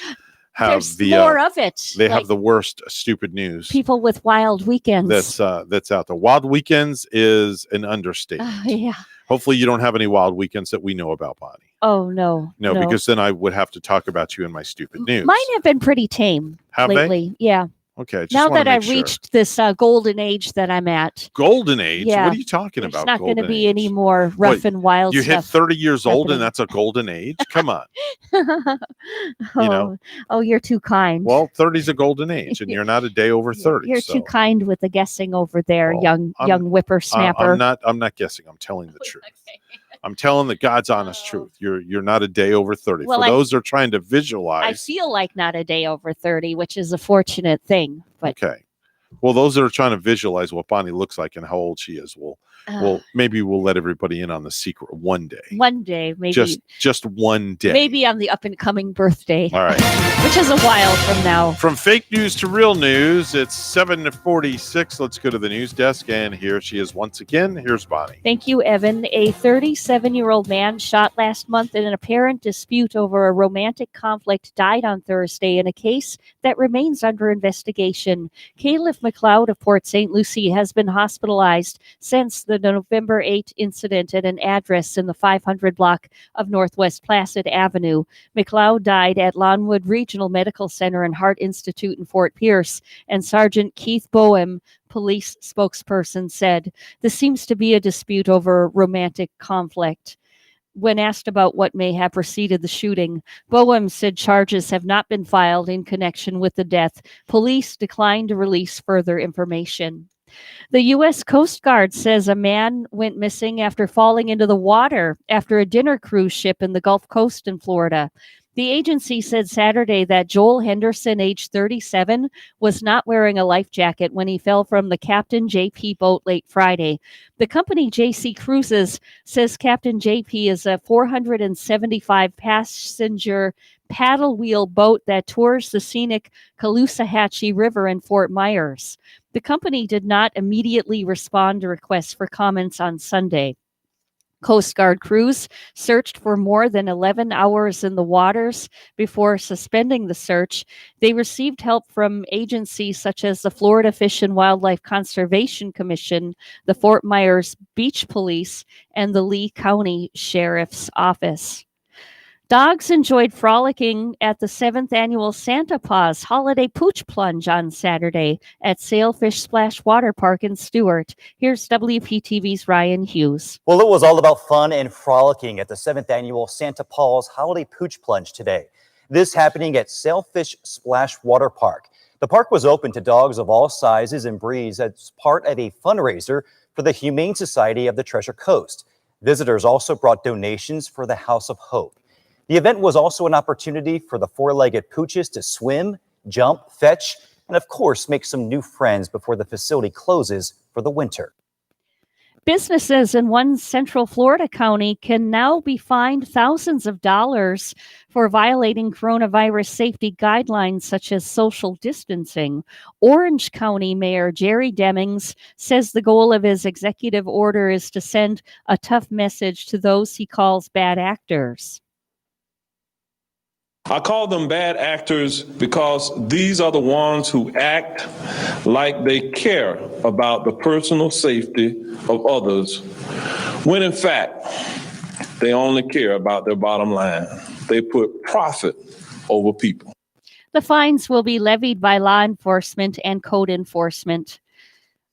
Speaker 2: have
Speaker 6: There's
Speaker 2: the
Speaker 6: more of it.
Speaker 2: They
Speaker 6: Like
Speaker 2: have the worst stupid news
Speaker 6: people with wild weekends.
Speaker 2: that's out there. Wild weekends is an understatement.
Speaker 6: Yeah.
Speaker 2: Hopefully, you don't have any wild weekends that we know about, Bonnie.
Speaker 6: Oh no.
Speaker 2: No, because then I would have to talk about you in my stupid news.
Speaker 6: Mine have been pretty tame
Speaker 2: Have they?
Speaker 6: lately. Yeah.
Speaker 2: Okay. Just
Speaker 6: Now
Speaker 2: wanna
Speaker 6: that I
Speaker 2: make sure.
Speaker 6: reached this golden age that I'm at,
Speaker 2: Golden age.
Speaker 6: Yeah.
Speaker 2: What are you talking
Speaker 6: there's
Speaker 2: about?
Speaker 6: not going to
Speaker 2: golden
Speaker 6: be
Speaker 2: age?
Speaker 6: any more rough
Speaker 2: What,
Speaker 6: and wild
Speaker 2: You hit
Speaker 6: stuff.
Speaker 2: 30 years old, and
Speaker 6: happening.
Speaker 2: that's a golden age. Come on.
Speaker 6: oh,
Speaker 2: know.
Speaker 6: oh, you're too kind.
Speaker 2: Well, 30 is a golden age, and you're not a day over 30.
Speaker 6: You're
Speaker 2: so
Speaker 6: too kind with the guessing over there, young whippersnapper.
Speaker 2: I'm not guessing. I'm telling the truth. I'm telling the God's honest truth. You're not a day over 30.
Speaker 6: Well,
Speaker 2: For
Speaker 6: I-
Speaker 2: those that are trying to
Speaker 6: I
Speaker 2: visualize.
Speaker 6: feel like not a day over 30, which is a fortunate thing. But
Speaker 2: Okay. Well, those that are trying to visualize what Bonnie looks like and how old she is, maybe we'll let everybody in on the secret one day.
Speaker 6: one day, maybe
Speaker 2: Just one day.
Speaker 6: maybe on the up and coming birthday,
Speaker 2: All right.
Speaker 6: which is a while from now.
Speaker 2: From fake news to real news, it's 7:46. Let's go to the news desk, and here she is once again. Here's Bonnie.
Speaker 6: Thank you, Evan. A 37-year-old man shot last month in an apparent dispute over a romantic conflict died on Thursday in a case that remains under investigation. Caleb Joseph McLeod of Port St. Lucie has been hospitalized since the November 8 incident at an address in the 500 block of Northwest Placid Avenue. McLeod died at Lawnwood Regional Medical Center and Heart Institute in Fort Pierce, and Sergeant Keith Boehm, police spokesperson, said, "This seems to be a dispute over romantic conflict." When asked about what may have preceded the shooting, Boehm said charges have not been filed in connection with the death. Police declined to release further information. The U.S. Coast Guard says a man went missing after falling into the water after a dinner cruise ship in the Gulf Coast in Florida. The agency said Saturday that Joel Henderson, age 37, was not wearing a life jacket when he fell from the Captain JP boat late Friday. The company JC Cruises says Captain JP is a 475-passenger paddle wheel boat that tours the scenic Caloosahatchee River in Fort Myers. The company did not immediately respond to requests for comments on Sunday. Coast Guard crews searched for more than 11 hours in the waters before suspending the search. They received help from agencies such as the Florida Fish and Wildlife Conservation Commission, the Fort Myers Beach Police, and the Lee County Sheriff's Office. Dogs enjoyed frolicking at the 7th annual Santa Paws Holiday Pooch Plunge on Saturday at Sailfish Splash Water Park in Stewart. Here's WPTV's Ryan Hughes.
Speaker 9: Well, it was all about fun and frolicking at the 7th annual Santa Paws Holiday Pooch Plunge today. This happening at Sailfish Splash Water Park. The park was open to dogs of all sizes and breeds as part of a fundraiser for the Humane Society of the Treasure Coast. Visitors also brought donations for the House of Hope. The event was also an opportunity for the four-legged pooches to swim, jump, fetch, and of course, make some new friends before the facility closes for the winter.
Speaker 6: Businesses in one Central Florida county can now be fined thousands of dollars for violating coronavirus safety guidelines such as social distancing. Orange County Mayor Jerry Demings says the goal of his executive order is to send a tough message to those he calls bad actors.
Speaker 10: I call them bad actors because these are the ones who act like they care about the personal safety of others, when in fact, they only care about their bottom line. They put profit over people.
Speaker 6: The fines will be levied by law enforcement and code enforcement.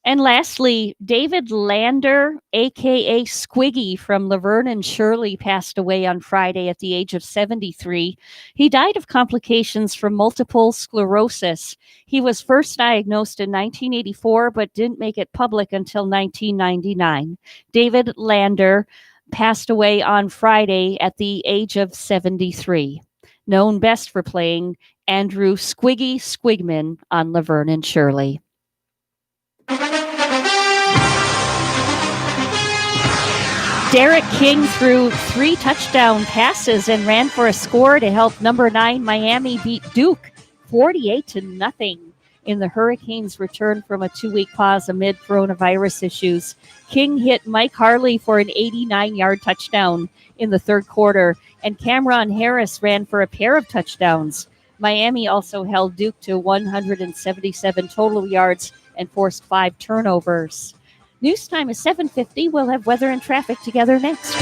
Speaker 6: And lastly, David Lander, a.k.a. Squiggy from Laverne and Shirley, passed away on Friday at the age of 73. He died of complications from multiple sclerosis. He was first diagnosed in 1984, but didn't make it public until 1999. David Lander passed away on Friday at the age of 73. Known best for playing Andrew Squiggy Squigman on Laverne and Shirley. Derek King threw 3 touchdown passes and ran for a score to help number 9 Miami beat Duke 48-0 in the Hurricanes' return from a 2-week pause amid coronavirus issues. King hit Mike Harley for an 89-yard touchdown in the third quarter, and Cameron Harris ran for a pair of touchdowns. Miami also held Duke to 177 total yards and forced 5 turnovers. News time is 7:50. We'll have weather and traffic together next.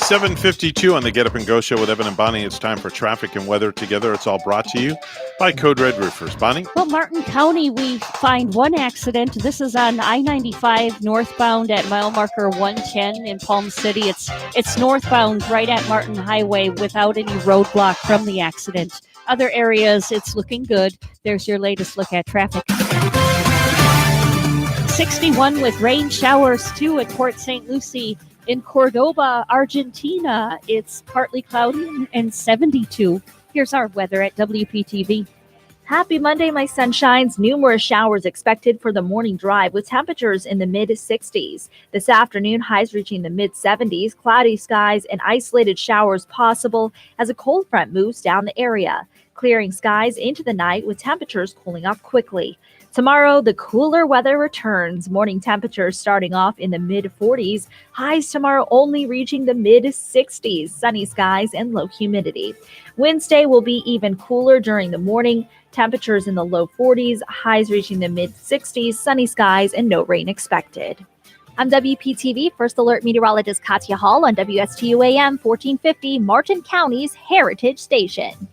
Speaker 2: 7:52 on the Get Up and Go show with Evan and Bonnie. It's time for traffic and weather together. It's all brought to you by Code Red Roofers. Bonnie?
Speaker 6: Well, Martin County, we find one accident. This is on I-95 northbound at mile marker 110 in Palm City. It's northbound right at Martin Highway without any roadblock from the accident. Other areas, it's looking good. There's your latest look at traffic. 61 with rain showers too at Port St. Lucie. In Cordoba, Argentina, it's partly cloudy and 72. Here's our weather at WPTV.
Speaker 12: Happy Monday, my sunshines. Numerous showers expected for the morning drive with temperatures in the mid-60s. This afternoon, highs reaching the mid-70s, cloudy skies and isolated showers possible as a cold front moves down the area, clearing skies into the night with temperatures cooling off quickly. Tomorrow, the cooler weather returns. Morning temperatures starting off in the mid-40s. Highs tomorrow only reaching the mid-60s. Sunny skies and low humidity. Wednesday will be even cooler during the morning. Temperatures in the low 40s. Highs reaching the mid-60s. Sunny skies and no rain expected.
Speaker 8: I'm WPTV First Alert Meteorologist Katya Hall on WSTU AM 1450, Martin County's Heritage Station.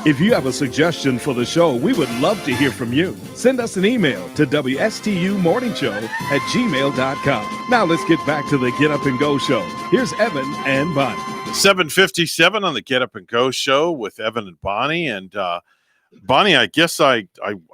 Speaker 15: If you have a suggestion for the show, we would love to hear from you. Send us an email to WSTUmorningshow@gmail.com. Now let's get back to the Get Up and Go show. Here's Evan and Bonnie.
Speaker 2: 7:57 on the Get Up and Go show with Evan and Bonnie. And Bonnie, I guess I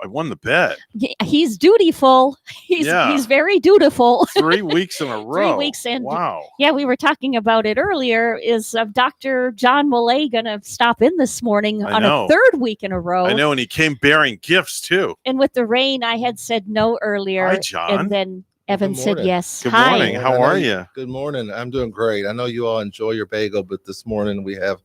Speaker 2: won the bet.
Speaker 6: He's dutiful. He's very dutiful.
Speaker 2: 3 weeks in a row.
Speaker 6: 3 weeks. And
Speaker 2: wow.
Speaker 6: Yeah, we were talking about it earlier. Is Dr. John Millay going to stop in this morning on a third week in a row?
Speaker 2: I know, and he came bearing gifts too.
Speaker 6: And with the rain, I had said no earlier.
Speaker 2: Hi, John.
Speaker 6: And then Evan said yes.
Speaker 2: Good
Speaker 6: Hi.
Speaker 2: morning. How are you?
Speaker 1: Good morning. I'm doing great. I know you all enjoy your bagel, but this morning we have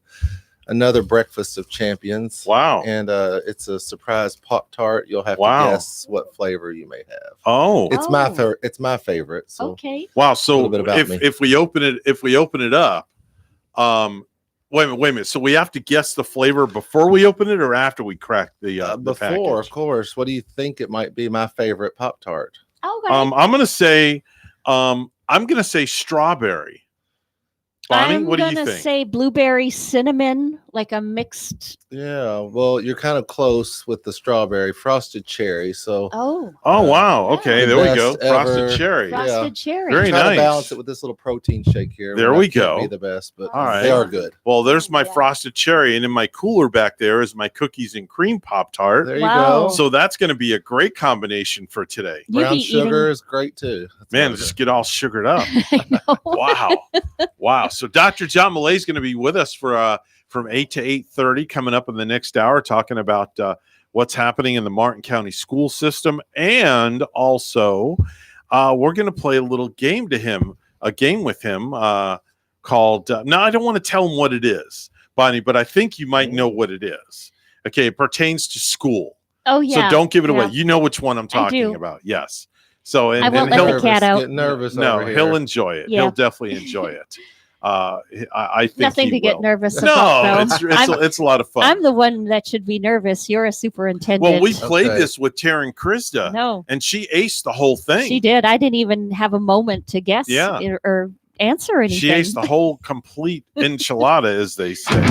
Speaker 1: another breakfast of champions.
Speaker 2: Wow.
Speaker 1: And it's a surprise Pop-Tart. You'll have to guess what flavor you may have.
Speaker 2: Oh.
Speaker 1: It's my favorite. So
Speaker 6: okay.
Speaker 2: Wow. So
Speaker 1: a little bit about me.
Speaker 2: if we open it up, wait a minute. So we have to guess the flavor before we open it or after we crack the
Speaker 1: before,
Speaker 2: package?
Speaker 1: of course. What do you think it might be? My favorite Pop-Tart.
Speaker 6: Okay.
Speaker 2: I'm gonna say strawberry. Bonnie, what do you
Speaker 6: I'm
Speaker 2: think?
Speaker 6: gonna say blueberry cinnamon, like a mixed.
Speaker 1: Yeah, well, you're kind of close with the strawberry frosted cherry. So
Speaker 6: Oh
Speaker 2: wow. Okay, there we go.
Speaker 1: best ever.
Speaker 2: Frosted cherry.
Speaker 6: Frosted cherry.
Speaker 2: Very
Speaker 1: Try
Speaker 2: nice.
Speaker 1: to balance it with this little protein shake here.
Speaker 2: There
Speaker 1: but
Speaker 2: we
Speaker 1: I can't
Speaker 2: go.
Speaker 1: Be the best, but
Speaker 2: All right.
Speaker 1: they are good.
Speaker 2: Well, there's my frosted cherry, and in my cooler back there is my cookies and cream Pop-Tart.
Speaker 1: There you go.
Speaker 2: So that's going to be a great combination for today.
Speaker 1: Brown sugar is great too. That's
Speaker 2: Man,
Speaker 1: really
Speaker 2: just get all sugared up. Wow. So Dr. John Millay is going to be with us for from 8 to 8:30 coming up in the next hour, talking about what's happening in the Martin County school system. And also, we're going to play a little game with him called, now I don't want to tell him what it is, Bonnie, but I think you might know what it is. Okay, it pertains to school.
Speaker 6: Oh, yeah.
Speaker 2: So don't give it away.
Speaker 6: Yeah.
Speaker 2: You know which one I'm talking
Speaker 6: do.
Speaker 2: about. Yes. So
Speaker 6: I won't let the cat out.
Speaker 1: Get nervous.
Speaker 2: No,
Speaker 1: over
Speaker 2: he'll
Speaker 1: here.
Speaker 2: enjoy it.
Speaker 6: Yeah.
Speaker 2: He'll definitely enjoy it. I think
Speaker 6: Nothing
Speaker 2: he
Speaker 6: to get
Speaker 2: will.
Speaker 6: nervous
Speaker 2: No,
Speaker 6: about. though.
Speaker 2: it's a lot of fun.
Speaker 6: I'm the one that should be nervous. You're a superintendent.
Speaker 2: Well, we played this with Taryn Krista.
Speaker 6: No.
Speaker 2: And she aced the whole thing.
Speaker 6: She did. I didn't even have a moment to guess
Speaker 2: Yeah.
Speaker 6: or answer anything.
Speaker 2: She aced the whole complete enchilada, as they say.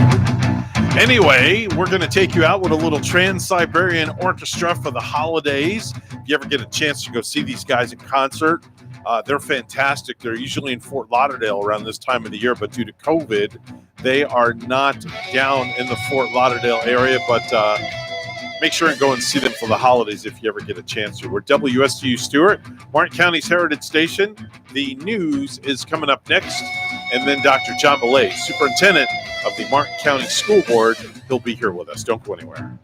Speaker 2: Anyway, we're going to take you out with a little Trans-Siberian Orchestra for the holidays. If you ever get a chance to go see these guys in concert, they're fantastic. They're usually in Fort Lauderdale around this time of the year, but due to COVID, they are not down in the Fort Lauderdale area. But make sure and go and see them for the holidays if you ever get a chance to. We're WSTU Stewart, Martin County's Heritage Station. The news is coming up next. And then Dr. John Millay, Superintendent of the Martin County School Board, he'll be here with us. Don't go anywhere.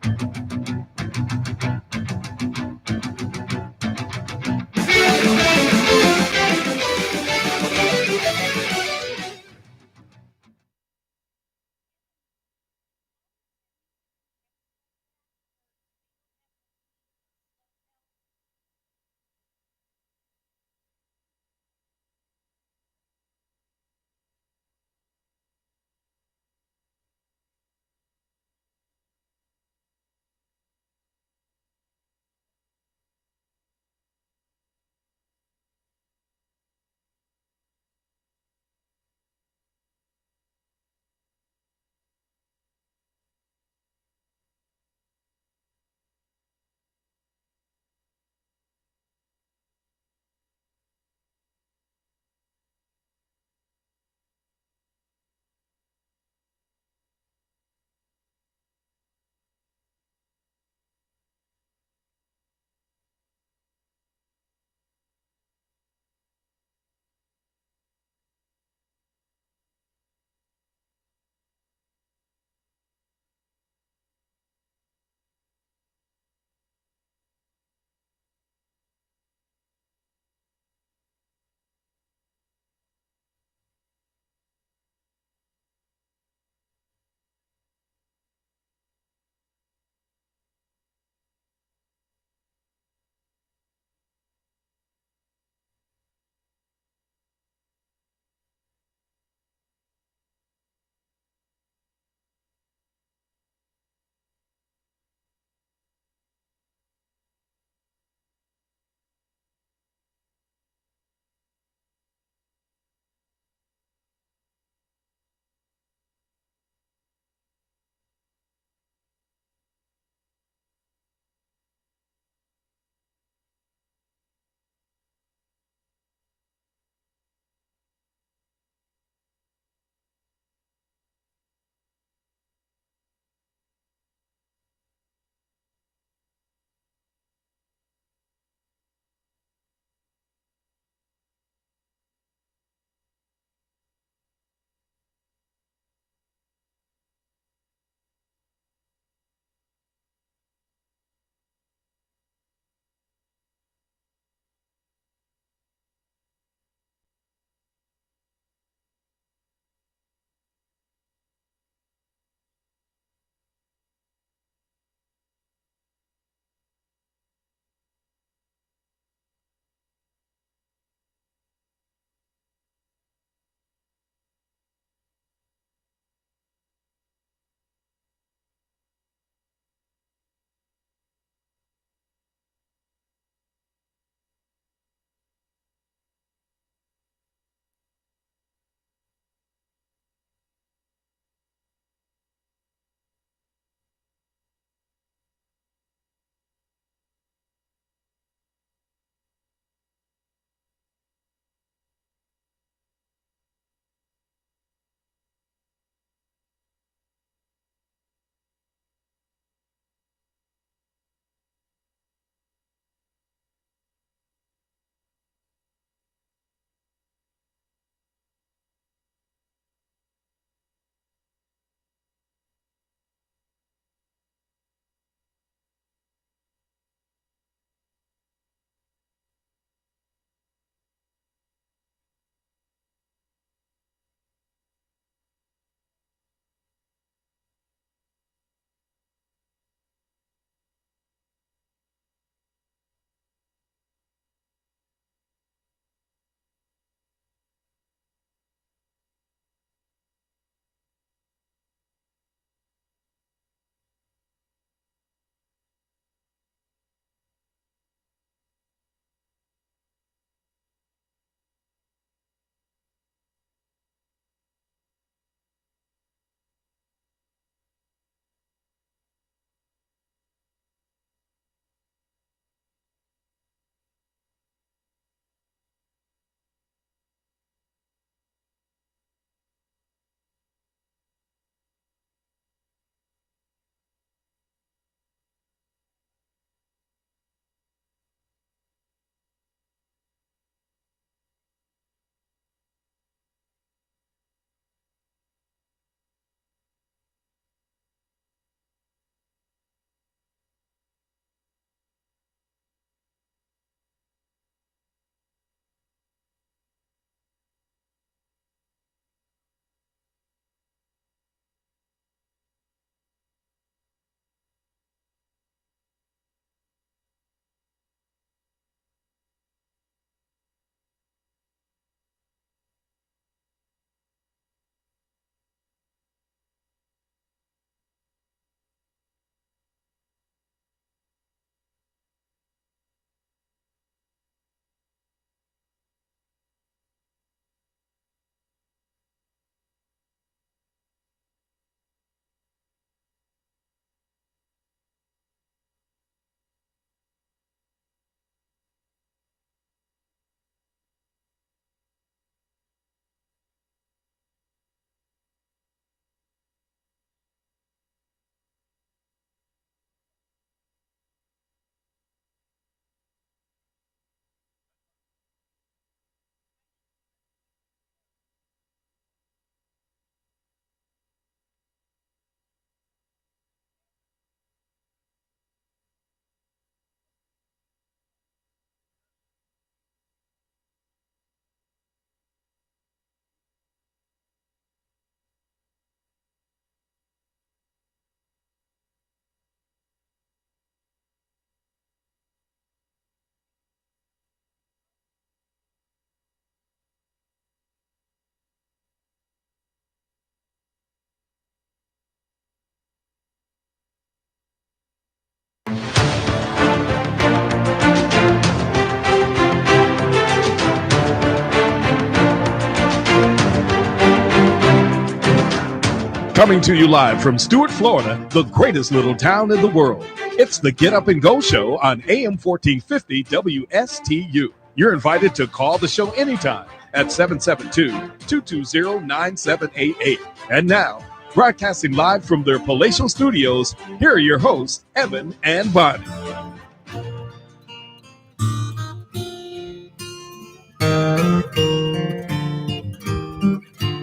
Speaker 15: Coming to you live from Stuart, Florida, the greatest little town in the world. It's the Get Up and Go Show on AM 1450 WSTU. You're invited to call the show anytime at 772-220-9788. And now, broadcasting live from their palatial studios, here are your hosts, Evan and Bonnie.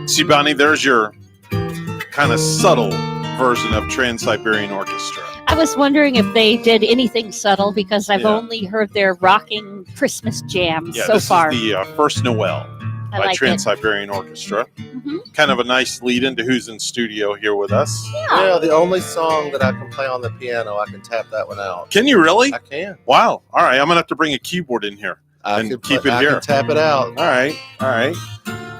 Speaker 2: See, Bonnie, there's your kind of subtle version of Trans-Siberian Orchestra.
Speaker 6: I was wondering if they did anything subtle because I've only heard their rocking Christmas jams so far.
Speaker 2: This is the First Noel
Speaker 6: I
Speaker 2: by
Speaker 6: like
Speaker 2: Trans-Siberian Orchestra. Kind of a nice lead into who's in studio here with us.
Speaker 1: Yeah, the only song that I can play on the piano, I can tap that one out.
Speaker 2: Can you really?
Speaker 1: I can.
Speaker 2: Wow. All right, I'm going to have to bring a keyboard in here and keep it
Speaker 1: I
Speaker 2: here.
Speaker 1: can tap it out.
Speaker 2: All right.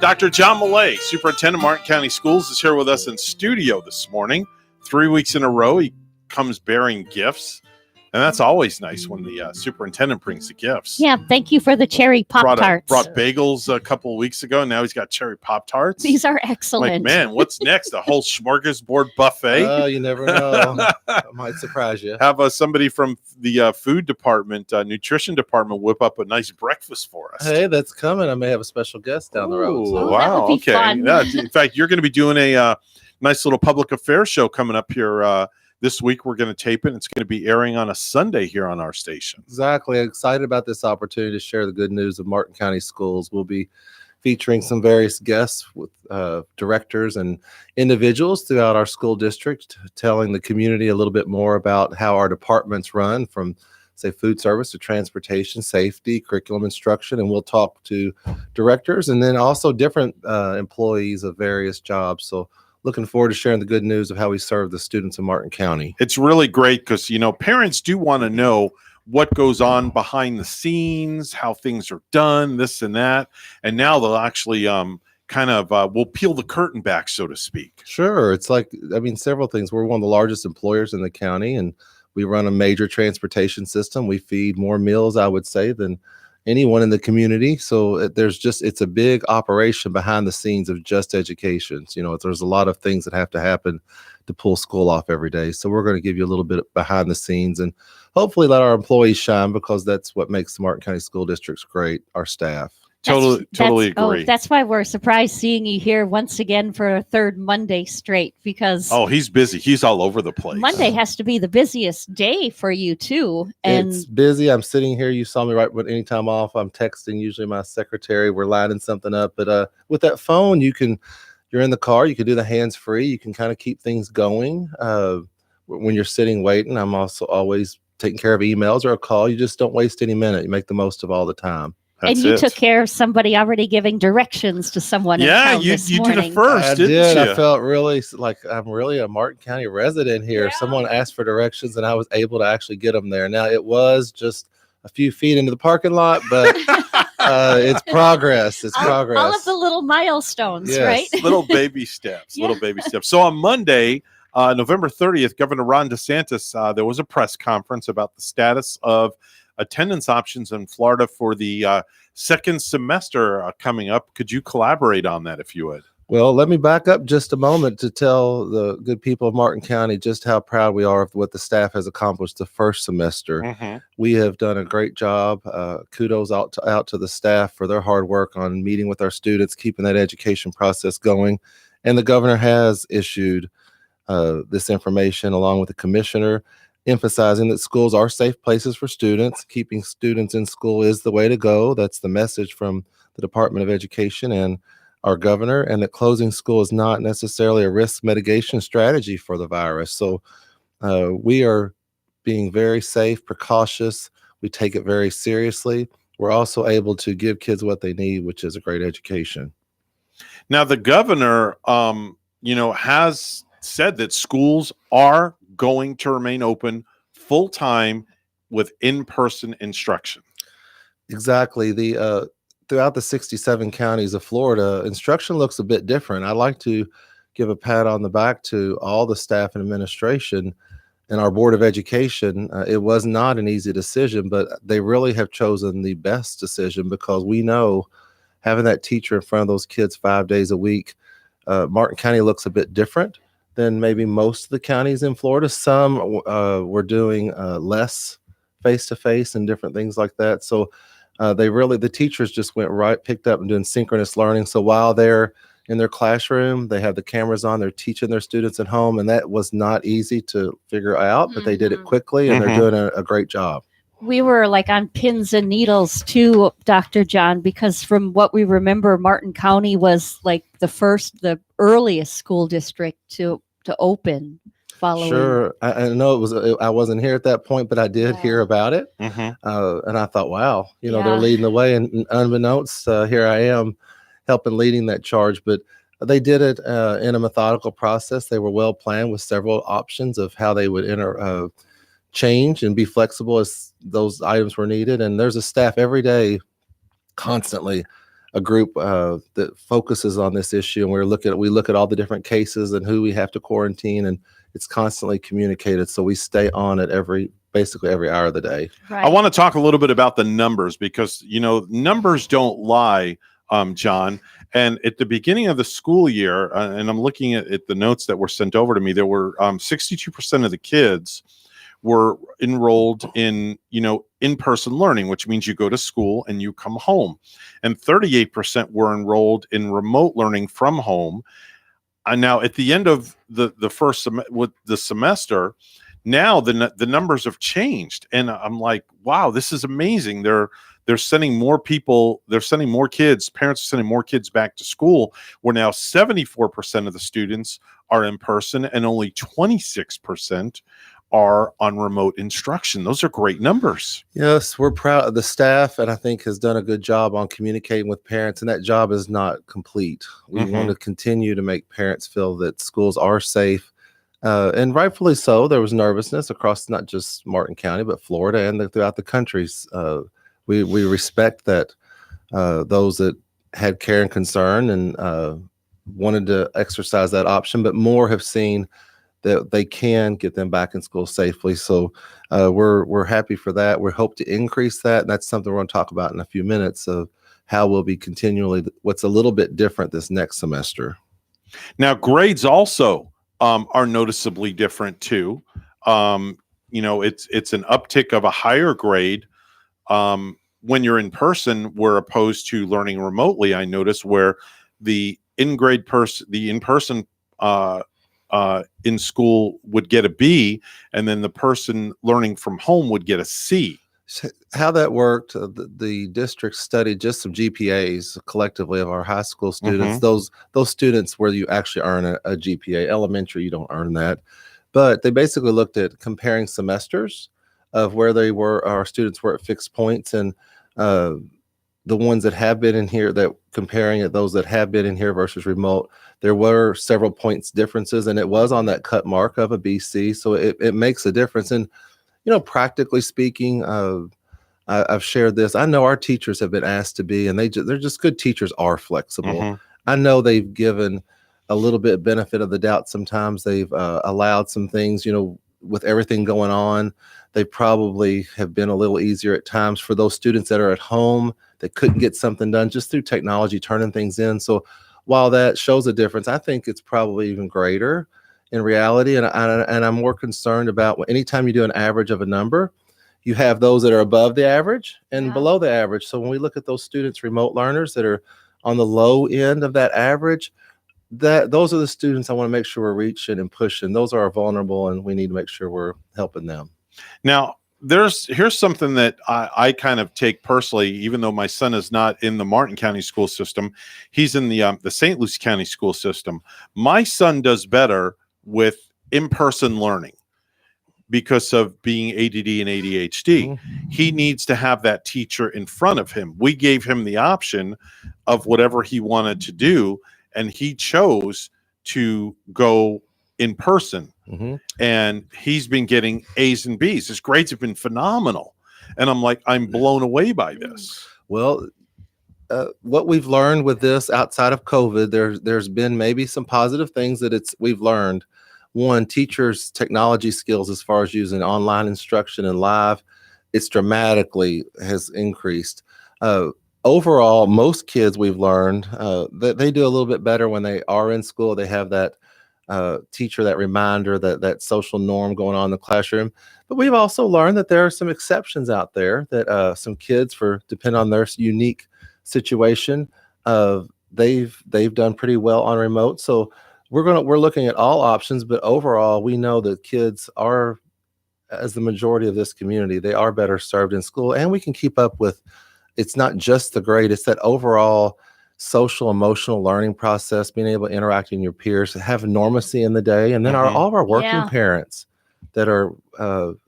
Speaker 2: Dr. John Millay, Superintendent of Martin County Schools, is here with us in studio this morning. 3 weeks in a row, he comes bearing gifts. And that's always nice when the superintendent brings the gifts.
Speaker 6: Yeah, thank you for the cherry Pop-Tarts.
Speaker 2: Brought bagels a couple of weeks ago. Now he's got cherry Pop-Tarts.
Speaker 6: These are excellent.
Speaker 2: Like, man, what's next? A whole smorgasbord buffet?
Speaker 1: Oh, you never know. I might surprise you.
Speaker 2: Have somebody from the food department, nutrition department, whip up a nice breakfast for us.
Speaker 1: Hey, that's coming. I may have a special guest down the road. So.
Speaker 2: Wow. Okay. Yeah, in fact, you're going to be doing a nice little public affairs show coming up here this week. We're going to tape it. It's going to be airing on a Sunday here on our station.
Speaker 1: Exactly. Excited about this opportunity to share the good news of Martin County Schools. We'll be featuring some various guests with directors and individuals throughout our school district, telling the community a little bit more about how our departments run, from say food service to transportation, safety, curriculum instruction, and we'll talk to directors and then also different employees of various jobs. So looking forward to sharing the good news of how we serve the students in Martin County.
Speaker 2: It's really great because, you know, parents do want to know what goes on behind the scenes, how things are done, this and that. And now they'll actually we'll peel the curtain back, so to speak.
Speaker 1: Sure. It's like, several things. We're one of the largest employers in the county, and we run a major transportation system. We feed more meals, I would say, than anyone in the community. So it's a big operation behind the scenes of just education. You know, there's a lot of things that have to happen to pull school off every day. So we're going to give you a little bit behind the scenes and hopefully let our employees shine, because that's what makes the Martin County School Districts great, our staff.
Speaker 2: Totally agree.
Speaker 6: Oh, that's why we're surprised seeing you here once again for a third Monday straight, because
Speaker 2: he's busy. He's all over the place.
Speaker 6: Monday has to be the busiest day for you too. And
Speaker 1: it's busy. I'm sitting here. You saw me right when anytime off. I'm texting usually my secretary. We're lining something up. But with that phone, you're in the car. You can do the hands free. You can kind of keep things going when you're sitting waiting. I'm also always taking care of emails or a call. You just don't waste any minute. You make the most of all the time.
Speaker 6: And you took care of somebody already giving directions to someone.
Speaker 2: Yeah, you did it first,
Speaker 1: I
Speaker 2: didn't
Speaker 1: did.
Speaker 2: you?
Speaker 1: I felt really like I'm really a Martin County resident here. Yeah. Someone asked for directions, and I was able to actually get them there. Now, it was just a few feet into the parking lot, but it's progress. It's progress.
Speaker 6: All of the little milestones, right?
Speaker 2: Little baby steps. Little baby steps. So on Monday, November 30th, Governor Ron DeSantis, there was a press conference about the status of attendance options in Florida for the second semester coming up. Could you collaborate on that if you would?
Speaker 1: Well, let me back up just a moment to tell the good people of Martin County just how proud we are of what the staff has accomplished the first semester.
Speaker 2: Mm-hmm.
Speaker 1: We have done a great job. Kudos out to the staff for their hard work on meeting with our students, keeping that education process going. And the governor has issued this information along with the commissioner, emphasizing that schools are safe places for students. Keeping students in school is the way to go. That's the message from the Department of Education and our governor, and that closing school is not necessarily a risk mitigation strategy for the virus. So we are being very safe, precautious. We take it very seriously. We're also able to give kids what they need, which is a great education.
Speaker 2: Now, the governor, has said that schools are going to remain open full time with in-person instruction.
Speaker 1: Exactly. Throughout the 67 counties of Florida, instruction looks a bit different. I'd like to give a pat on the back to all the staff and administration and our Board of Education. It was not an easy decision, but they really have chosen the best decision, because we know having that teacher in front of those kids 5 days a week, Martin County looks a bit different than maybe most of the counties in Florida. Some were doing less face-to-face and different things like that. So the teachers just picked up and doing synchronous learning. So while they're in their classroom, they have the cameras on, they're teaching their students at home, and that was not easy to figure out, but they did it quickly, and they're doing a great job.
Speaker 6: We were like on pins and needles too, Dr. John, because from what we remember, Martin County was like the earliest school district to open following.
Speaker 1: Sure. I know I wasn't here at that point, but I did hear about it. And I thought, wow, they're leading the way, and unbeknownst, here I am leading that charge. But they did it in a methodical process. They were well planned with several options of how they would change and be flexible as those items were needed. And there's a staff every day, constantly, a group that focuses on this issue. And we look at all the different cases and who we have to quarantine, and it's constantly communicated. So we stay on it basically every hour of the day.
Speaker 2: Right. I want to talk a little bit about the numbers because, numbers don't lie, John. And at the beginning of the school year, and I'm looking at the notes that were sent over to me, there were 62% of the kids were enrolled in, in-person learning, which means you go to school and you come home. And 38% were enrolled in remote learning from home. And now at the end of the first semester, now the numbers have changed. And I'm like, wow, this is amazing. They're sending more people, parents are sending more kids back to school, where now 74% of the students are in person and only 26% are on remote instruction. Those are great numbers.
Speaker 1: Yes, we're proud of the staff, and I think has done a good job on communicating with parents, and that job is not complete. We want to continue to make parents feel that schools are safe, and rightfully so. There was nervousness across not just Martin County, but Florida and throughout the countries. We respect that those that had care and concern and wanted to exercise that option, but more have seen that they can get them back in school safely. So we're happy for that. We hope to increase that. And that's something we're going to talk about in a few minutes of how we'll be continually, what's a little bit different this next semester.
Speaker 2: Now, grades also are noticeably different too. It's an uptick of a higher grade when you're in person, where opposed to learning remotely. I notice where the in-person in school would get a B, and then the person learning from home would get a C.
Speaker 1: How that worked, the district studied just some GPAs collectively of our high school students. Those students where you actually earn a GPA. Elementary, you don't earn that. But they basically looked at comparing semesters of where our students were at fixed points, and the ones that have been in here, that comparing it, those that have been in here versus remote, there were several points differences, and it was on that cut mark of a BC. So it makes a difference. And, practically speaking, I've shared this. I know our teachers have been asked to be, and they're just good teachers are flexible. I know they've given a little bit benefit of the doubt. Sometimes they've allowed some things, with everything going on, they probably have been a little easier at times for those students that are at home that couldn't get something done just through technology, turning things in. So while that shows a difference, I think it's probably even greater in reality. And I'm more concerned about anytime you do an average of a number, you have those that are above the average and below the average. So when we look at those students, remote learners that are on the low end of that average, those are the students I want to make sure we're reaching and pushing. Those are vulnerable, and we need to make sure we're helping them.
Speaker 2: Now, here's something that I kind of take personally, even though my son is not in the Martin County school system. He's in the St. Lucie County school system. My son does better with in-person learning because of being ADD and ADHD. He needs to have that teacher in front of him. We gave him the option of whatever he wanted to do, and he chose to go in person. And he's been getting A's and B's. His grades have been phenomenal. And I'm blown away by this.
Speaker 1: Well, what we've learned with this outside of COVID, there's been maybe some positive things that we've learned. One, teachers' technology skills as far as using online instruction and live, it's dramatically has increased. Overall, most kids we've learned that they do a little bit better when they are in school. They have that teacher that reminder, that social norm going on in the classroom. But we've also learned that there are some exceptions out there that some kids, depending on their unique situation, they've done pretty well on remote. So we're looking at all options, but overall we know that kids are, as the majority of this community, they are better served in school, and we can keep up with. It's not just the grade; it's that overall social emotional learning process, being able to interact with your peers, have normacy in the day, and then all of our working parents that are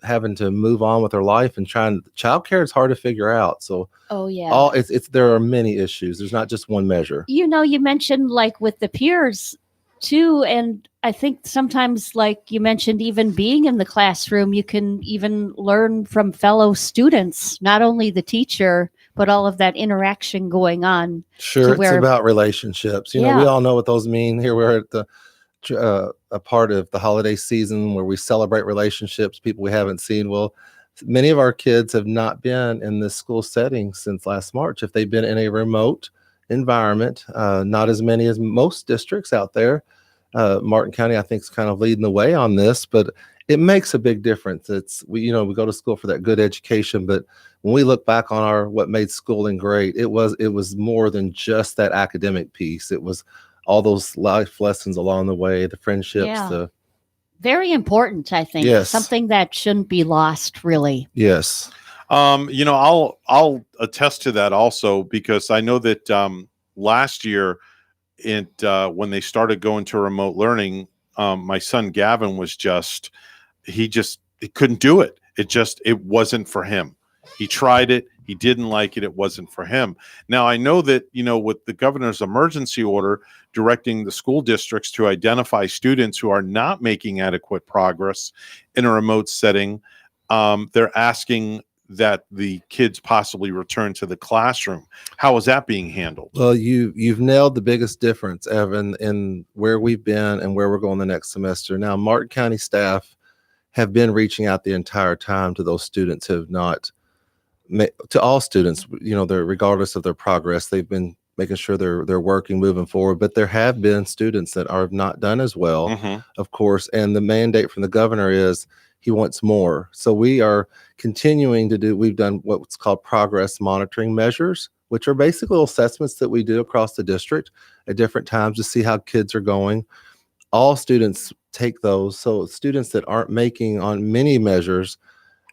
Speaker 1: having to move on with their life and childcare is hard to figure out. So there are many issues. There's not just one measure.
Speaker 6: You know, you mentioned like with the peers too, and I think sometimes, like you mentioned, even being in the classroom, you can even learn from fellow students, not only the teacher, but all of that interaction going on.
Speaker 1: Sure, it's about relationships. You know, we all know what those mean. Here we're at a part of the holiday season where we celebrate relationships, people we haven't seen. Well, many of our kids have not been in this school setting since last March. If they've been in a remote environment, not as many as most districts out there. Martin County, I think, is kind of leading the way on this, but it makes a big difference. We go to school for that good education, but when we look back on what made schooling great, it was more than just that academic piece. It was all those life lessons along the way, the friendships,
Speaker 6: very important, I think.
Speaker 1: Yes.
Speaker 6: Something that shouldn't be lost, really.
Speaker 1: Yes.
Speaker 2: I'll attest to that also, because I know that last year when they started going to remote learning, my son Gavin was he couldn't do it. It wasn't for him. He tried it. He didn't like it. It wasn't for him. Now, I know that, with the governor's emergency order directing the school districts to identify students who are not making adequate progress in a remote setting, they're asking that the kids possibly return to the classroom. How is that being handled?
Speaker 1: Well, you've nailed the biggest difference, Evan, in where we've been and where we're going the next semester. Now, Martin County staff have been reaching out the entire time to those students who have not, to all students, regardless of their progress. They've been making sure they're working, moving forward. But there have been students that have not done as well, of course. And the mandate from the governor is he wants more. So we are continuing we've done what's called progress monitoring measures, which are basically assessments that we do across the district at different times to see how kids are going. All students take those. So students that aren't making on many measures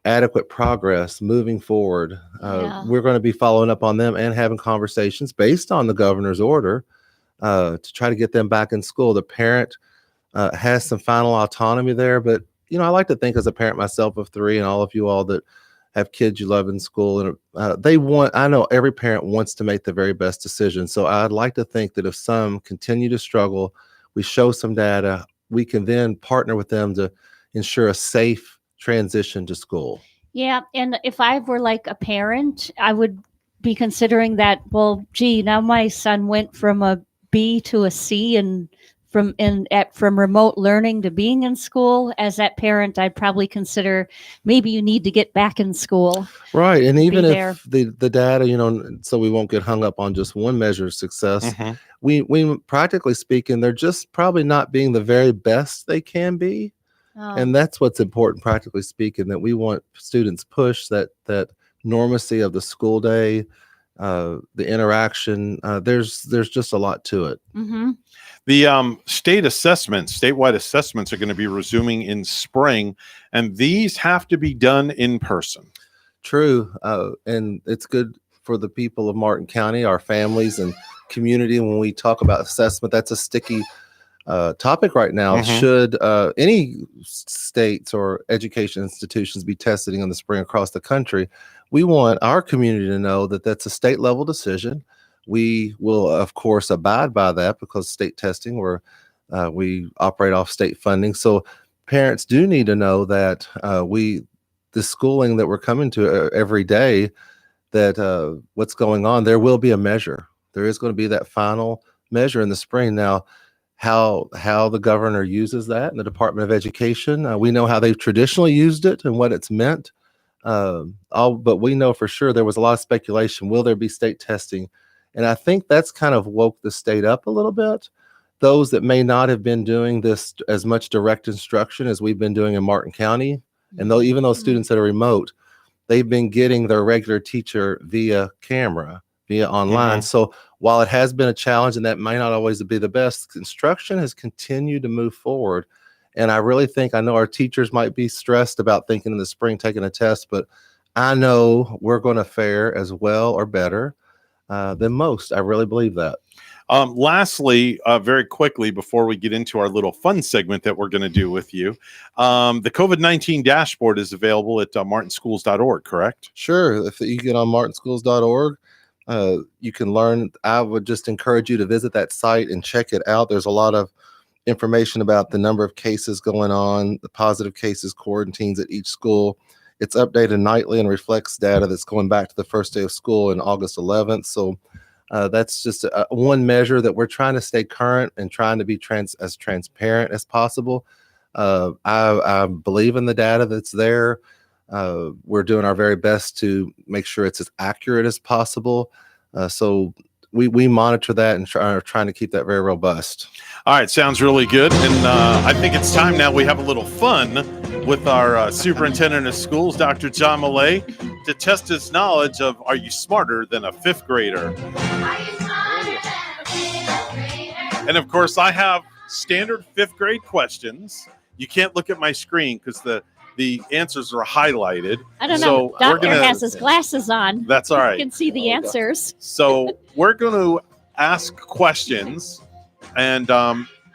Speaker 1: adequate progress moving forward, we're going to be following up on them and having conversations based on the governor's order to try to get them back in school. The parent has some final autonomy there, but I like to think, as a parent myself of 3, and all of you all that have kids you love in school, and I know every parent wants to make the very best decision. So I'd like to think that if some continue to struggle, we show some data, we can then partner with them to ensure a safe transition to school.
Speaker 6: Yeah. And if I were like a parent, I would be considering that, well, gee, now my son went from a B to a C and from remote learning to being in school. As that parent, I'd probably consider maybe you need to get back in school.
Speaker 1: Right. And even if the data, so we won't get hung up on just one measure of success, we practically speaking, they're just probably not being the very best they can be. And that's what's important, practically speaking, that we want students push that normacy of the school day, the interaction. There's just a lot to it.
Speaker 2: The statewide assessments are going to be resuming in spring, and these have to be done in person.
Speaker 1: True. And it's good for the people of Martin County, our families and community. When we talk about assessment, that's a sticky topic right now. Should any states or education institutions be testing in the spring across the country? We want our community to know that that's a state level decision. We will, of course, abide by that because state testing, we operate off state funding. So parents do need to know that the schooling that we're coming to every day, that what's going on, there will be a measure. There is going to be that final measure in the spring. Now, how the governor uses that in the Department of Education, we know how they've traditionally used it and what it's meant. But we know for sure there was a lot of speculation. Will there be state testing? And I think that's kind of woke the state up a little bit, those that may not have been doing this as much direct instruction as we've been doing in Martin County, and though even those students that are remote, they've been getting their regular teacher via camera, via online. So while it has been a challenge and that may not always be the best, instruction has continued to move forward. And I really think, I know our teachers might be stressed about thinking in the spring taking a test, but I know we're going to fare as well or better than most. I really believe that.
Speaker 2: Lastly, very quickly, before we get into our little fun segment that we're going to do with you, the COVID-19 dashboard is available at martinschools.org, correct?
Speaker 1: Sure. If you get on martinschools.org, you can learn. I would just encourage you to visit that site and check it out. There's a lot of information about the number of cases going on, the positive cases, quarantines at each school. It's updated nightly and reflects data that's going back to the first day of school in August 11th. So that's just one measure that we're trying to stay current and trying to be as transparent as possible. I believe in the data that's there. We're doing our very best to make sure it's as accurate as possible. So we monitor that and are trying to keep that very robust.
Speaker 2: All right, sounds really good. And I think it's time now we have a little fun with our superintendent of schools, Dr. John Millay, to test his knowledge of, are you smarter than a fifth grader? And of course, I have standard fifth grade questions. You can't look at my screen because the answers are highlighted.
Speaker 6: I don't know. Doctor has his glasses on.
Speaker 2: That's all right.
Speaker 6: You can see the answers.
Speaker 2: So we're going to ask questions, and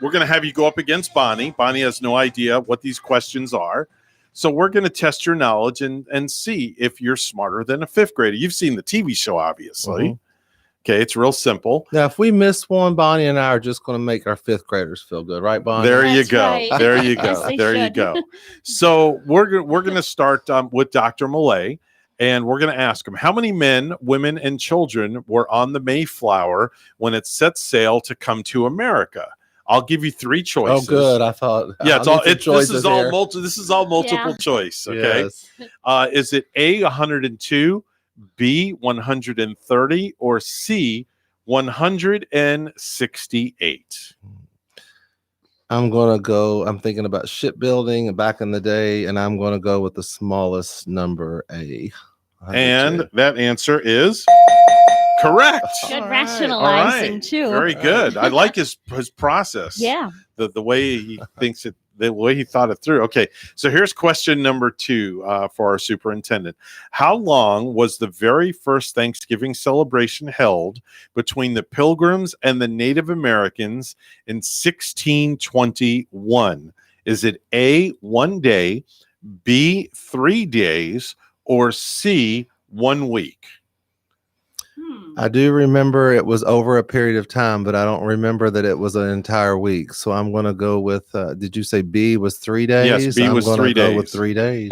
Speaker 2: we're going to have you go up against Bonnie. Bonnie has no idea what these questions are. So we're going to test your knowledge and see if you're smarter than a fifth grader. You've seen the TV show, obviously. Okay, it's real simple.
Speaker 1: Now, if we miss one, Bonnie and I are just going to make our fifth graders feel good, right, Bonnie?
Speaker 2: There you
Speaker 6: That's
Speaker 2: go.
Speaker 6: right.
Speaker 2: There you go.
Speaker 6: Yes,
Speaker 2: There you
Speaker 6: should.
Speaker 2: go. So we're going to start with Dr. Millay, and we're going to ask him, how many men, women, and children were on the Mayflower when it set sail to come to America? I'll give you three choices.
Speaker 1: Oh, good. I thought.
Speaker 2: Yeah, it's
Speaker 1: I'll
Speaker 2: all.
Speaker 1: need some
Speaker 2: This is
Speaker 1: choices
Speaker 2: all
Speaker 1: here.
Speaker 2: multiple
Speaker 6: Yeah.
Speaker 2: choice. Okay.
Speaker 1: Yes.
Speaker 2: Is it A, 102, B, 130, or C, 168?
Speaker 1: I'm thinking about shipbuilding back in the day, and I'm going to go with the smallest number, A. 102.
Speaker 2: And that answer is correct.
Speaker 6: Good
Speaker 2: All
Speaker 6: rationalizing
Speaker 2: right.
Speaker 6: too.
Speaker 2: Very good. I like his process.
Speaker 6: Yeah.
Speaker 2: The way he thinks it, the way he thought it through. Okay, so here's question number 2 for our superintendent. How long was the very first Thanksgiving celebration held between the Pilgrims and the Native Americans in 1621? Is it A, 1 day, B, 3 days, or C, 1 week?
Speaker 1: I do remember it was over a period of time, but I don't remember that it was an entire week. So I'm going to go with, did you say B was 3 days?
Speaker 2: Yes, B was
Speaker 1: I'm
Speaker 2: 3
Speaker 1: gonna go with
Speaker 2: days.
Speaker 1: 3 days.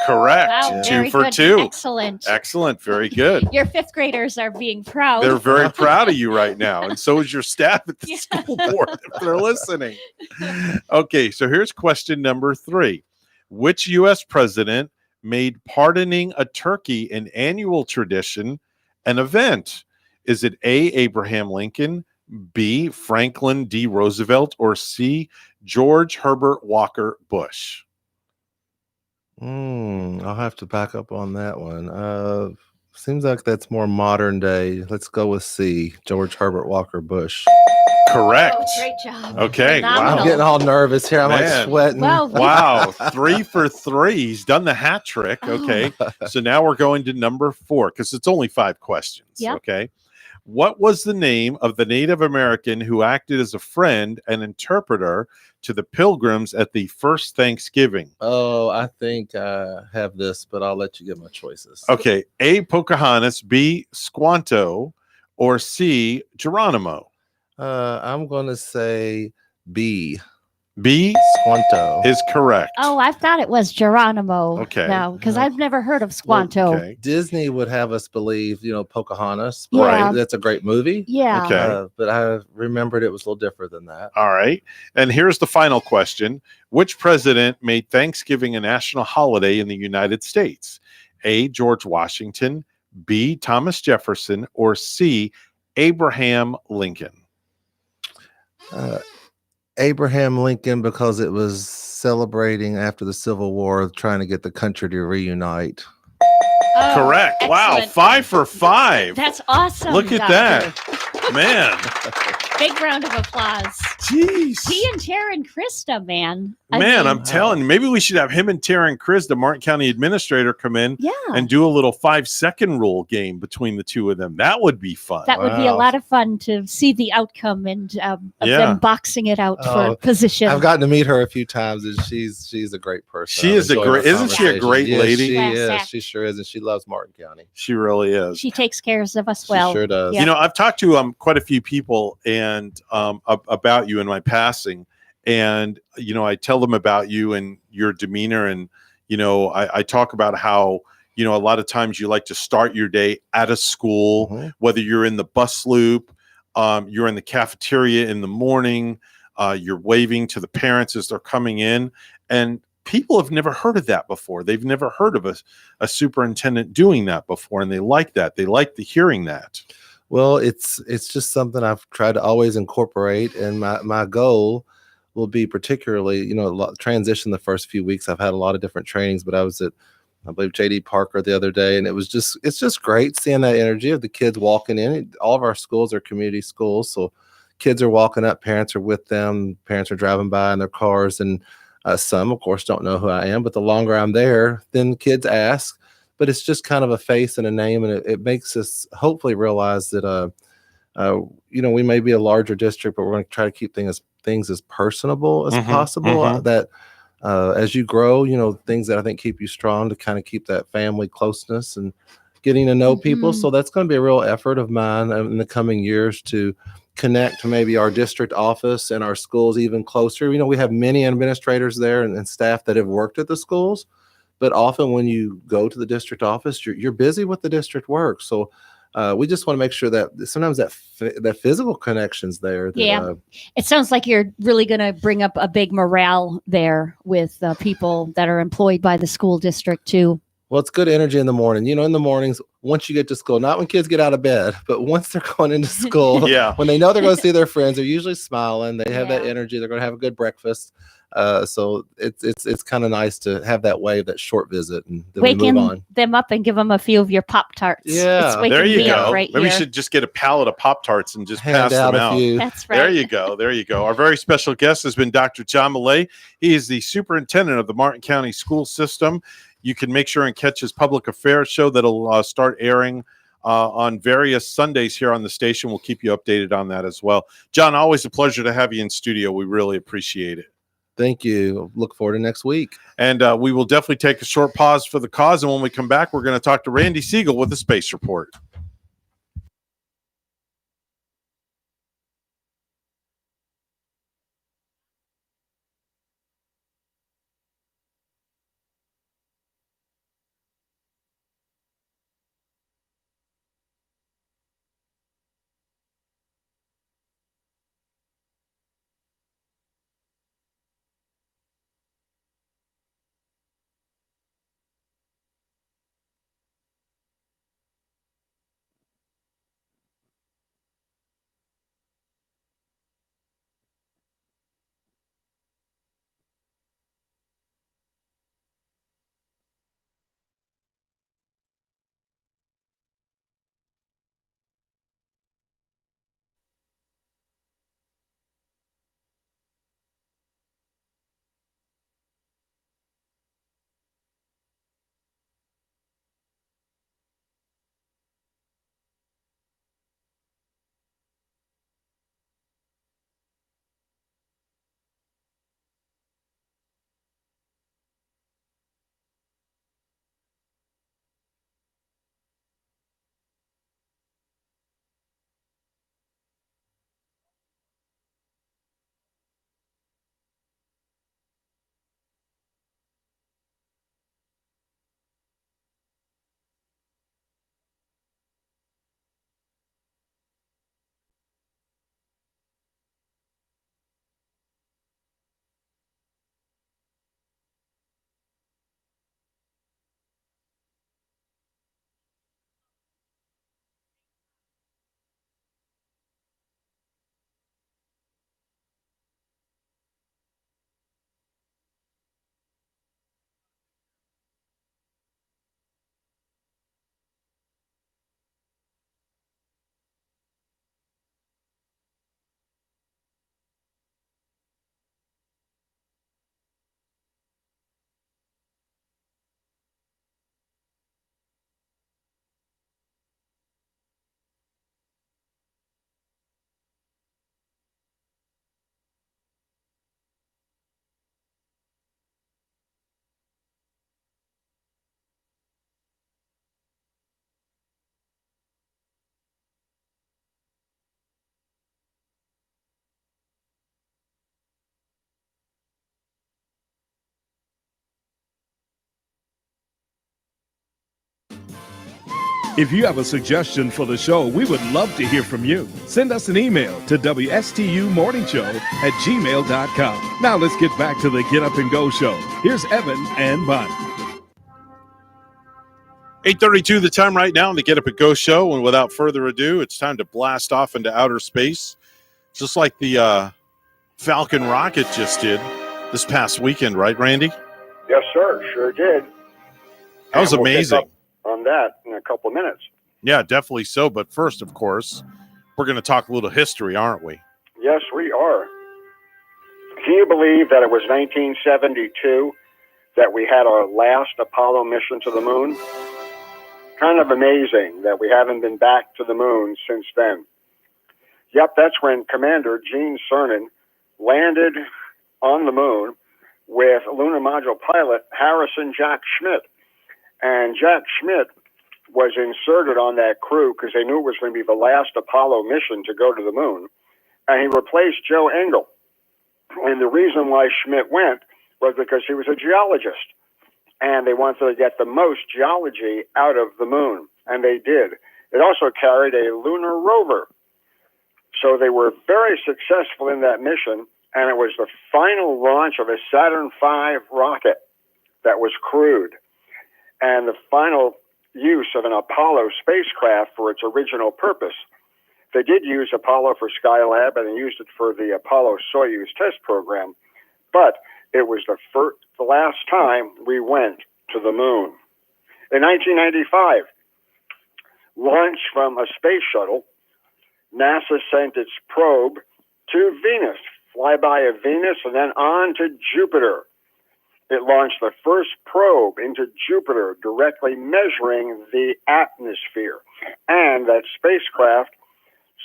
Speaker 2: Correct.
Speaker 6: Wow,
Speaker 2: 2
Speaker 6: very
Speaker 2: for
Speaker 6: good.
Speaker 2: 2.
Speaker 6: Excellent.
Speaker 2: Excellent. Very good.
Speaker 6: Your fifth graders are being proud.
Speaker 2: They're very proud of you right now, and so is your staff at the school board if they're listening. Okay, so here's question number 3. Which U.S. president made pardoning a turkey an annual tradition, an event? Is it A, Abraham Lincoln, B, Franklin D. Roosevelt, or C, George Herbert Walker Bush?
Speaker 1: I'll have to back up on that one. Seems like that's more modern day. Let's go with C, George Herbert Walker Bush.
Speaker 2: Correct.
Speaker 6: Oh, great job.
Speaker 2: Okay.
Speaker 6: Phenomenal.
Speaker 1: I'm getting all nervous here. I'm
Speaker 2: Man.
Speaker 1: like sweating.
Speaker 6: Well,
Speaker 2: Wow, 3 for 3. He's done the hat trick. Okay. So now we're going to number 4 because it's only 5 questions.
Speaker 6: Yep.
Speaker 2: Okay. What was the name of the Native American who acted as a friend and interpreter to the Pilgrims at the first Thanksgiving?
Speaker 1: Oh, I think I have this, but I'll let you get my choices.
Speaker 2: Okay. A, Pocahontas, B, Squanto, or C, Geronimo?
Speaker 1: I'm going to say B.
Speaker 2: B
Speaker 1: Squanto
Speaker 2: is correct.
Speaker 6: Oh, I thought it was Geronimo.
Speaker 2: Okay.
Speaker 6: No, because I've never heard of Squanto.
Speaker 2: Okay.
Speaker 1: Disney would have us believe, Pocahontas.
Speaker 6: Yeah.
Speaker 1: That's a great movie.
Speaker 6: Yeah.
Speaker 2: Okay.
Speaker 1: But I remembered it was a little different than that.
Speaker 2: All right. And here's the final question. Which president made Thanksgiving a national holiday in the United States? A, George Washington, B, Thomas Jefferson, or C, Abraham Lincoln?
Speaker 1: Uh, Abraham Lincoln, because it was celebrating after the Civil War, trying to get the country to reunite.
Speaker 6: Oh,
Speaker 2: Correct. Wow,
Speaker 6: excellent.
Speaker 2: 5 for 5.
Speaker 6: That's awesome.
Speaker 2: Look at
Speaker 6: Doctor.
Speaker 2: that. Man.
Speaker 6: Big round of applause.
Speaker 2: Jeez.
Speaker 6: He and Taryn Krista, man. I
Speaker 2: Man,
Speaker 6: mean,
Speaker 2: I'm telling you, maybe we should have him and Taryn Chris, the Martin County administrator, come in and do a little 5-second rule game between the two of them. That would be fun.
Speaker 6: that would be a lot of fun to see the outcome and of
Speaker 2: Yeah.
Speaker 6: them boxing it out for position.
Speaker 1: I've gotten to meet her a few times, and she's a great person.
Speaker 2: She
Speaker 1: I've
Speaker 2: is a
Speaker 1: enjoyed
Speaker 2: great-
Speaker 1: our
Speaker 2: isn't she a
Speaker 1: conversation.
Speaker 2: great
Speaker 1: Yes,
Speaker 2: lady?
Speaker 1: She
Speaker 6: Class
Speaker 1: is.
Speaker 6: act.
Speaker 1: She sure is, and she loves Martin County.
Speaker 2: She really is.
Speaker 6: She takes care of us well.
Speaker 1: sure does.
Speaker 6: Yeah.
Speaker 2: You know, I've talked to quite a few people and about you in my passing, and you know, I tell them about you and your demeanor, and you know, I talk about how, you know, a lot of times you like to start your day at a school, whether you're in the bus loop, you're in the cafeteria in the morning, you're waving to the parents as they're coming in, and people have never heard of that before. They've never heard of a superintendent doing that before, and they like that. They like the hearing that.
Speaker 1: Well, it's just something I've tried to always incorporate, and my goal will be particularly, you know, transition the first few weeks. I've had a lot of different trainings, but I was at, I believe, JD Parker the other day, and it's just great seeing that energy of the kids walking in. All of our schools are community schools, so kids are walking up, parents are with them, parents are driving by in their cars, and some, of course, don't know who I am, but the longer I'm there, then kids ask. But it's just kind of a face and a name, and it makes us hopefully realize that, you know, we may be a larger district, but we're going to try to keep things as personable as possible. That as you grow, you know, things that I think keep you strong, to kind of keep that family closeness and getting to know people. So that's going to be a real effort of mine in the coming years, to connect maybe our district office and our schools even closer. You know, we have many administrators there and staff that have worked at the schools, but often when you go to the district office, you're busy with the district work. So we just want to make sure that sometimes that physical connection's there. That,
Speaker 6: Yeah. It sounds like you're really going to bring up a big morale there with people that are employed by the school district too.
Speaker 1: Well, it's good energy in the morning. You know, in the mornings, once you get to school, not when kids get out of bed, but once they're going into school,
Speaker 2: Yeah.
Speaker 1: when they know they're going to see their friends, they're usually smiling. They have that energy. They're going to have a good breakfast. So it's kind of nice to have that wave, that short visit, and then we move on.
Speaker 6: Waking them up and give them a few of your Pop-Tarts.
Speaker 1: Yeah.
Speaker 6: It's waking
Speaker 2: There you
Speaker 6: me up
Speaker 2: go.
Speaker 6: right
Speaker 2: Maybe we
Speaker 6: here.
Speaker 2: should just get a pallet of Pop-Tarts and just
Speaker 1: Hand
Speaker 2: pass
Speaker 1: out
Speaker 2: them
Speaker 1: a
Speaker 2: out.
Speaker 1: few.
Speaker 6: That's right.
Speaker 2: There you go. There you go. Our very special guest has been Dr. John Millay. He is the superintendent of the Martin County School System. You can make sure and catch his public affairs show that'll start airing on various Sundays here on the station. We'll keep you updated on that as well. John, always a pleasure to have you in studio. We really appreciate it.
Speaker 1: Thank you. Look forward to next week.
Speaker 2: And we will definitely take a short pause for the cause. And when we come back, we're going to talk to Randy Siegel with the Space Report.
Speaker 15: If you have a suggestion for the show, we would love to hear from you. Send us an email to WSTUmorningshow@gmail.com. Now let's get back to the Get Up and Go show. Here's Evan and Bonnie.
Speaker 2: 8:32 the time right now on the Get Up and Go show. And without further ado, it's time to blast off into outer space, just like the Falcon rocket just did this past weekend, right, Randy?
Speaker 17: Yes, sir. Sure did.
Speaker 2: That was amazing.
Speaker 17: On that in a couple of minutes.
Speaker 2: Yeah, definitely so. But first, of course, we're going to talk a little history, aren't we?
Speaker 17: Yes, we are. Can you believe that it was 1972 that we had our last Apollo mission to the moon? Kind of amazing that we haven't been back to the moon since then. Yep, that's when Commander Gene Cernan landed on the moon with lunar module pilot Harrison Jack Schmitt. And Jack Schmitt was inserted on that crew because they knew it was going to be the last Apollo mission to go to the moon. And he replaced Joe Engle. And the reason why Schmitt went was because he was a geologist. And they wanted to get the most geology out of the moon. And they did. It also carried a lunar rover. So they were very successful in that mission. And it was the final launch of a Saturn V rocket that was crewed. And the final use of an Apollo spacecraft for its original purpose. They did use Apollo for Skylab, and they used it for the Apollo-Soyuz test program, but it was the last time we went to the moon. In 1995, launched from a space shuttle, NASA sent its probe to Venus, flyby of Venus, and then on to Jupiter. It launched the first probe into Jupiter, directly measuring the atmosphere. And that spacecraft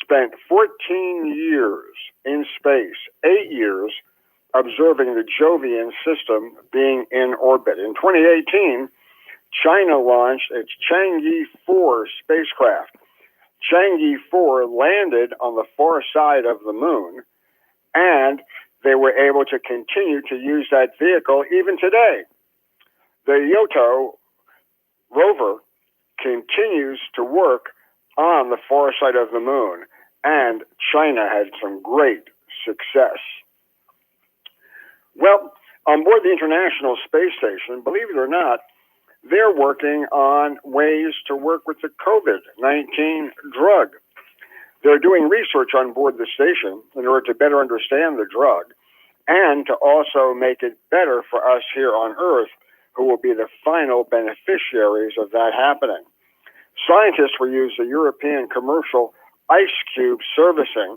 Speaker 17: spent 14 years in space, 8 years observing the Jovian system being in orbit. In 2018, China launched its Chang'e 4 spacecraft. Chang'e 4 landed on the far side of the moon, and they were able to continue to use that vehicle even today. The Yoto rover continues to work on the far side of the moon, and China had some great success. Well, on board the International Space Station, believe it or not, they're working on ways to work with the COVID-19 drug. They're doing research on board the station in order to better understand the drug and to also make it better for us here on Earth, who will be the final beneficiaries of that happening. Scientists will use the European commercial ice cube servicing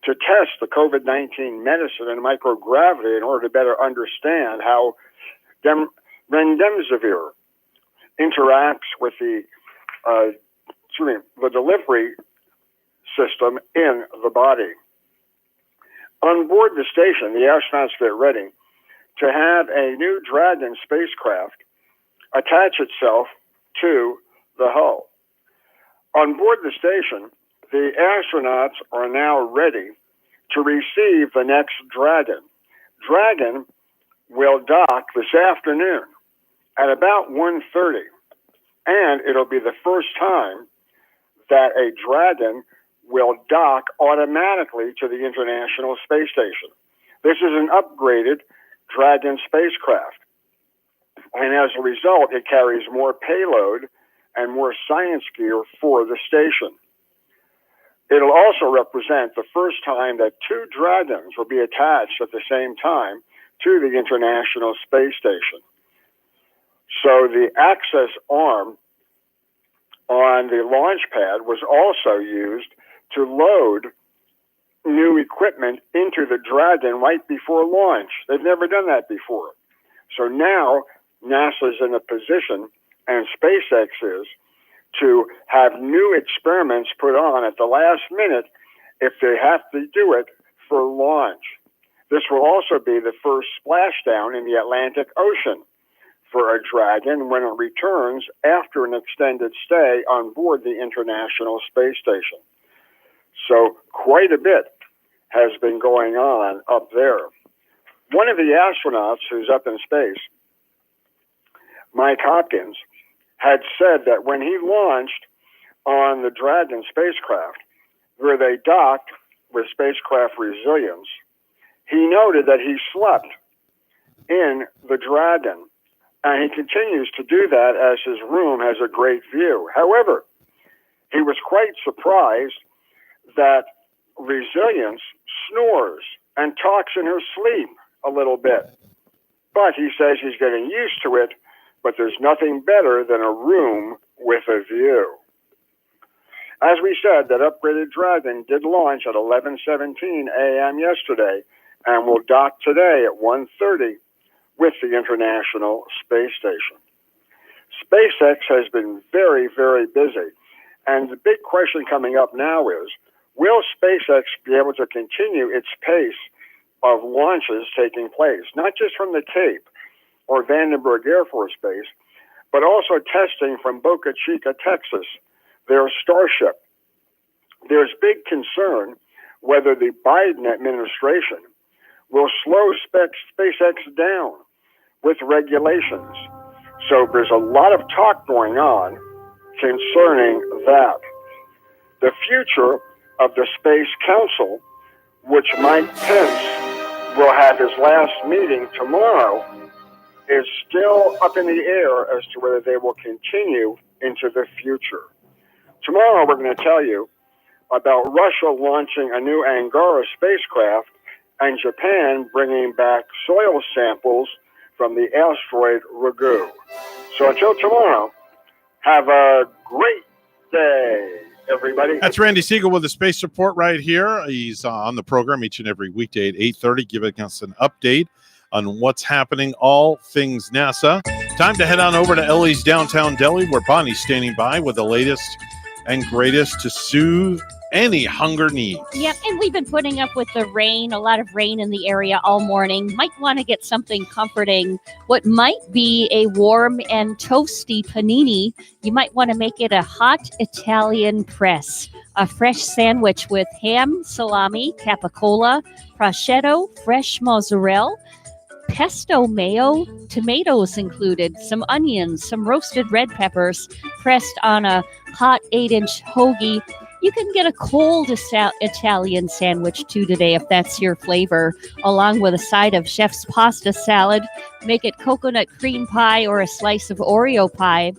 Speaker 17: to test the COVID-19 medicine in microgravity in order to better understand how remdesivir interacts with the delivery system in the body. On board the station, the astronauts get ready to have a new Dragon spacecraft attach itself to the hull. On board the station, the astronauts are now ready to receive the next Dragon. Dragon will dock this afternoon at about 1:30, and it'll be the first time that a Dragon will dock automatically to the International Space Station. This is an upgraded Dragon spacecraft, and as a result, it carries more payload and more science gear for the station. It'll also represent the first time that two Dragons will be attached at the same time to the International Space Station. So the access arm on the launch pad was also used to load new equipment into the Dragon right before launch. They've never done that before. So now NASA's in a position, and SpaceX is, to have new experiments put on at the last minute if they have to do it for launch. This will also be the first splashdown in the Atlantic Ocean for a Dragon when it returns after an extended stay on board the International Space Station. So quite a bit has been going on up there. One of the astronauts who's up in space, Mike Hopkins, had said that when he launched on the Dragon spacecraft, where they docked with spacecraft Resilience, he noted that he slept in the Dragon, and he continues to do that as his room has a great view. However, he was quite surprised that Resilience snores and talks in her sleep a little bit. But he says he's getting used to it, but there's nothing better than a room with a view. As we said, that upgraded Dragon did launch at 11:17 a.m. yesterday and will dock today at 1:30 with the International Space Station. SpaceX has been very, very busy. And the big question coming up now is, will SpaceX be able to continue its pace of launches taking place, not just from the Cape or Vandenberg Air Force Base, but also testing from Boca Chica, Texas, their Starship? There's big concern whether the Biden administration will slow SpaceX down with regulations. So there's a lot of talk going on concerning that. The future of the Space Council, which Mike Pence will have his last meeting tomorrow, is still up in the air as to whether they will continue into the future. Tomorrow we're going to tell you about Russia launching a new Angara spacecraft and Japan bringing back soil samples from the asteroid Ryugu. So until tomorrow, have a great day, everybody.
Speaker 2: That's Randy Siegel with the Space Report right here. He's on the program each and every weekday at 8:30, giving us an update on what's happening, all things NASA. Time to head on over to Ellie's Downtown Deli, where Bonnie's standing by with the latest and greatest to soothe any hunger needs.
Speaker 6: Yep, and we've been putting up with the rain, a lot of rain in the area all morning. Might want to get something comforting. What might be a warm and toasty panini, you might want to make it a hot Italian press. A fresh sandwich with ham, salami, capicola, prosciutto, fresh mozzarella, pesto mayo, tomatoes included, some onions, some roasted red peppers, pressed on a hot 8-inch hoagie. You can get a cold Italian sandwich too today if that's your flavor, along with a side of chef's pasta salad. Make it coconut cream pie or a slice of Oreo pie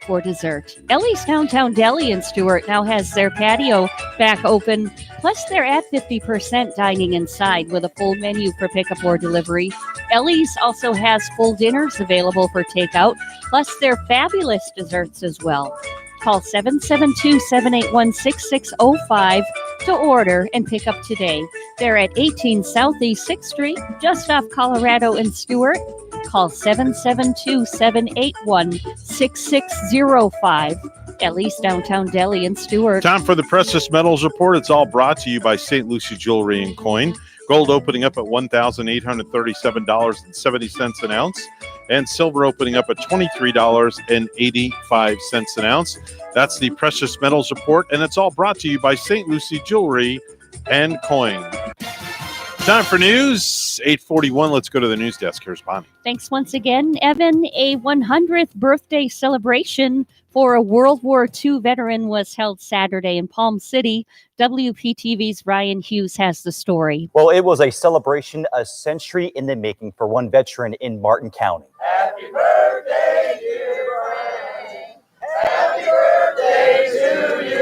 Speaker 6: for dessert. Ellie's Downtown Deli in Stuart now has their patio back open, plus they're at 50% dining inside with a full menu for pickup or delivery. Ellie's also has full dinners available for takeout, plus their fabulous desserts as well. Call 772-781-6605 to order and pick up today. They're at 18 Southeast 6th Street, just off Colorado in Stuart. Call 772-781-6605. Ellie's Downtown Deli in Stuart.
Speaker 2: Time for the Precious Metals Report. It's all brought to you by St. Lucie Jewelry and Coin. Gold opening up at $1,837.70 an ounce. And silver opening up at $23.85 an ounce. That's the Precious Metals Report, and it's all brought to you by St. Lucie Jewelry and Coin. Time for news, 8:41. Let's go to the news desk. Here's Bonnie.
Speaker 6: Thanks once again, Evan. A 100th birthday celebration for a World War II veteran was held Saturday in Palm City. WPTV's Ryan Hughes has the story.
Speaker 9: Well, it was a celebration a century in the making for one veteran in Martin County.
Speaker 5: Happy birthday, dear Frank. Happy birthday to you.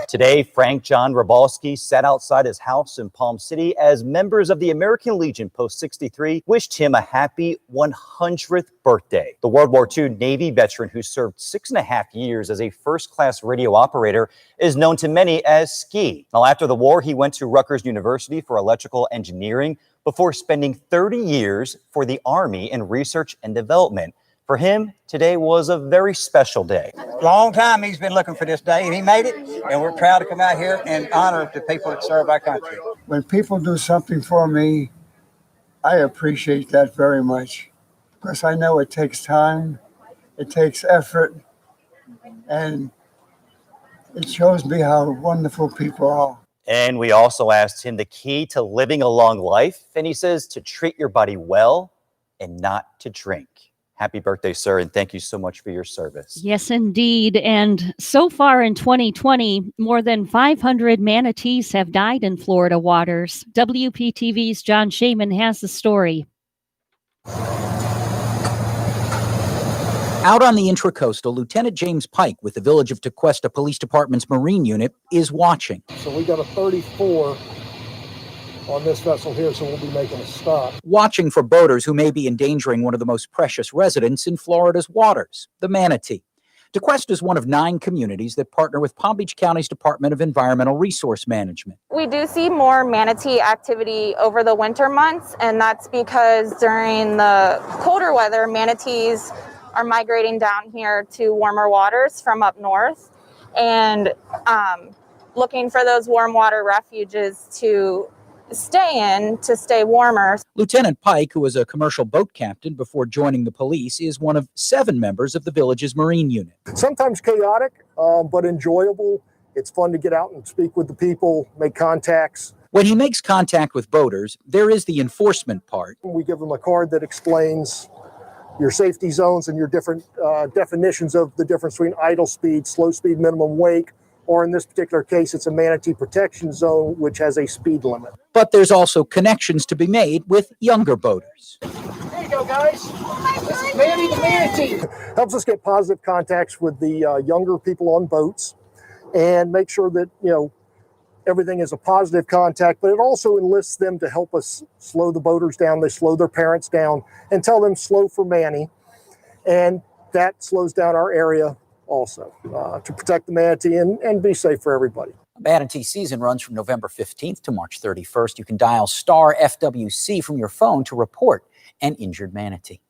Speaker 9: Today, Frank John Rabalski sat outside his house in Palm City as members of the American Legion Post 63 wished him a happy 100th birthday. The World War II Navy veteran who served 6.5 years as a first-class radio operator is known to many as Ski. Now, after the war, he went to Rutgers University for electrical engineering before spending 30 years for the Army in research and development. For him, today was a very special day.
Speaker 18: Long time he's been looking for this day, and he made it, and we're proud to come out here and honor the people that serve our country.
Speaker 19: When people do something for me, I appreciate that very much, because I know it takes time, it takes effort, and it shows me how wonderful people are.
Speaker 9: And we also asked him the key to living a long life, and he says to treat your body well and not to drink. Happy birthday, sir, and thank you so much for your service.
Speaker 6: Yes, indeed. And so far in 2020, more than 500 manatees have died in Florida waters. WPTV's John Shaman has the story.
Speaker 3: Out on the Intracoastal, Lieutenant James Pike with the Village of Tequesta Police Department's Marine Unit is watching.
Speaker 4: So we got a 34 on this vessel here, so we'll be making a stop.
Speaker 3: Watching for boaters who may be endangering one of the most precious residents in Florida's waters, the manatee. Tequesta is one of 9 communities that partner with Palm Beach County's Department of Environmental Resource Management.
Speaker 11: We do see more manatee activity over the winter months, and that's because during the colder weather, manatees are migrating down here to warmer waters from up north and looking for those warm water refuges to stay warmer.
Speaker 3: Lieutenant Pike, who was a commercial boat captain before joining the police, is one of 7 members of the village's Marine Unit.
Speaker 4: Sometimes chaotic, but enjoyable. It's fun to get out and speak with the people, make contacts.
Speaker 3: When he makes contact with boaters, there is the enforcement part.
Speaker 4: We give them a card that explains your safety zones and your different definitions of the difference between idle speed, slow speed, minimum wake, or in this particular case, it's a manatee protection zone, which has a speed limit.
Speaker 3: But there's also connections to be made with younger boaters.
Speaker 4: There you go, guys. This is Manny the manatee. Helps us get positive contacts with the younger people on boats and make sure that, everything is a positive contact, but it also enlists them to help us slow the boaters down. They slow their parents down and tell them slow for Manny. And that slows down our area also to protect the manatee and be safe for everybody.
Speaker 3: Manatee season runs from November 15th to March 31st. You can dial star FWC from your phone to report an injured manatee.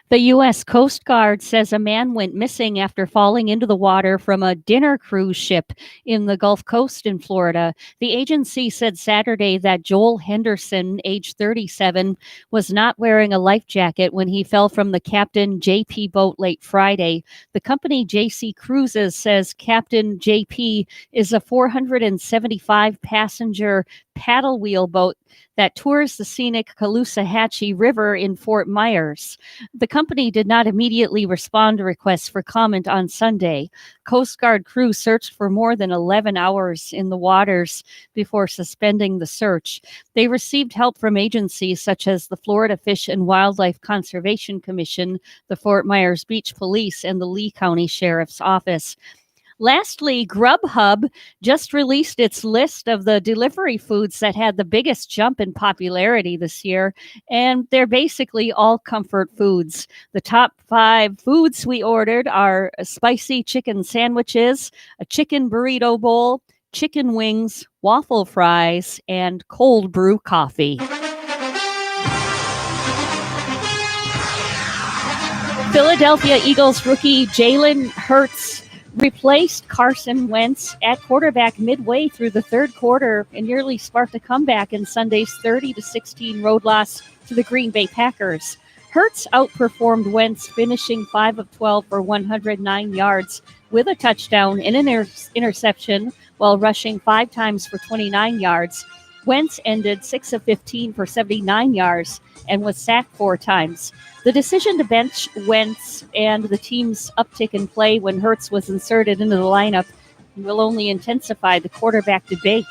Speaker 6: The U.S. Coast Guard says a man went missing after falling into the water from a dinner cruise ship in the Gulf Coast in Florida. The agency said Saturday that Joel Henderson, age 37, was not wearing a life jacket when he fell from the Captain JP boat late Friday. The company JC Cruises says Captain JP is a 475-passenger paddle wheel boat that tours the scenic Caloosahatchee River in Fort Myers. The company did not immediately respond to requests for comment on Sunday. Coast Guard crew searched for more than 11 hours in the waters before suspending the search. They received help from agencies such as the Florida Fish and Wildlife Conservation Commission, the Fort Myers Beach Police, and the Lee County Sheriff's Office. Lastly, Grubhub just released its list of the delivery foods that had the biggest jump in popularity this year, and they're basically all comfort foods. The top 5 foods we ordered are spicy chicken sandwiches, a chicken burrito bowl, chicken wings, waffle fries, and cold brew coffee. Philadelphia Eagles rookie Jalen Hurts replaced Carson Wentz at quarterback midway through the third quarter and nearly sparked a comeback in Sunday's 30-16 road loss to the Green Bay Packers. Hurts outperformed Wentz, finishing 5 of 12 for 109 yards with a touchdown and an interception while rushing 5 times for 29 yards. Wentz ended 6 of 15 for 79 yards and was sacked 4 times. The decision to bench Wentz and the team's uptick in play when Hurts was inserted into the lineup will only intensify the quarterback debate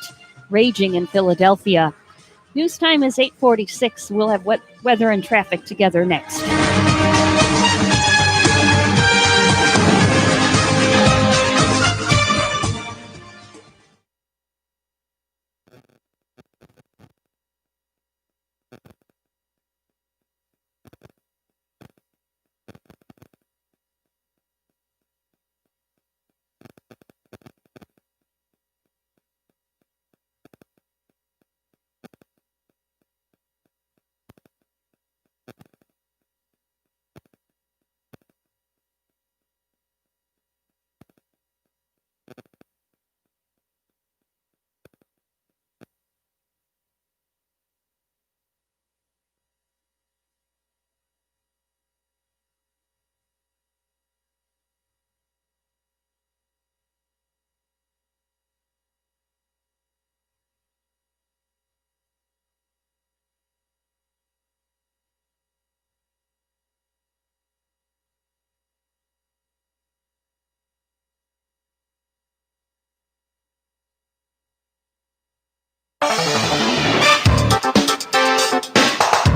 Speaker 6: raging in Philadelphia. News time is 8:46. We'll have weather and traffic together next.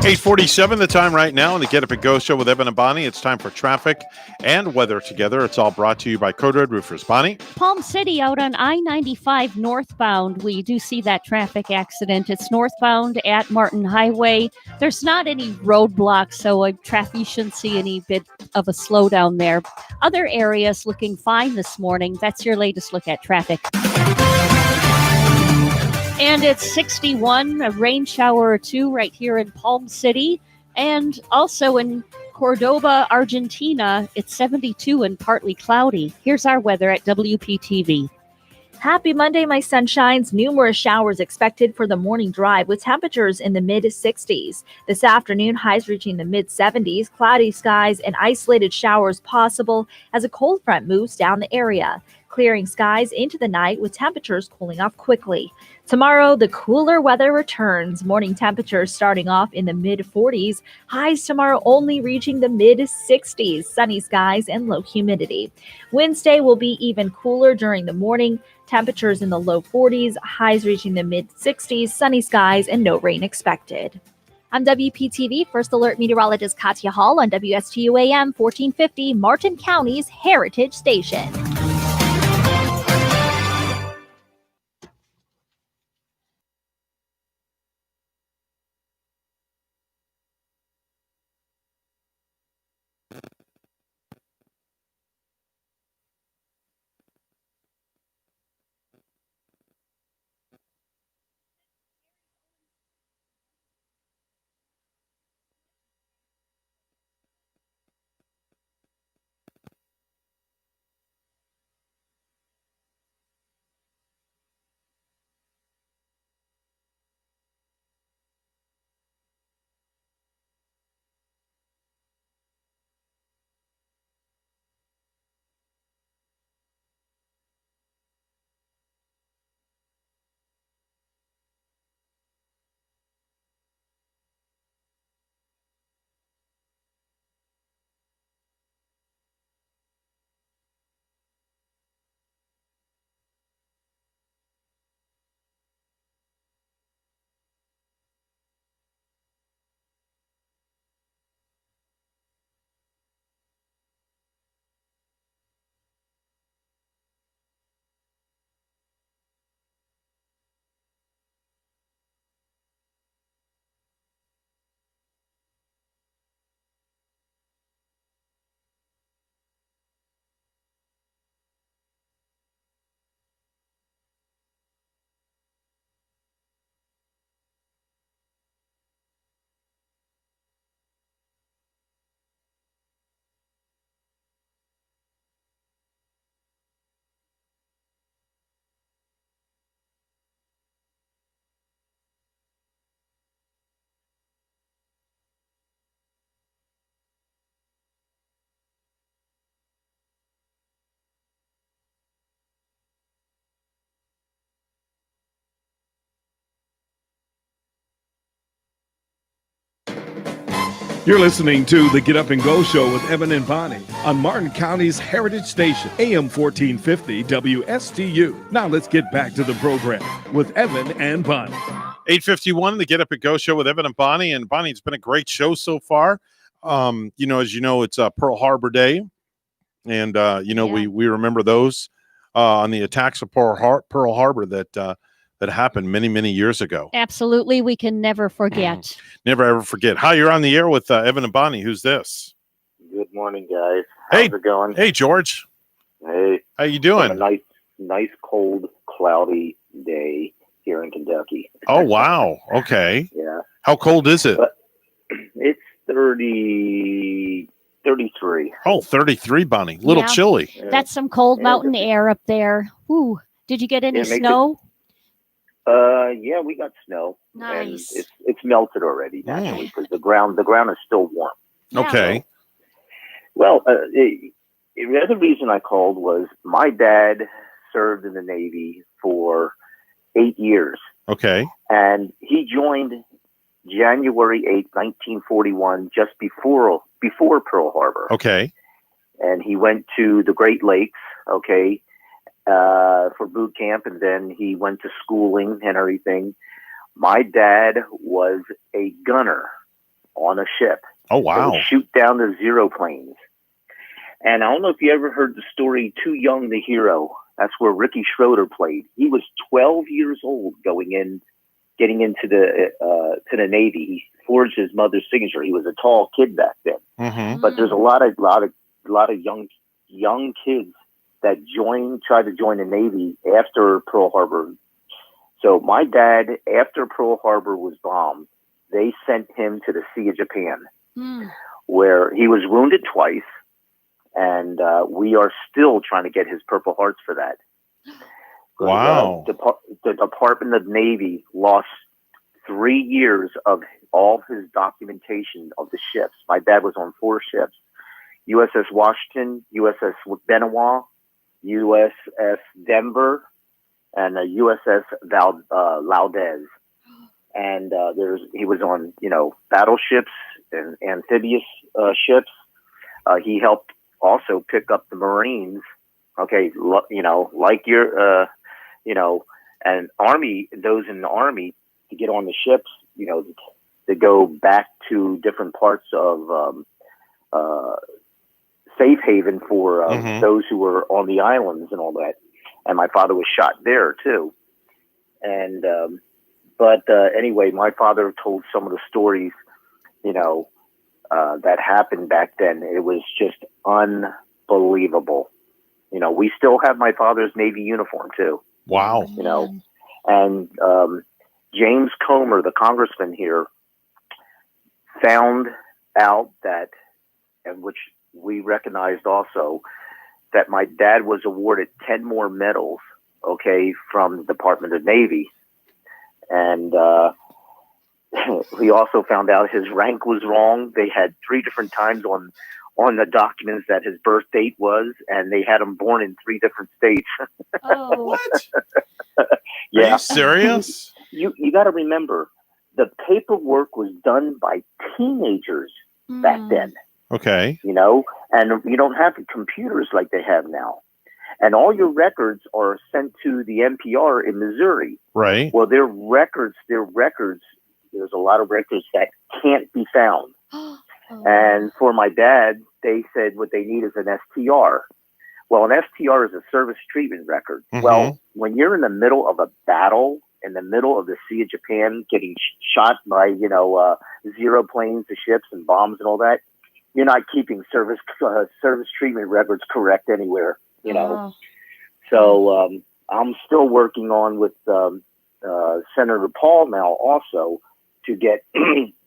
Speaker 2: 8:47 the time right now in the Get Up and Go show with Evan and Bonnie. It's time for traffic and weather together. It's all brought to you by Code Red Roofers. Bonnie?
Speaker 6: Palm City out on I-95 northbound. We do see that traffic accident. It's northbound at Martin Highway. There's not any roadblocks, so you shouldn't see any bit of a slowdown there. Other areas looking fine this morning. That's your latest look at traffic. And it's 61, a rain shower or two right here in Palm City. And also in Cordoba, Argentina, it's 72 and partly cloudy. Here's our weather at WPTV.
Speaker 12: Happy Monday, my sunshines. Numerous showers expected for the morning drive with temperatures in the mid-60s. This afternoon, highs reaching the mid-70s, cloudy skies and isolated showers possible as a cold front moves down the area. Clearing skies into the night with temperatures cooling off quickly. Tomorrow, the cooler weather returns. Morning temperatures starting off in the mid-40s. Highs tomorrow only reaching the mid-60s. Sunny skies and low humidity. Wednesday will be even cooler during the morning. Temperatures in the low 40s. Highs reaching the mid-60s. Sunny skies and no rain expected.
Speaker 8: I'm WPTV First Alert Meteorologist Katya Hall on WSTU AM 1450, Martin County's Heritage Station.
Speaker 15: You're listening to the Get Up and Go show with Evan and Bonnie on Martin County's Heritage Station, AM 1450 WSTU. Now let's get back to the program with Evan and Bonnie.
Speaker 2: 8:51, the Get Up and Go show with Evan and Bonnie. And Bonnie, it's been a great show so far. As you know, it's Pearl Harbor Day. And, we remember those on the attacks of Pearl Harbor that happened many, many years ago.
Speaker 6: Absolutely. We can never forget.
Speaker 2: Never, ever forget. Hi, you're on the air with Evan and Bonnie. Who's this?
Speaker 7: Good morning, guys. How's it going?
Speaker 2: Hey, George.
Speaker 7: Hey.
Speaker 2: How you doing?
Speaker 7: A nice, cold, cloudy day here in Kentucky.
Speaker 2: Oh, wow. Okay.
Speaker 7: Yeah.
Speaker 2: How cold is it?
Speaker 7: It's 33.
Speaker 2: Oh, 33, Bonnie. Little chilly.
Speaker 6: That's some cold mountain air up there. Ooh. Did you get any snow?
Speaker 7: Yeah, we got snow.
Speaker 6: Nice.
Speaker 7: And it's melted already naturally because the ground is still warm.
Speaker 2: Okay.
Speaker 7: Well, the other reason I called was my dad served in the Navy for 8 years.
Speaker 2: Okay.
Speaker 7: And he joined January 8th, 1941, just before Pearl Harbor.
Speaker 2: Okay.
Speaker 7: And he went to the Great Lakes, for boot camp, and then he went to schooling and everything. My dad was a gunner on a ship.
Speaker 2: Oh,
Speaker 7: They
Speaker 2: wow.
Speaker 7: would shoot down the Zero planes. And I don't know if you ever heard the story Too Young to Hero. That's where Ricky Schroeder played. He was 12 years old getting into the Navy. He forged his mother's signature. He was a tall kid back then.
Speaker 2: Mm-hmm.
Speaker 7: But there's a lot of young kids that tried to join the Navy after Pearl Harbor. So my dad, after Pearl Harbor was bombed, they sent him to the Sea of Japan, where he was wounded twice, and we are still trying to get his Purple Hearts for that.
Speaker 2: Wow.
Speaker 7: The Department of Navy lost 3 years of all his documentation of the ships. My dad was on 4 ships: USS Washington, USS Benoit, USS Denver, and USS Valdez. And he was on, battleships and amphibious ships. He helped also pick up the Marines. Okay, like your, and Army, those in the Army, to get on the ships, to go back to different parts of safe haven for those who were on the islands and all that. And my father was shot there too. And but anyway, my father told some of the stories, that happened back then. It was just unbelievable. We still have my father's Navy uniform too.
Speaker 2: Wow.
Speaker 7: And James Comer, the congressman here, found out that, and which we recognized also, that my dad was awarded 10 more medals, from the Department of Navy. And we also found out his rank was wrong. They had 3 different times on the documents that his birth date was, and they had him born in 3 different states.
Speaker 6: Oh,
Speaker 2: what?
Speaker 7: Yeah.
Speaker 2: Are you serious?
Speaker 7: You got to remember, the paperwork was done by teenagers back then.
Speaker 2: Okay.
Speaker 7: And you don't have computers like they have now. And all your records are sent to the NPR in Missouri.
Speaker 2: Right.
Speaker 7: Well, their records, there's a lot of records that can't be found. And for my dad, they said what they need is an STR. Well, an STR is a service treatment record.
Speaker 2: Mhm.
Speaker 7: Well, when you're in the middle of a battle, in the middle of the Sea of Japan, getting shot by, Zero planes, the ships and bombs and all that, you're not keeping service treatment records correct anywhere,
Speaker 6: Oh.
Speaker 7: So I'm still working on with Senator Paul now also to get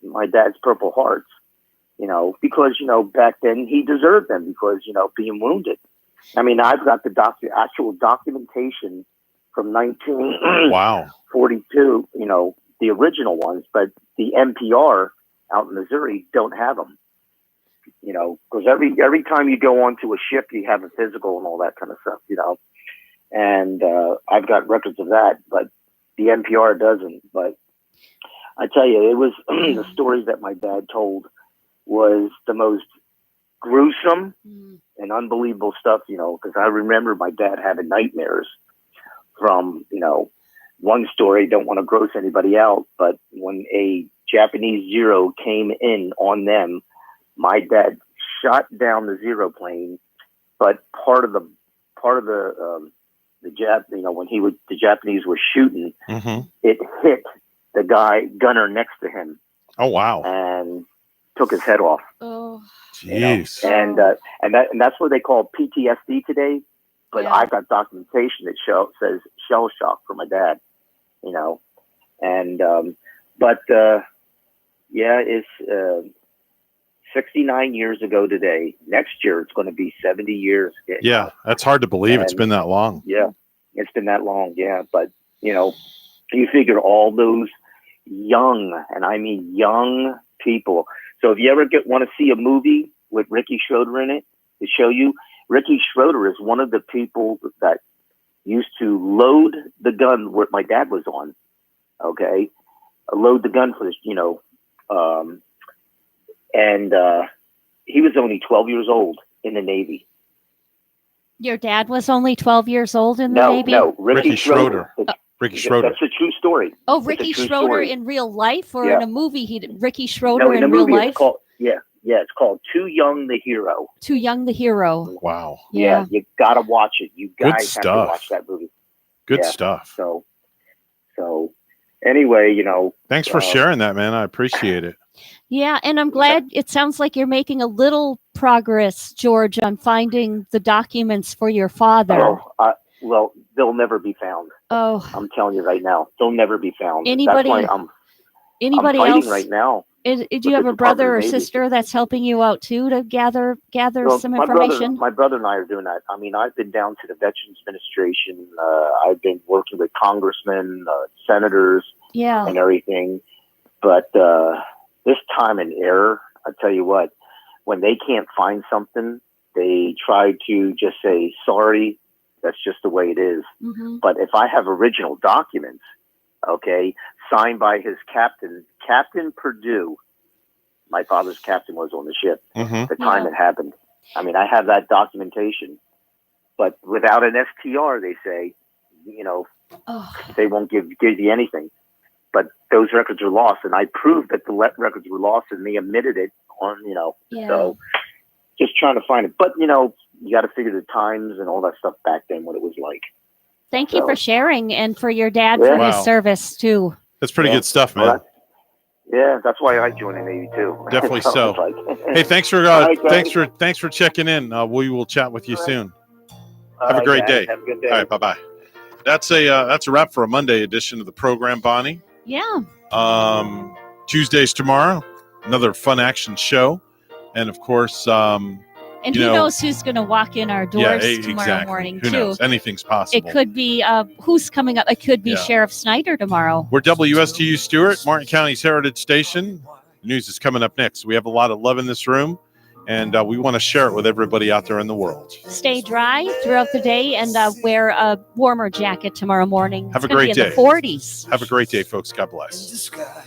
Speaker 7: my dad's Purple Hearts, because, back then he deserved them because, being wounded. I mean, I've got the actual documentation from 1942, the original ones, but the NPR out in Missouri don't have them. Because every time you go onto a ship, you have a physical and all that kind of stuff, and I've got records of that, but the NPR doesn't. But I tell you, it was the stories that my dad told was the most gruesome and unbelievable stuff, because I remember my dad having nightmares from, one story, don't want to gross anybody out, but when a Japanese Zero came in on them, my dad shot down the Zero plane, but part of the when the Japanese were shooting, it hit the gunner next to him.
Speaker 2: Oh, wow.
Speaker 7: And took his head off.
Speaker 6: Oh,
Speaker 2: jeez.
Speaker 7: And that's what they call PTSD today. But I've got documentation that says shell shock for my dad. And it's 69 years ago today. Next year it's going to be 70 years.
Speaker 2: Yeah, that's hard to believe. It's been that long.
Speaker 7: Yeah, it's been that long. Yeah, but you figure all those young, and I mean young people. So if you ever want to see a movie with Ricky Schroeder in it, to show you, Ricky Schroeder is one of the people that used to load the gun where my dad was on. Okay, load the gun for this, and he was only 12 years old in the Navy.
Speaker 6: Your dad was only 12 years old in the Navy?
Speaker 7: No, Ricky Schroeder.
Speaker 2: Ricky Schroeder.
Speaker 7: That's a true story.
Speaker 6: Oh,
Speaker 7: It's a
Speaker 6: Ricky
Speaker 7: true
Speaker 6: Schroeder
Speaker 7: story.
Speaker 6: in real life, or
Speaker 7: Yeah.
Speaker 6: in a movie? Ricky Schroeder
Speaker 7: No, in
Speaker 6: in
Speaker 7: the
Speaker 6: real
Speaker 7: movie,
Speaker 6: life.
Speaker 7: it's called it's called Too Young the Hero.
Speaker 6: Too Young, the Hero.
Speaker 2: Wow.
Speaker 7: You gotta watch it. You
Speaker 2: Good
Speaker 7: guys have to
Speaker 2: stuff.
Speaker 7: watch that movie.
Speaker 2: Good
Speaker 7: Yeah.
Speaker 2: stuff.
Speaker 7: So anyway,
Speaker 2: Thanks for sharing that, man. I appreciate it.
Speaker 6: Yeah, and I'm glad it sounds like you're making a little progress, George, on finding the documents for your father.
Speaker 7: Well, they'll never be found.
Speaker 6: Oh,
Speaker 7: I'm telling you right now, they'll never be found.
Speaker 6: Anybody-
Speaker 7: That's why I'm
Speaker 6: anybody
Speaker 7: fighting
Speaker 6: else
Speaker 7: right now.
Speaker 6: Do
Speaker 7: with
Speaker 6: you have
Speaker 7: the
Speaker 6: a brother or
Speaker 7: Department of Navy.
Speaker 6: sister that's helping you out too to gather
Speaker 7: Well,
Speaker 6: some information?
Speaker 7: My brother and I are doing that. I mean, I've been down to the Veterans Administration. I've been working with congressmen, senators,
Speaker 6: Yeah.
Speaker 7: and everything. But this time and error, I tell you what, when they can't find something, they try to just say, sorry, that's just the way it is.
Speaker 6: Mhm.
Speaker 7: But if I have original documents, okay, signed by his captain, Captain Purdue, my father's captain was on the ship,
Speaker 2: Mhm.
Speaker 7: the time it happened. I mean, I have that documentation. But without an STR, they say, they won't give you anything. But those records are lost, and I proved that the records were lost, and they admitted it on,
Speaker 6: Yeah.
Speaker 7: So just trying to find it. But, you got to figure the times and all that stuff back then, what it was like.
Speaker 6: Thank you
Speaker 7: So-
Speaker 6: for sharing, and for your dad
Speaker 7: Yeah.
Speaker 6: for his
Speaker 2: Wow.
Speaker 6: service too.
Speaker 2: That's pretty
Speaker 7: Yeah.
Speaker 2: good stuff, man.
Speaker 7: Well, Yeah, that's why I joined the Navy too.
Speaker 2: Definitely
Speaker 7: So
Speaker 2: so.
Speaker 7: it's like-
Speaker 2: Hey, thanks for
Speaker 7: All right, guys.
Speaker 2: thanks for checking in. We will chat with you soon.
Speaker 7: All
Speaker 2: Have a
Speaker 7: right,
Speaker 2: great
Speaker 7: guys.
Speaker 2: day.
Speaker 7: Have a good day.
Speaker 2: All right, bye bye. That's a wrap for a Monday edition of the program, Bonnie.
Speaker 6: Yeah.
Speaker 2: Tuesday's tomorrow, another fun action show, and of course,
Speaker 6: And
Speaker 2: you
Speaker 6: who
Speaker 2: know-
Speaker 6: knows who's going to walk in our doors tomorrow
Speaker 2: exactly.
Speaker 6: morning
Speaker 2: Who
Speaker 6: too.
Speaker 2: knows? Anything's possible.
Speaker 6: It could be who's coming up. It could be
Speaker 2: Yeah.
Speaker 6: Sheriff Snyder tomorrow.
Speaker 2: We're WSTU Stewart, Martin County's Heritage Station. News is coming up next. We have a lot of love in this room, and we want to share it with everybody out there in the world.
Speaker 6: Stay dry throughout the day and wear a warmer jacket tomorrow morning.
Speaker 2: Have
Speaker 6: It's
Speaker 2: a
Speaker 6: gonna
Speaker 2: great
Speaker 6: be in
Speaker 2: day.
Speaker 6: the 40s.
Speaker 2: Have a great day, folks. God bless.
Speaker 13: The sky.